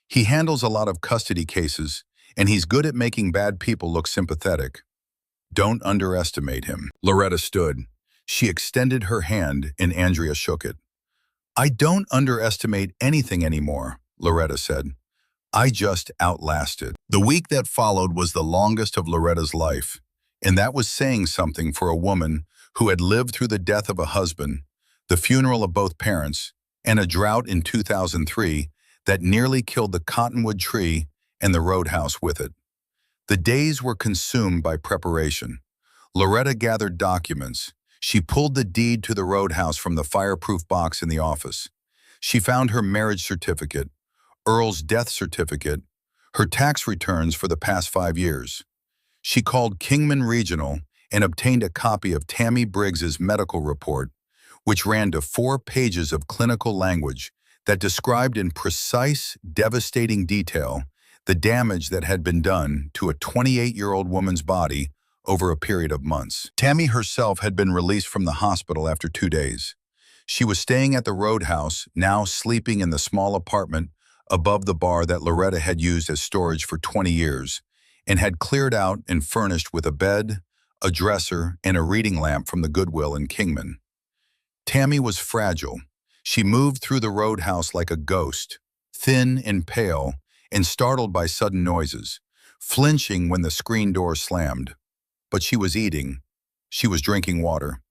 He handles a lot of custody cases, and he's good at making bad people look sympathetic. Don't underestimate him." Loretta stood. She extended her hand, and Andrea shook it. "I don't underestimate anything anymore," Loretta said. "I just outlast it." The week that followed was the longest of Loretta's life, and that was saying something for a woman who had lived through the death of a husband, the funeral of both parents, and a drought in 2003 that nearly killed the cottonwood tree and the roadhouse with it. The days were consumed by preparation. Loretta gathered documents. She pulled the deed to the roadhouse from the fireproof box in the office. She found her marriage certificate, Earl's death certificate, her tax returns for the past 5 years. She called Kingman Regional and obtained a copy of Tammy Briggs's medical report, which ran to 4 pages of clinical language that described in precise, devastating detail the damage that had been done to a 28-year-old woman's body over a period of months. Tammy herself had been released from the hospital after 2 days. She was staying at the roadhouse, now sleeping in the small apartment above the bar that Loretta had used as storage for 20 years, and had cleared out and furnished with a bed, a dresser, and a reading lamp from the Goodwill in Kingman. Tammy was fragile. She moved through the roadhouse like a ghost, thin and pale, and startled by sudden noises, flinching when the screen door slammed. But she was eating, she was drinking water,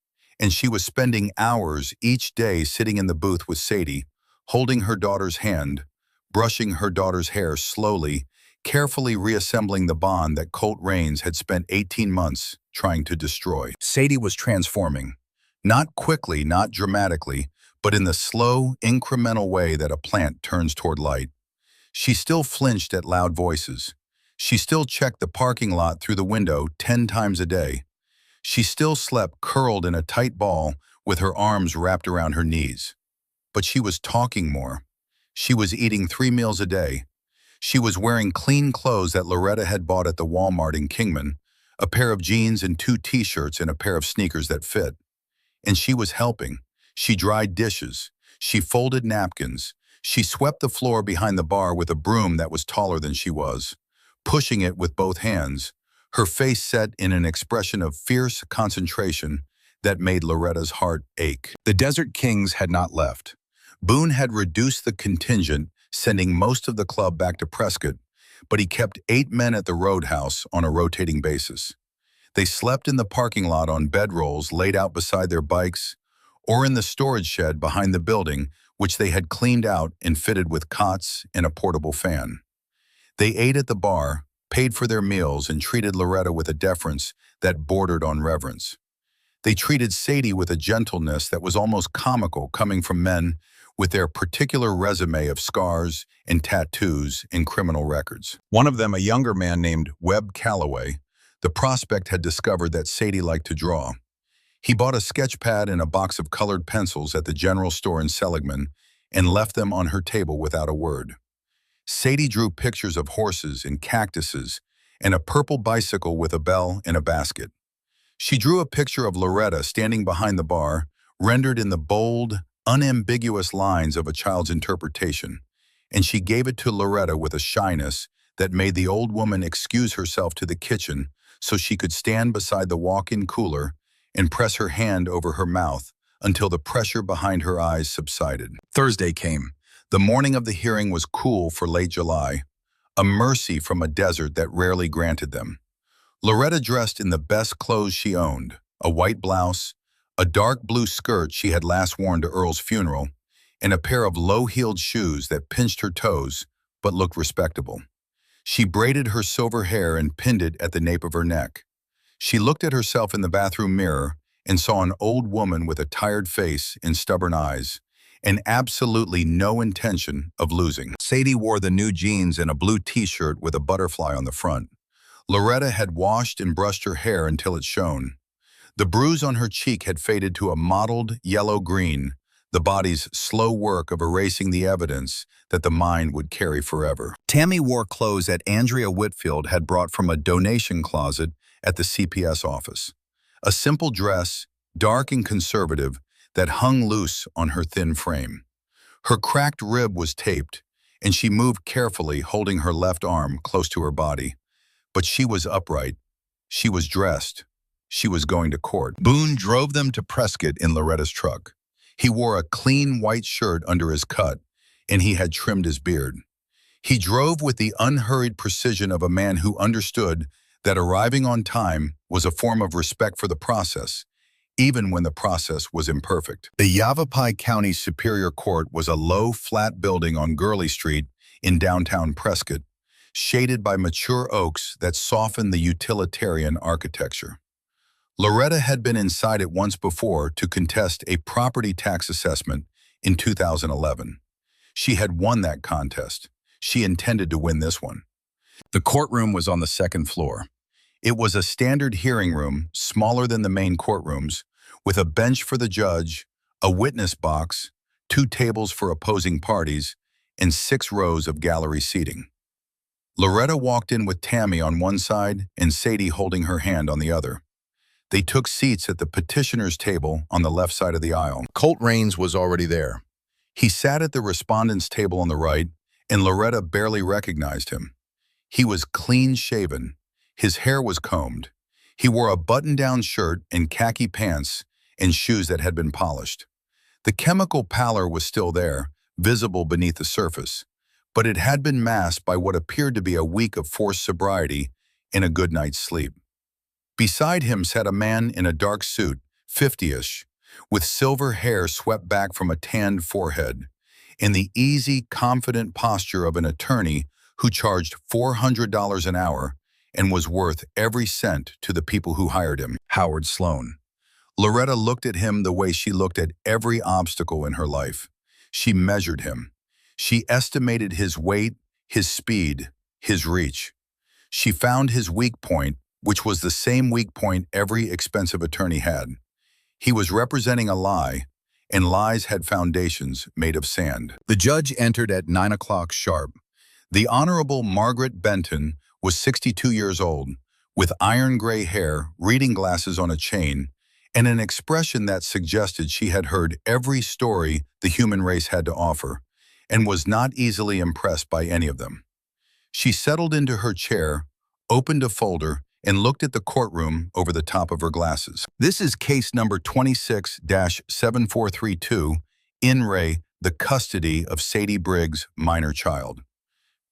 and she was spending hours each day sitting in the booth with Sadie, holding her daughter's hand, brushing her daughter's hair slowly, carefully reassembling the bond that Colt Raines had spent 18 months trying to destroy. Sadie was transforming, not quickly, not dramatically, but in the slow, incremental way that a plant turns toward light. She still flinched at loud voices. She still checked the parking lot through the window 10 times a day. She still slept curled in a tight ball with her arms wrapped around her knees. But she was talking more. She was eating 3 meals a day. She was wearing clean clothes that Loretta had bought at the Walmart in Kingman, a pair of jeans and 2 t-shirts and a pair of sneakers that fit. And she was helping. She dried dishes. She folded napkins. She swept the floor behind the bar with a broom that was taller than she was, pushing it with both hands, her face set in an expression of fierce concentration that made Loretta's heart ache. The Desert Kings had not left. Boone had reduced the contingent, sending most of the club back to Prescott, but he kept 8 men at the roadhouse on a rotating basis. They slept in the parking lot on bedrolls laid out beside their bikes, or in the storage shed behind the building, which they had cleaned out and fitted with cots and a portable fan. They ate at the bar, paid for their meals, and treated Loretta with a deference that bordered on reverence. They treated Sadie with a gentleness that was almost comical coming from men with their particular resume of scars and tattoos and criminal records. One of them, a younger man named Webb Calloway, the prospect had discovered that Sadie liked to draw. He bought a sketch pad and a box of colored pencils at the general store in Seligman and left them on her table without a word. Sadie drew pictures of horses and cactuses and a purple bicycle with a bell and a basket. She drew a picture of Loretta standing behind the bar, rendered in the bold, unambiguous lines of a child's interpretation, and she gave it to Loretta with a shyness that made the old woman excuse herself to the kitchen so she could stand beside the walk-in cooler and press her hand over her mouth until the pressure behind her eyes subsided. Thursday came. The morning of the hearing was cool for late July, a mercy from a desert that rarely granted them. Loretta dressed in the best clothes she owned, a white blouse, a dark blue skirt she had last worn to Earl's funeral, and a pair of low-heeled shoes that pinched her toes but looked respectable. She braided her silver hair and pinned it at the nape of her neck. She looked at herself in the bathroom mirror and saw an old woman with a tired face and stubborn eyes, and absolutely no intention of losing. Sadie wore the new jeans and a blue t-shirt with a butterfly on the front. Loretta had washed and brushed her hair until it shone. The bruise on her cheek had faded to a mottled yellow-green, the body's slow work of erasing the evidence that the mind would carry forever. Tammy wore clothes that Andrea Whitfield had brought from a donation closet at the CPS office. A simple dress, dark and conservative, that hung loose on her thin frame. Her cracked rib was taped, and she moved carefully, holding her left arm close to her body. But she was upright. She was dressed. She was going to court. Boone drove them to Prescott in Loretta's truck. He wore a clean white shirt under his cut, and he had trimmed his beard. He drove with the unhurried precision of a man who understood that arriving on time was a form of respect for the process, even when the process was imperfect. The Yavapai County Superior Court was a low, flat building on Gurley Street in downtown Prescott, shaded by mature oaks that softened the utilitarian architecture. Loretta had been inside it once before to contest a property tax assessment in 2011. She had won that contest. She intended to win this one. The courtroom was on the second floor. It was a standard hearing room, smaller than the main courtrooms, with a bench for the judge, a witness box, 2 tables for opposing parties, and 6 rows of gallery seating. Loretta walked in with Tammy on one side and Sadie holding her hand on the other. They took seats at the petitioner's table on the left side of the aisle. Colt Raines was already there. He sat at the respondent's table on the right, and Loretta barely recognized him. He was clean-shaven. His hair was combed. He wore a button-down shirt and khaki pants and shoes that had been polished. The chemical pallor was still there, visible beneath the surface, but it had been masked by what appeared to be a week of forced sobriety and a good night's sleep. Beside him sat a man in a dark suit, 50-ish, with silver hair swept back from a tanned forehead, in the easy, confident posture of an attorney who charged $400 an hour and was worth every cent to the people who hired him. Howard Sloan. Loretta looked at him the way she looked at every obstacle in her life. She measured him. She estimated his weight, his speed, his reach. She found his weak point, which was the same weak point every expensive attorney had. He was representing a lie, and lies had foundations made of sand. The judge entered at 9 o'clock sharp. The Honorable Margaret Benton was 62 years old, with iron gray hair, reading glasses on a chain, and an expression that suggested she had heard every story the human race had to offer, and was not easily impressed by any of them. She settled into her chair, opened a folder, and looked at the courtroom over the top of her glasses. This is case number 26-7432, in re, the custody of Sadie Briggs' minor child.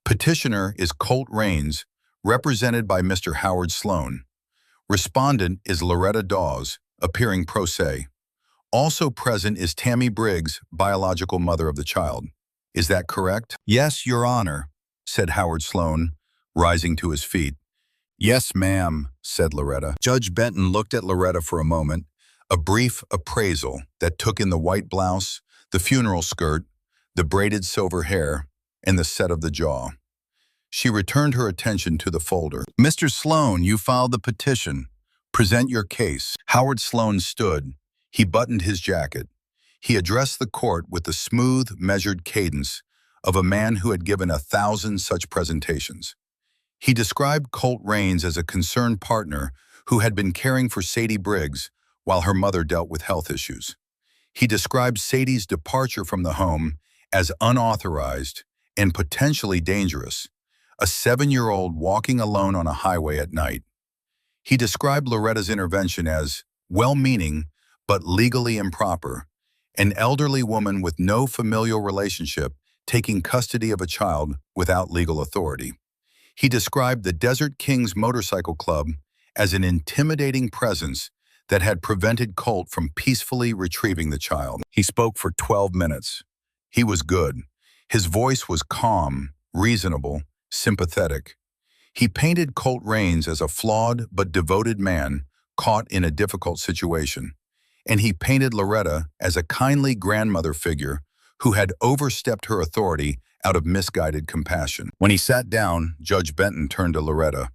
Petitioner is Colt Raines, represented by Mr. Howard Sloan. Respondent is Loretta Dawes, appearing pro se. Also present is Tammy Briggs, biological mother of the child. Is that correct? Yes, Your Honor, said Howard Sloan, rising to his feet. Yes, ma'am, said Loretta. Judge Benton looked at Loretta for a moment, a brief appraisal that took in the white blouse, the funeral skirt, the braided silver hair, and the set of the jaw. She returned her attention to the folder. Mr. Sloan, you filed the petition. Present your case. Howard Sloan stood. He buttoned his jacket. He addressed the court with the smooth, measured cadence of a man who had given 1,000 such presentations. He described Colt Raines as a concerned partner who had been caring for Sadie Briggs while her mother dealt with health issues. He described Sadie's departure from the home as unauthorized and potentially dangerous, a 7-year-old walking alone on a highway at night. He described Loretta's intervention as well-meaning but legally improper, an elderly woman with no familial relationship taking custody of a child without legal authority. He described the Desert Kings Motorcycle Club as an intimidating presence that had prevented Colt from peacefully retrieving the child. He spoke for 12 minutes. He was good. His voice was calm, reasonable, sympathetic. He painted Colt Raines as a flawed but devoted man caught in a difficult situation, and he painted Loretta as a kindly grandmother figure who had overstepped her authority out of misguided compassion. When he sat down, Judge Benton turned to Loretta.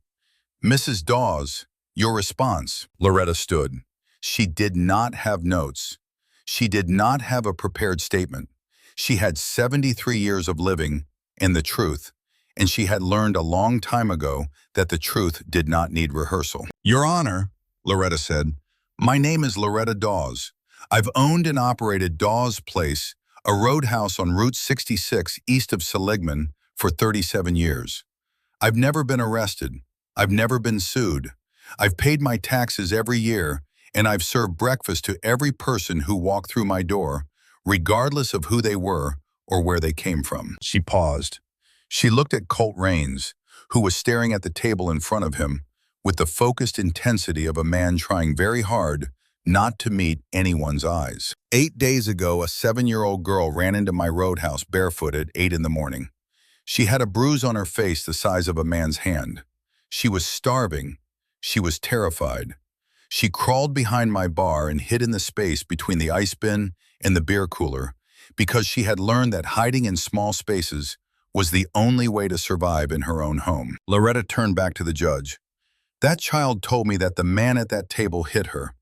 Mrs. Dawes, your response. Loretta stood. She did not have notes. She did not have a prepared statement. She had 73 years of living and the truth, and she had learned a long time ago that the truth did not need rehearsal. Your Honor, Loretta said, my name is Loretta Dawes. I've owned and operated Dawes Place, a roadhouse on Route 66 east of Seligman, for 37 years. I've never been arrested. I've never been sued. I've paid my taxes every year, and I've served breakfast to every person who walked through my door, regardless of who they were or where they came from. She paused. She looked at Colt Raines, who was staring at the table in front of him with the focused intensity of a man trying very hard not to meet anyone's eyes. 8 days ago, a 7-year-old girl ran into my roadhouse barefoot at 8 in the morning. She had a bruise on her face the size of a man's hand. She was starving. She was terrified. She crawled behind my bar and hid in the space between the ice bin and the beer cooler because she had learned that hiding in small spaces was the only way to survive in her own home. Loretta turned back to the judge. That child told me that the man at that table hit her.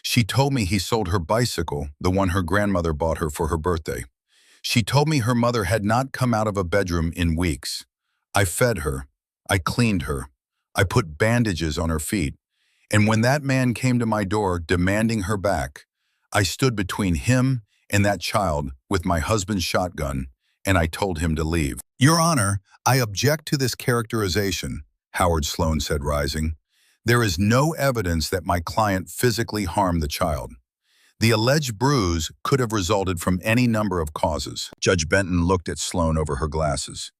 She told me he sold her bicycle, the one her grandmother bought her for her birthday. She told me her mother had not come out of a bedroom in weeks. I fed her. I cleaned her. I put bandages on her feet. And when that man came to my door demanding her back, I stood between him and that child with my husband's shotgun, and I told him to leave. Your Honor, I object to this characterization, Howard Sloan said, rising. There is no evidence that my client physically harmed the child. The alleged bruise could have resulted from any number of causes. Judge Benton looked at Sloan over her glasses.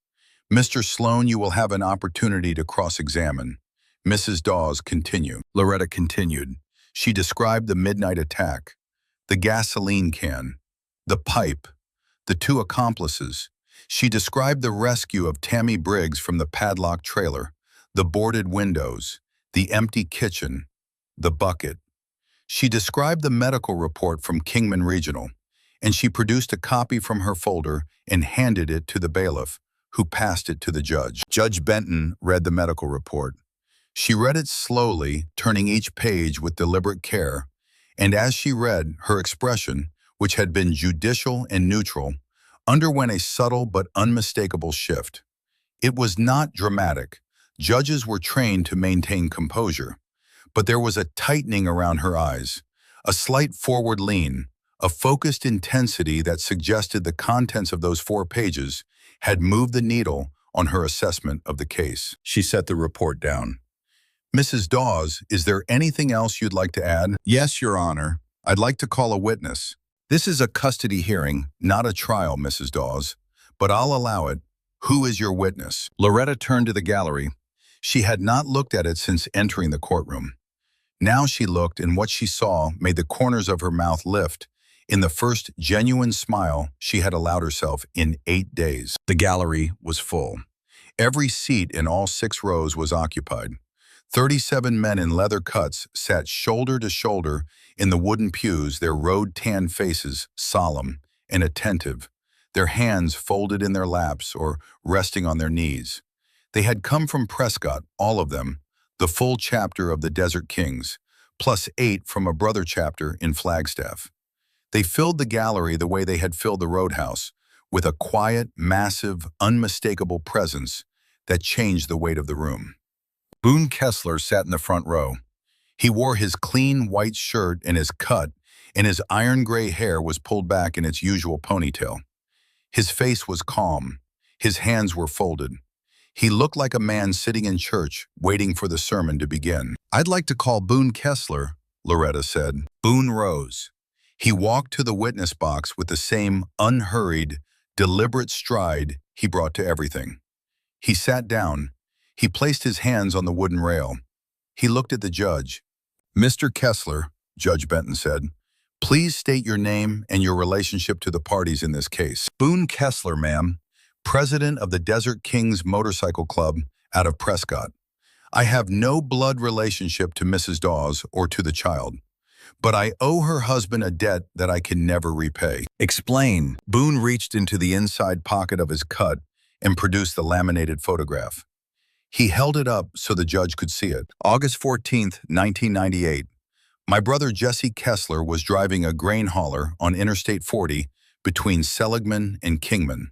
Mr. Sloan, you will have an opportunity to cross-examine. Mrs. Dawes continued. Loretta continued. She described the midnight attack, the gasoline can, the pipe, the two accomplices. She described the rescue of Tammy Briggs from the padlocked trailer, the boarded windows, the empty kitchen, the bucket. She described the medical report from Kingman Regional, and she produced a copy from her folder and handed it to the bailiff, who passed it to the judge. Judge Benton read the medical report. She read it slowly, turning each page with deliberate care, and as she read, her expression, which had been judicial and neutral, underwent a subtle but unmistakable shift. It was not dramatic. Judges were trained to maintain composure, but there was a tightening around her eyes, a slight forward lean, a focused intensity that suggested the contents of those 4 pages had moved the needle on her assessment of the case. She set the report down. Mrs. Dawes, is there anything else you'd like to add? Yes, Your Honor. I'd like to call a witness. This is a custody hearing, not a trial, Mrs. Dawes, but I'll allow it. Who is your witness? Loretta turned to the gallery. She had not looked at it since entering the courtroom. Now she looked, and what she saw made the corners of her mouth lift in the first genuine smile she had allowed herself in 8 days. The gallery was full. Every seat in all 6 rows was occupied. 37 men in leather cuts sat shoulder to shoulder in the wooden pews, their road-tanned faces solemn and attentive, their hands folded in their laps or resting on their knees. They had come from Prescott, all of them, the full chapter of the Desert Kings, plus 8 from a brother chapter in Flagstaff. They filled the gallery the way they had filled the roadhouse, with a quiet, massive, unmistakable presence that changed the weight of the room. Boone Kessler sat in the front row. He wore his clean white shirt and his cut, and his iron gray hair was pulled back in its usual ponytail. His face was calm. His hands were folded. He looked like a man sitting in church, waiting for the sermon to begin. I'd like to call Boone Kessler, Loretta said. Boone rose. He walked to the witness box with the same unhurried, deliberate stride he brought to everything. He sat down. He placed his hands on the wooden rail. He looked at the judge. Mr. Kessler, Judge Benton said, please state your name and your relationship to the parties in this case. Boone Kessler, ma'am, president of the Desert Kings Motorcycle Club out of Prescott. I have no blood relationship to Mrs. Dawes or to the child, but I owe her husband a debt that I can never repay. Explain. Boone reached into the inside pocket of his cut and produced the laminated photograph. He held it up so the judge could see it. August 14th, 1998. My brother Jesse Kessler was driving a grain hauler on Interstate 40 between Seligman and Kingman.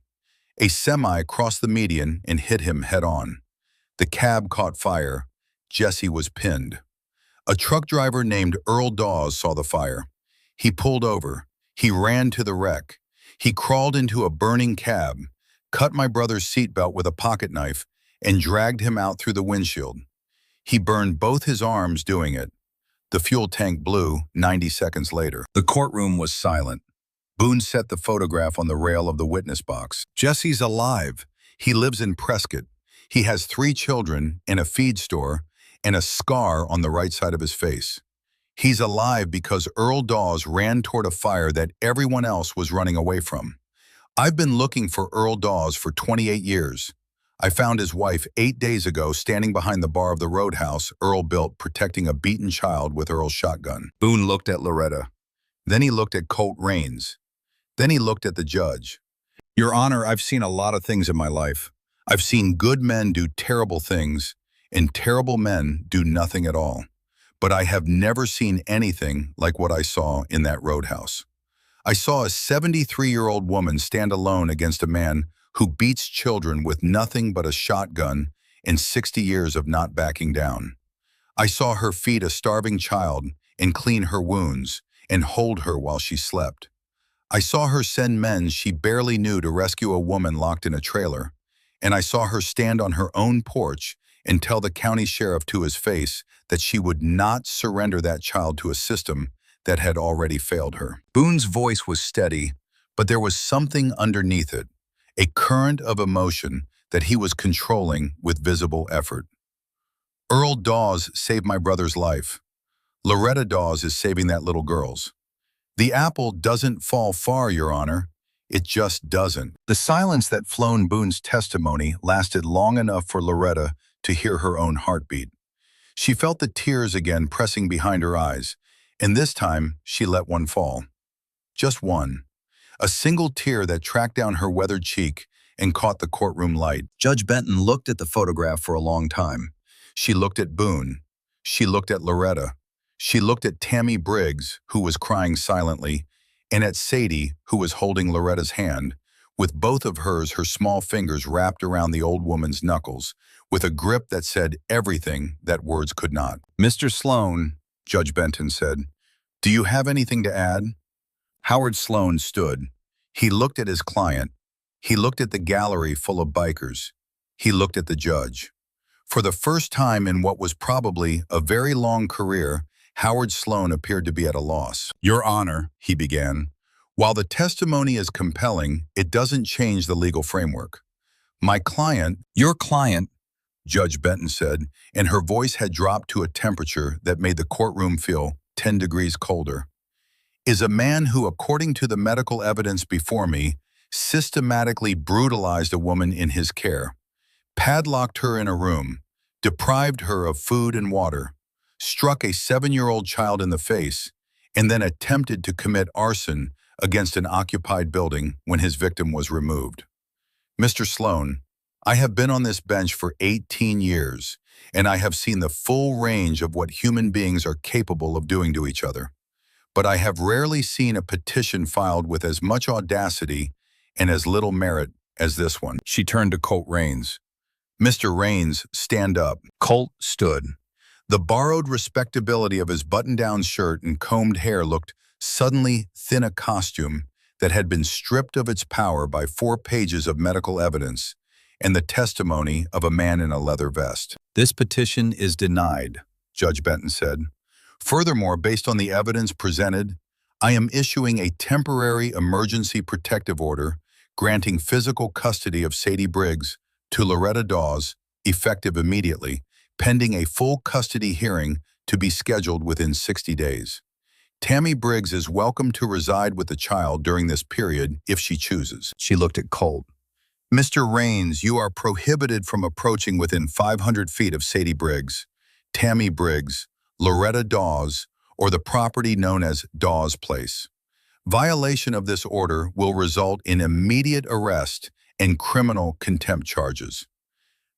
A semi crossed the median and hit him head-on. The cab caught fire. Jesse was pinned. A truck driver named Earl Dawes saw the fire. He pulled over. He ran to the wreck. He crawled into a burning cab, cut my brother's seatbelt with a pocket knife, and dragged him out through the windshield. He burned both his arms doing it. The fuel tank blew 90 seconds later. The courtroom was silent. Boone set the photograph on the rail of the witness box. Jesse's alive. He lives in Prescott. He has 3 children and a feed store and a scar on the right side of his face. He's alive because Earl Dawes ran toward a fire that everyone else was running away from. I've been looking for Earl Dawes for 28 years. I found his wife 8 days ago standing behind the bar of the roadhouse Earl built protecting a beaten child with Earl's shotgun. Boone looked at Loretta. Then he looked at Colt Raines. Then he looked at the judge. Your Honor, I've seen a lot of things in my life. I've seen good men do terrible things, and terrible men do nothing at all. But I have never seen anything like what I saw in that roadhouse. I saw a 73-year-old woman stand alone against a man who beats children with nothing but a shotgun and 60 years of not backing down. I saw her feed a starving child and clean her wounds and hold her while she slept. I saw her send men she barely knew to rescue a woman locked in a trailer, and I saw her stand on her own porch and tell the county sheriff to his face that she would not surrender that child to a system that had already failed her. Boone's voice was steady, but there was something underneath it, a current of emotion that he was controlling with visible effort. Earl Dawes saved my brother's life. Loretta Dawes is saving that little girl's. The apple doesn't fall far, Your Honor. It just doesn't. The silence that flown Boone's testimony lasted long enough for Loretta to hear her own heartbeat. She felt the tears again pressing behind her eyes, and this time she let one fall. Just one. A single tear that tracked down her weathered cheek and caught the courtroom light. Judge Benton looked at the photograph for a long time. She looked at Boone. She looked at Loretta. She looked at Tammy Briggs, who was crying silently, and at Sadie, who was holding Loretta's hand, with both of her small fingers wrapped around the old woman's knuckles, with a grip that said everything that words could not. Mr. Sloan, Judge Benton said, do you have anything to add? Howard Sloan stood. He looked at his client. He looked at the gallery full of bikers. He looked at the judge. For the first time in what was probably a very long career, Howard Sloan appeared to be at a loss. Your Honor, he began, while the testimony is compelling, it doesn't change the legal framework. Your client, Judge Benton said, and her voice had dropped to a temperature that made the courtroom feel 10 degrees colder, is a man who, according to the medical evidence before me, systematically brutalized a woman in his care, padlocked her in a room, deprived her of food and water, struck a 7-year-old child in the face, and then attempted to commit arson against an occupied building when his victim was removed. Mr. Sloan, I have been on this bench for 18 years, and I have seen the full range of what human beings are capable of doing to each other. But I have rarely seen a petition filed with as much audacity and as little merit as this one. She turned to Colt Raines. Mr. Raines, stand up. Colt stood. The borrowed respectability of his button-down shirt and combed hair looked suddenly thin a costume that had been stripped of its power by 4 pages of medical evidence and the testimony of a man in a leather vest. This petition is denied, Judge Benton said. Furthermore, based on the evidence presented, I am issuing a temporary emergency protective order granting physical custody of Sadie Briggs to Loretta Dawes, effective immediately, pending a full custody hearing to be scheduled within 60 days. Tammy Briggs is welcome to reside with the child during this period if she chooses. She looked at Colt. Mr. Raines, you are prohibited from approaching within 500 feet of Sadie Briggs, Tammy Briggs, Loretta Dawes, or the property known as Dawes Place. Violation of this order will result in immediate arrest and criminal contempt charges.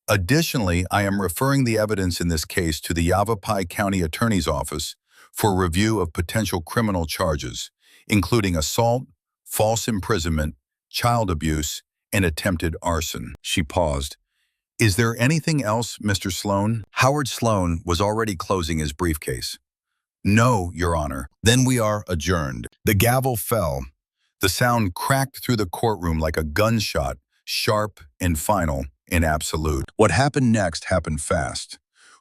Additionally, I am referring the evidence in this case to the Yavapai County Attorney's Office for review of potential criminal charges, including assault, false imprisonment, child abuse, and attempted arson. She paused. Is there anything else, Mr. Sloan? Howard Sloan was already closing his briefcase. No, Your Honor. Then we are adjourned. The gavel fell. The sound cracked through the courtroom like a gunshot, sharp and final and absolute. What happened next happened fast.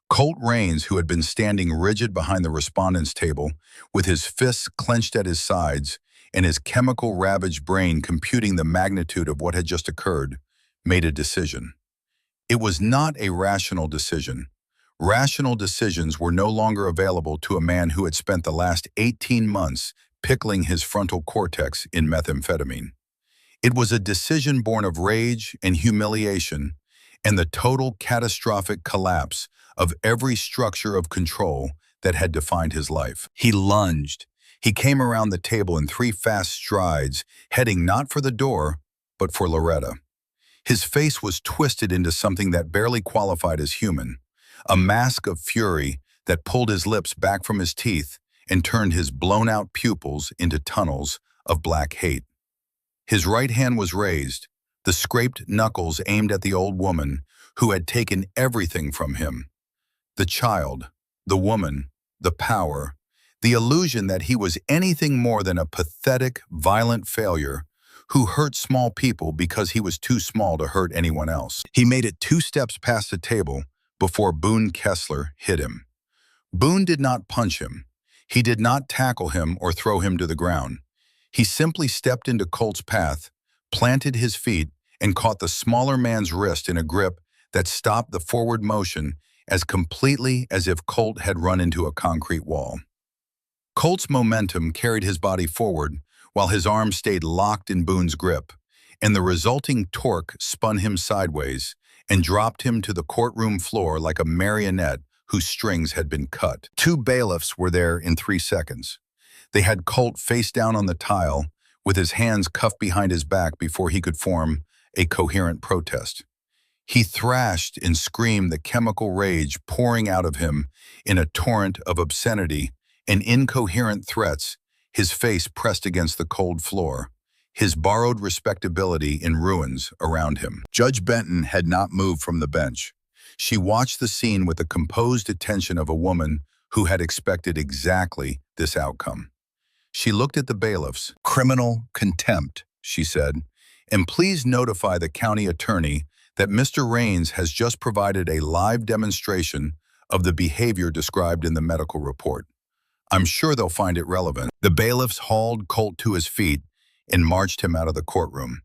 Colt Raines, who had been standing rigid behind the respondent's table, with his fists clenched at his sides and his chemical-ravaged brain computing the magnitude of what had just occurred, made a decision. It was not a rational decision. Rational decisions were no longer available to a man who had spent the last 18 months pickling his frontal cortex in methamphetamine. It was a decision born of rage and humiliation, and the total catastrophic collapse of every structure of control that had defined his life. He lunged. He came around the table in 3 fast strides, heading not for the door, but for Loretta. His face was twisted into something that barely qualified as human, a mask of fury that pulled his lips back from his teeth and turned his blown-out pupils into tunnels of black hate. His right hand was raised, the scraped knuckles aimed at the old woman who had taken everything from him. The child, the woman, the power, the illusion that he was anything more than a pathetic, violent failure who hurt small people because he was too small to hurt anyone else. He made it 2 steps past the table before Boone Kessler hit him. Boone did not punch him. He did not tackle him or throw him to the ground. He simply stepped into Colt's path, planted his feet, and caught the smaller man's wrist in a grip that stopped the forward motion as completely as if Colt had run into a concrete wall. Colt's momentum carried his body forward while his arm stayed locked in Boone's grip, and the resulting torque spun him sideways and dropped him to the courtroom floor like a marionette whose strings had been cut. 2 bailiffs were there in 3 seconds. They had Colt face down on the tile, with his hands cuffed behind his back before he could form a coherent protest. He thrashed and screamed, the chemical rage pouring out of him in a torrent of obscenity and incoherent threats, his face pressed against the cold floor, his borrowed respectability in ruins around him. Judge Benton had not moved from the bench. She watched the scene with the composed attention of a woman who had expected exactly this outcome. She looked at the bailiffs. "Criminal contempt," she said, "and please notify the county attorney that Mr. Raines has just provided a live demonstration of the behavior described in the medical report. I'm sure they'll find it relevant." The bailiffs hauled Colt to his feet and marched him out of the courtroom.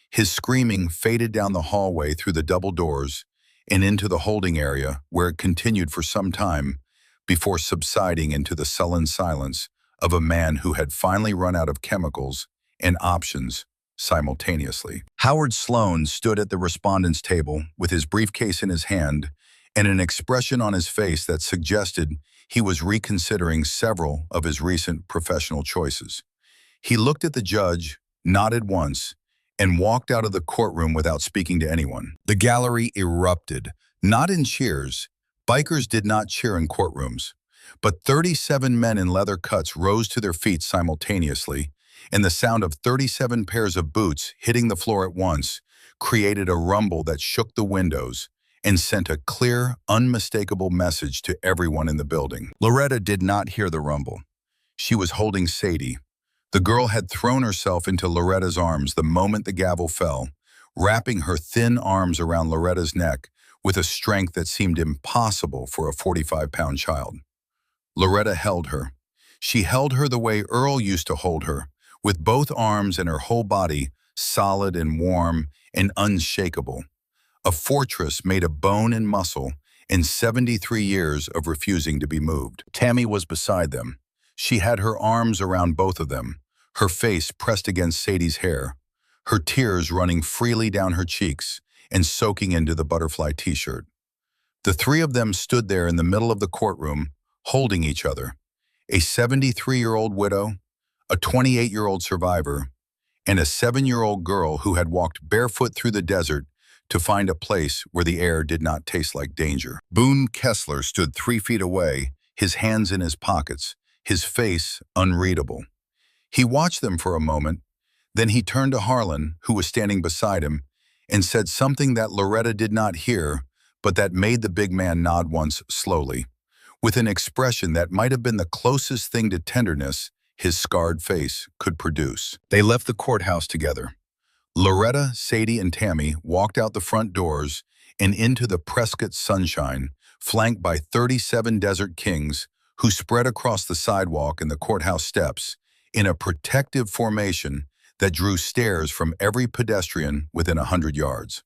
His screaming faded down the hallway through the double doors and into the holding area, where it continued for some time before subsiding into the sullen silence of a man who had finally run out of chemicals and options simultaneously. Howard Sloan stood at the respondent's table with his briefcase in his hand and an expression on his face that suggested he was reconsidering several of his recent professional choices. He looked at the judge, nodded once, and walked out of the courtroom without speaking to anyone. The gallery erupted, not in cheers. Bikers did not cheer in courtrooms. But 37 men in leather cuts rose to their feet simultaneously, and the sound of 37 pairs of boots hitting the floor at once created a rumble that shook the windows and sent a clear, unmistakable message to everyone in the building. Loretta did not hear the rumble. She was holding Sadie. The girl had thrown herself into Loretta's arms the moment the gavel fell, wrapping her thin arms around Loretta's neck with a strength that seemed impossible for a 45-pound child. Loretta held her. She held her the way Earl used to hold her, with both arms and her whole body solid and warm and unshakable. A fortress made of bone and muscle in 73 years of refusing to be moved. Tammy was beside them. She had her arms around both of them, her face pressed against Sadie's hair, her tears running freely down her cheeks and soaking into the butterfly t-shirt. The 3 of them stood there in the middle of the courtroom, holding each other, a 73-year-old widow, a 28-year-old survivor, and a 7-year-old girl who had walked barefoot through the desert to find a place where the air did not taste like danger. Boone Kessler stood 3 feet away, his hands in his pockets, his face unreadable. He watched them for a moment, then he turned to Harlan, who was standing beside him, and said something that Loretta did not hear, but that made the big man nod once slowly, with an expression that might have been the closest thing to tenderness his scarred face could produce. They left the courthouse together. Loretta, Sadie, and Tammy walked out the front doors and into the Prescott sunshine, flanked by 37 Desert Kings who spread across the sidewalk and the courthouse steps in a protective formation that drew stares from every pedestrian within 100 yards.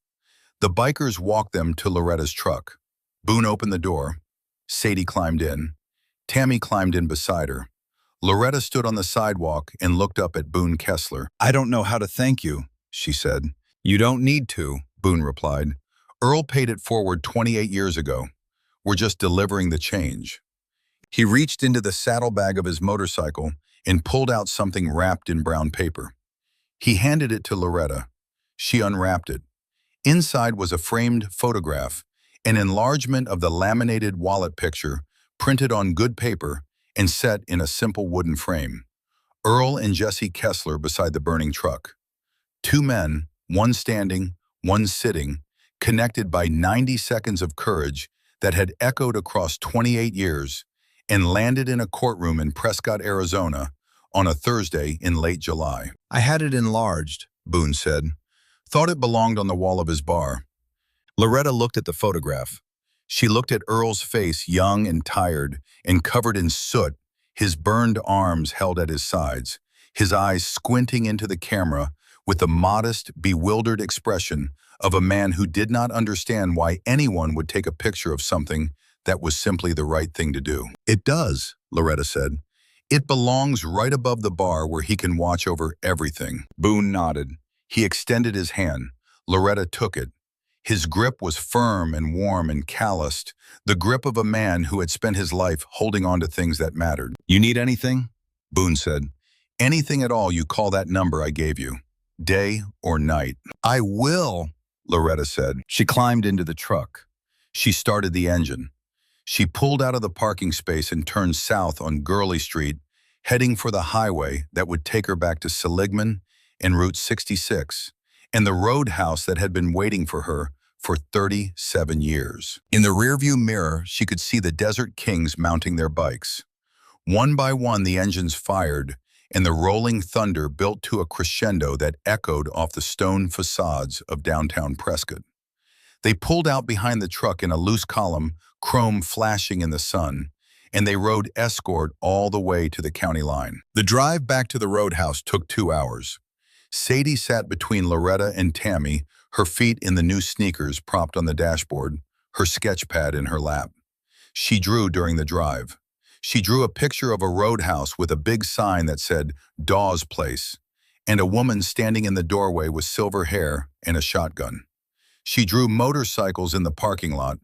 The bikers walked them to Loretta's truck. Boone opened the door. Sadie climbed in. Tammy climbed in beside her. Loretta stood on the sidewalk and looked up at Boone Kessler. "I don't know how to thank you," she said. "You don't need to," Boone replied. Earl paid it forward 28 years ago. We're just delivering the change. He reached into the saddlebag of his motorcycle and pulled out something wrapped in brown paper. He handed it to Loretta. She unwrapped it. Inside was a framed photograph, an enlargement of the laminated wallet picture, printed on good paper and set in a simple wooden frame. Earl and Jesse Kessler beside the burning truck. Two men, one standing, one sitting, connected by 90 seconds of courage that had echoed across 28 years and landed in a courtroom in Prescott, Arizona on a Thursday in late July. I had it enlarged, Boone said. Thought it belonged on the wall of his bar. Loretta looked at the photograph. She looked at Earl's face, young and tired and covered in soot, his burned arms held at his sides, his eyes squinting into the camera with the modest, bewildered expression of a man who did not understand why anyone would take a picture of something that was simply the right thing to do. It does, Loretta said. It belongs right above the bar where he can watch over everything. Boone nodded. He extended his hand. Loretta took it. His grip was firm and warm and calloused, the grip of a man who had spent his life holding on to things that mattered. You need anything? Boone said. Anything at all, you call that number I gave you. Day or night. I will, Loretta said. She climbed into the truck. She started the engine. She pulled out of the parking space and turned south on Gurley Street, heading for the highway that would take her back to Seligman and Route 66, and the roadhouse that had been waiting for her for 37 years. In the rearview mirror, she could see the Desert Kings mounting their bikes. One by one, the engines fired, and the rolling thunder built to a crescendo that echoed off the stone facades of downtown Prescott. They pulled out behind the truck in a loose column, chrome flashing in the sun, and they rode escort all the way to the county line. The drive back to the roadhouse took 2 hours. Sadie sat between Loretta and Tammy, her feet in the new sneakers propped on the dashboard, her sketch pad in her lap. She drew during the drive. She drew a picture of a roadhouse with a big sign that said Dawes Place, and a woman standing in the doorway with silver hair and a shotgun. She drew motorcycles in the parking lot,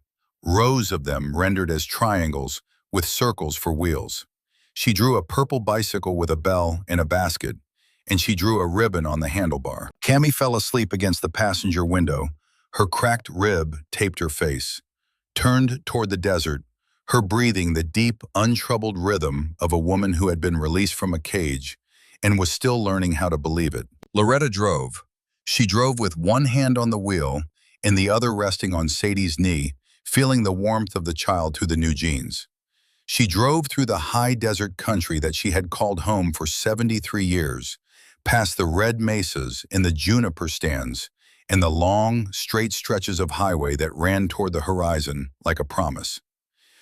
rows of them rendered as triangles with circles for wheels. She drew a purple bicycle with a bell and a basket, and she drew a ribbon on the handlebar. Cammy fell asleep against the passenger window. Her cracked rib taped her face. Turned toward the desert, her breathing the deep, untroubled rhythm of a woman who had been released from a cage and was still learning how to believe it. Loretta drove. She drove with one hand on the wheel and the other resting on Sadie's knee, feeling the warmth of the child through the new jeans. She drove through the high desert country that she had called home for 73 years, past the red mesas and the juniper stands and the long, straight stretches of highway that ran toward the horizon like a promise.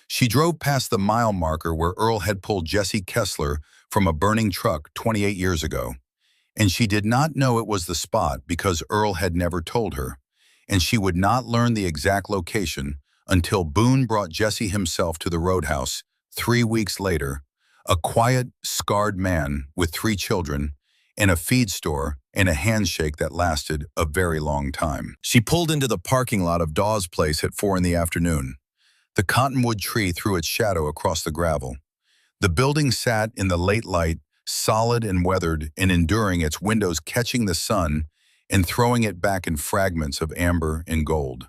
She drove past the mile marker where Earl had pulled Jesse Kessler from a burning truck 28 years ago, and she did not know it was the spot because Earl had never told her, and she would not learn the exact location until Boone brought Jesse himself to the roadhouse 3 weeks later, a quiet, scarred man with 3 children, and a feed store and a handshake that lasted a very long time. She pulled into the parking lot of Dawes Place at 4 in the afternoon. The cottonwood tree threw its shadow across the gravel. The building sat in the late light, solid and weathered and enduring, its windows catching the sun and throwing it back in fragments of amber and gold.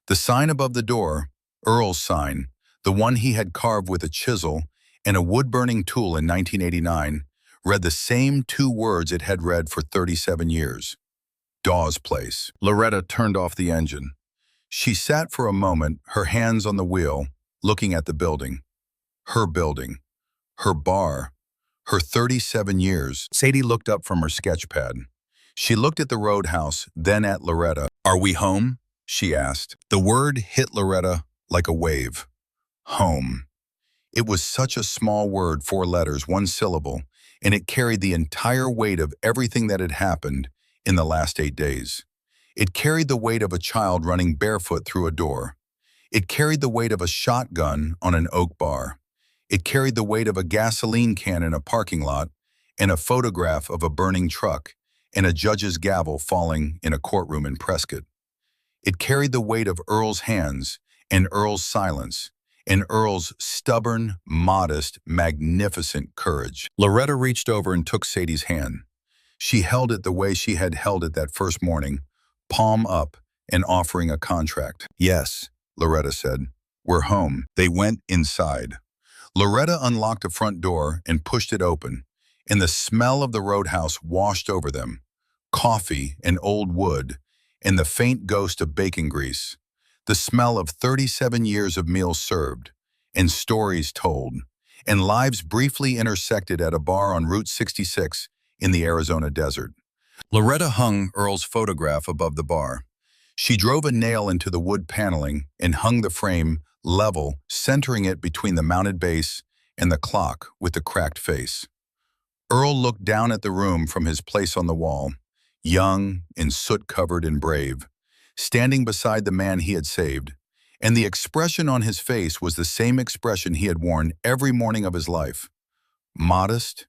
The sign above the door, Earl's sign, the one he had carved with a chisel and a wood-burning tool in 1989, read the same 2 words it had read for 37 years. Dawes Place. Loretta turned off the engine. She sat for a moment, her hands on the wheel, looking at the building. Her building. Her bar. Her 37 years. Sadie looked up from her sketch pad. She looked at the roadhouse, then at Loretta. Are we home? She asked. The word hit Loretta like a wave. Home. It was such a small word, 4 letters, 1 syllable, and it carried the entire weight of everything that had happened in the last 8 days. It carried the weight of a child running barefoot through a door. It carried the weight of a shotgun on an oak bar. It carried the weight of a gasoline can in a parking lot and a photograph of a burning truck and a judge's gavel falling in a courtroom in Prescott. It carried the weight of Earl's hands and Earl's silence and Earl's stubborn, modest, magnificent courage. Loretta reached over and took Sadie's hand. She held it the way she had held it that first morning, palm up and offering a contract. "Yes," Loretta said. "We're home." They went inside. Loretta unlocked a front door and pushed it open, and the smell of the roadhouse washed over them. Coffee and old wood, and the faint ghost of bacon grease. The smell of 37 years of meals served, and stories told, and lives briefly intersected at a bar on Route 66 in the Arizona desert. Loretta hung Earl's photograph above the bar. She drove a nail into the wood paneling and hung the frame level, centering it between the mounted base and the clock with the cracked face. Earl looked down at the room from his place on the wall, young and soot-covered and brave, standing beside the man he had saved, and the expression on his face was the same expression he had worn every morning of his life. Modest,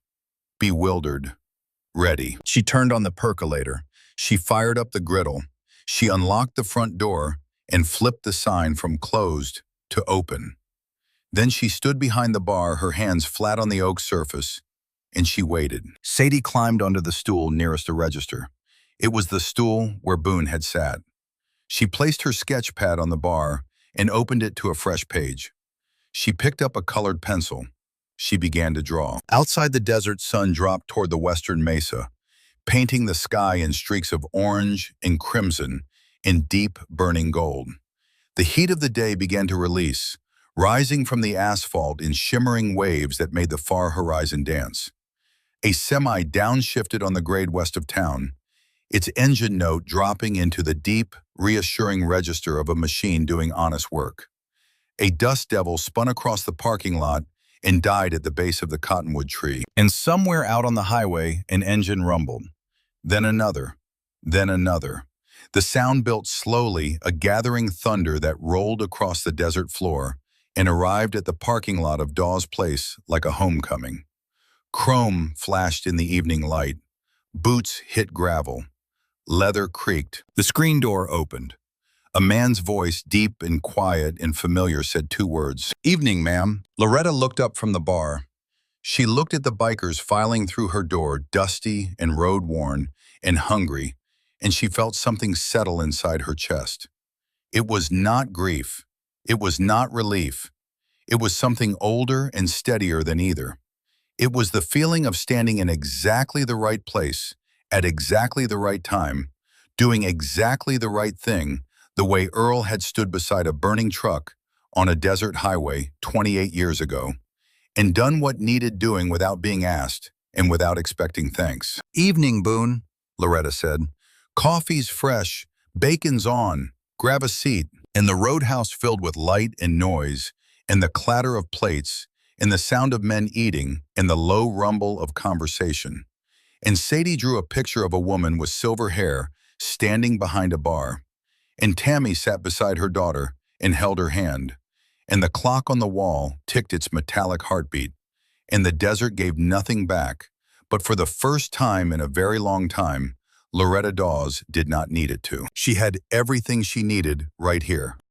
bewildered, ready. She turned on the percolator. She fired up the griddle. She unlocked the front door and flipped the sign from closed to open. Then she stood behind the bar, her hands flat on the oak surface, and she waited. Sadie climbed onto the stool nearest the register. It was the stool where Boone had sat. She placed her sketch pad on the bar and opened it to a fresh page. She picked up a colored pencil. She began to draw. Outside, the desert sun dropped toward the western mesa, painting the sky in streaks of orange and crimson and deep burning gold. The heat of the day began to release, rising from the asphalt in shimmering waves that made the far horizon dance. A semi downshifted on the grade west of town, its engine note dropping into the deep, reassuring register of a machine doing honest work. A dust devil spun across the parking lot and died at the base of the cottonwood tree. And somewhere out on the highway, an engine rumbled. Then another. Then another. The sound built slowly, a gathering thunder that rolled across the desert floor and arrived at the parking lot of Dawes Place like a homecoming. Chrome flashed in the evening light. Boots hit gravel. Leather creaked. The screen door opened. A man's voice, deep and quiet and familiar, said two words. "Evening, ma'am." Loretta looked up from the bar. She looked at the bikers filing through her door, dusty and road-worn and hungry, and she felt something settle inside her chest. It was not grief. It was not relief. It was something older and steadier than either. It was the feeling of standing in exactly the right place, at exactly the right time, doing exactly the right thing, the way Earl had stood beside a burning truck on a desert highway 28 years ago, and done what needed doing without being asked and without expecting thanks. "Evening, Boone," Loretta said. "Coffee's fresh, bacon's on, grab a seat." And the roadhouse filled with light and noise, and the clatter of plates, and the sound of men eating, and the low rumble of conversation. And Sadie drew a picture of a woman with silver hair standing behind a bar. And Tammy sat beside her daughter and held her hand. And the clock on the wall ticked its metallic heartbeat. And the desert gave nothing back. But for the first time in a very long time, Loretta Dawes did not need it to. She had everything she needed right here.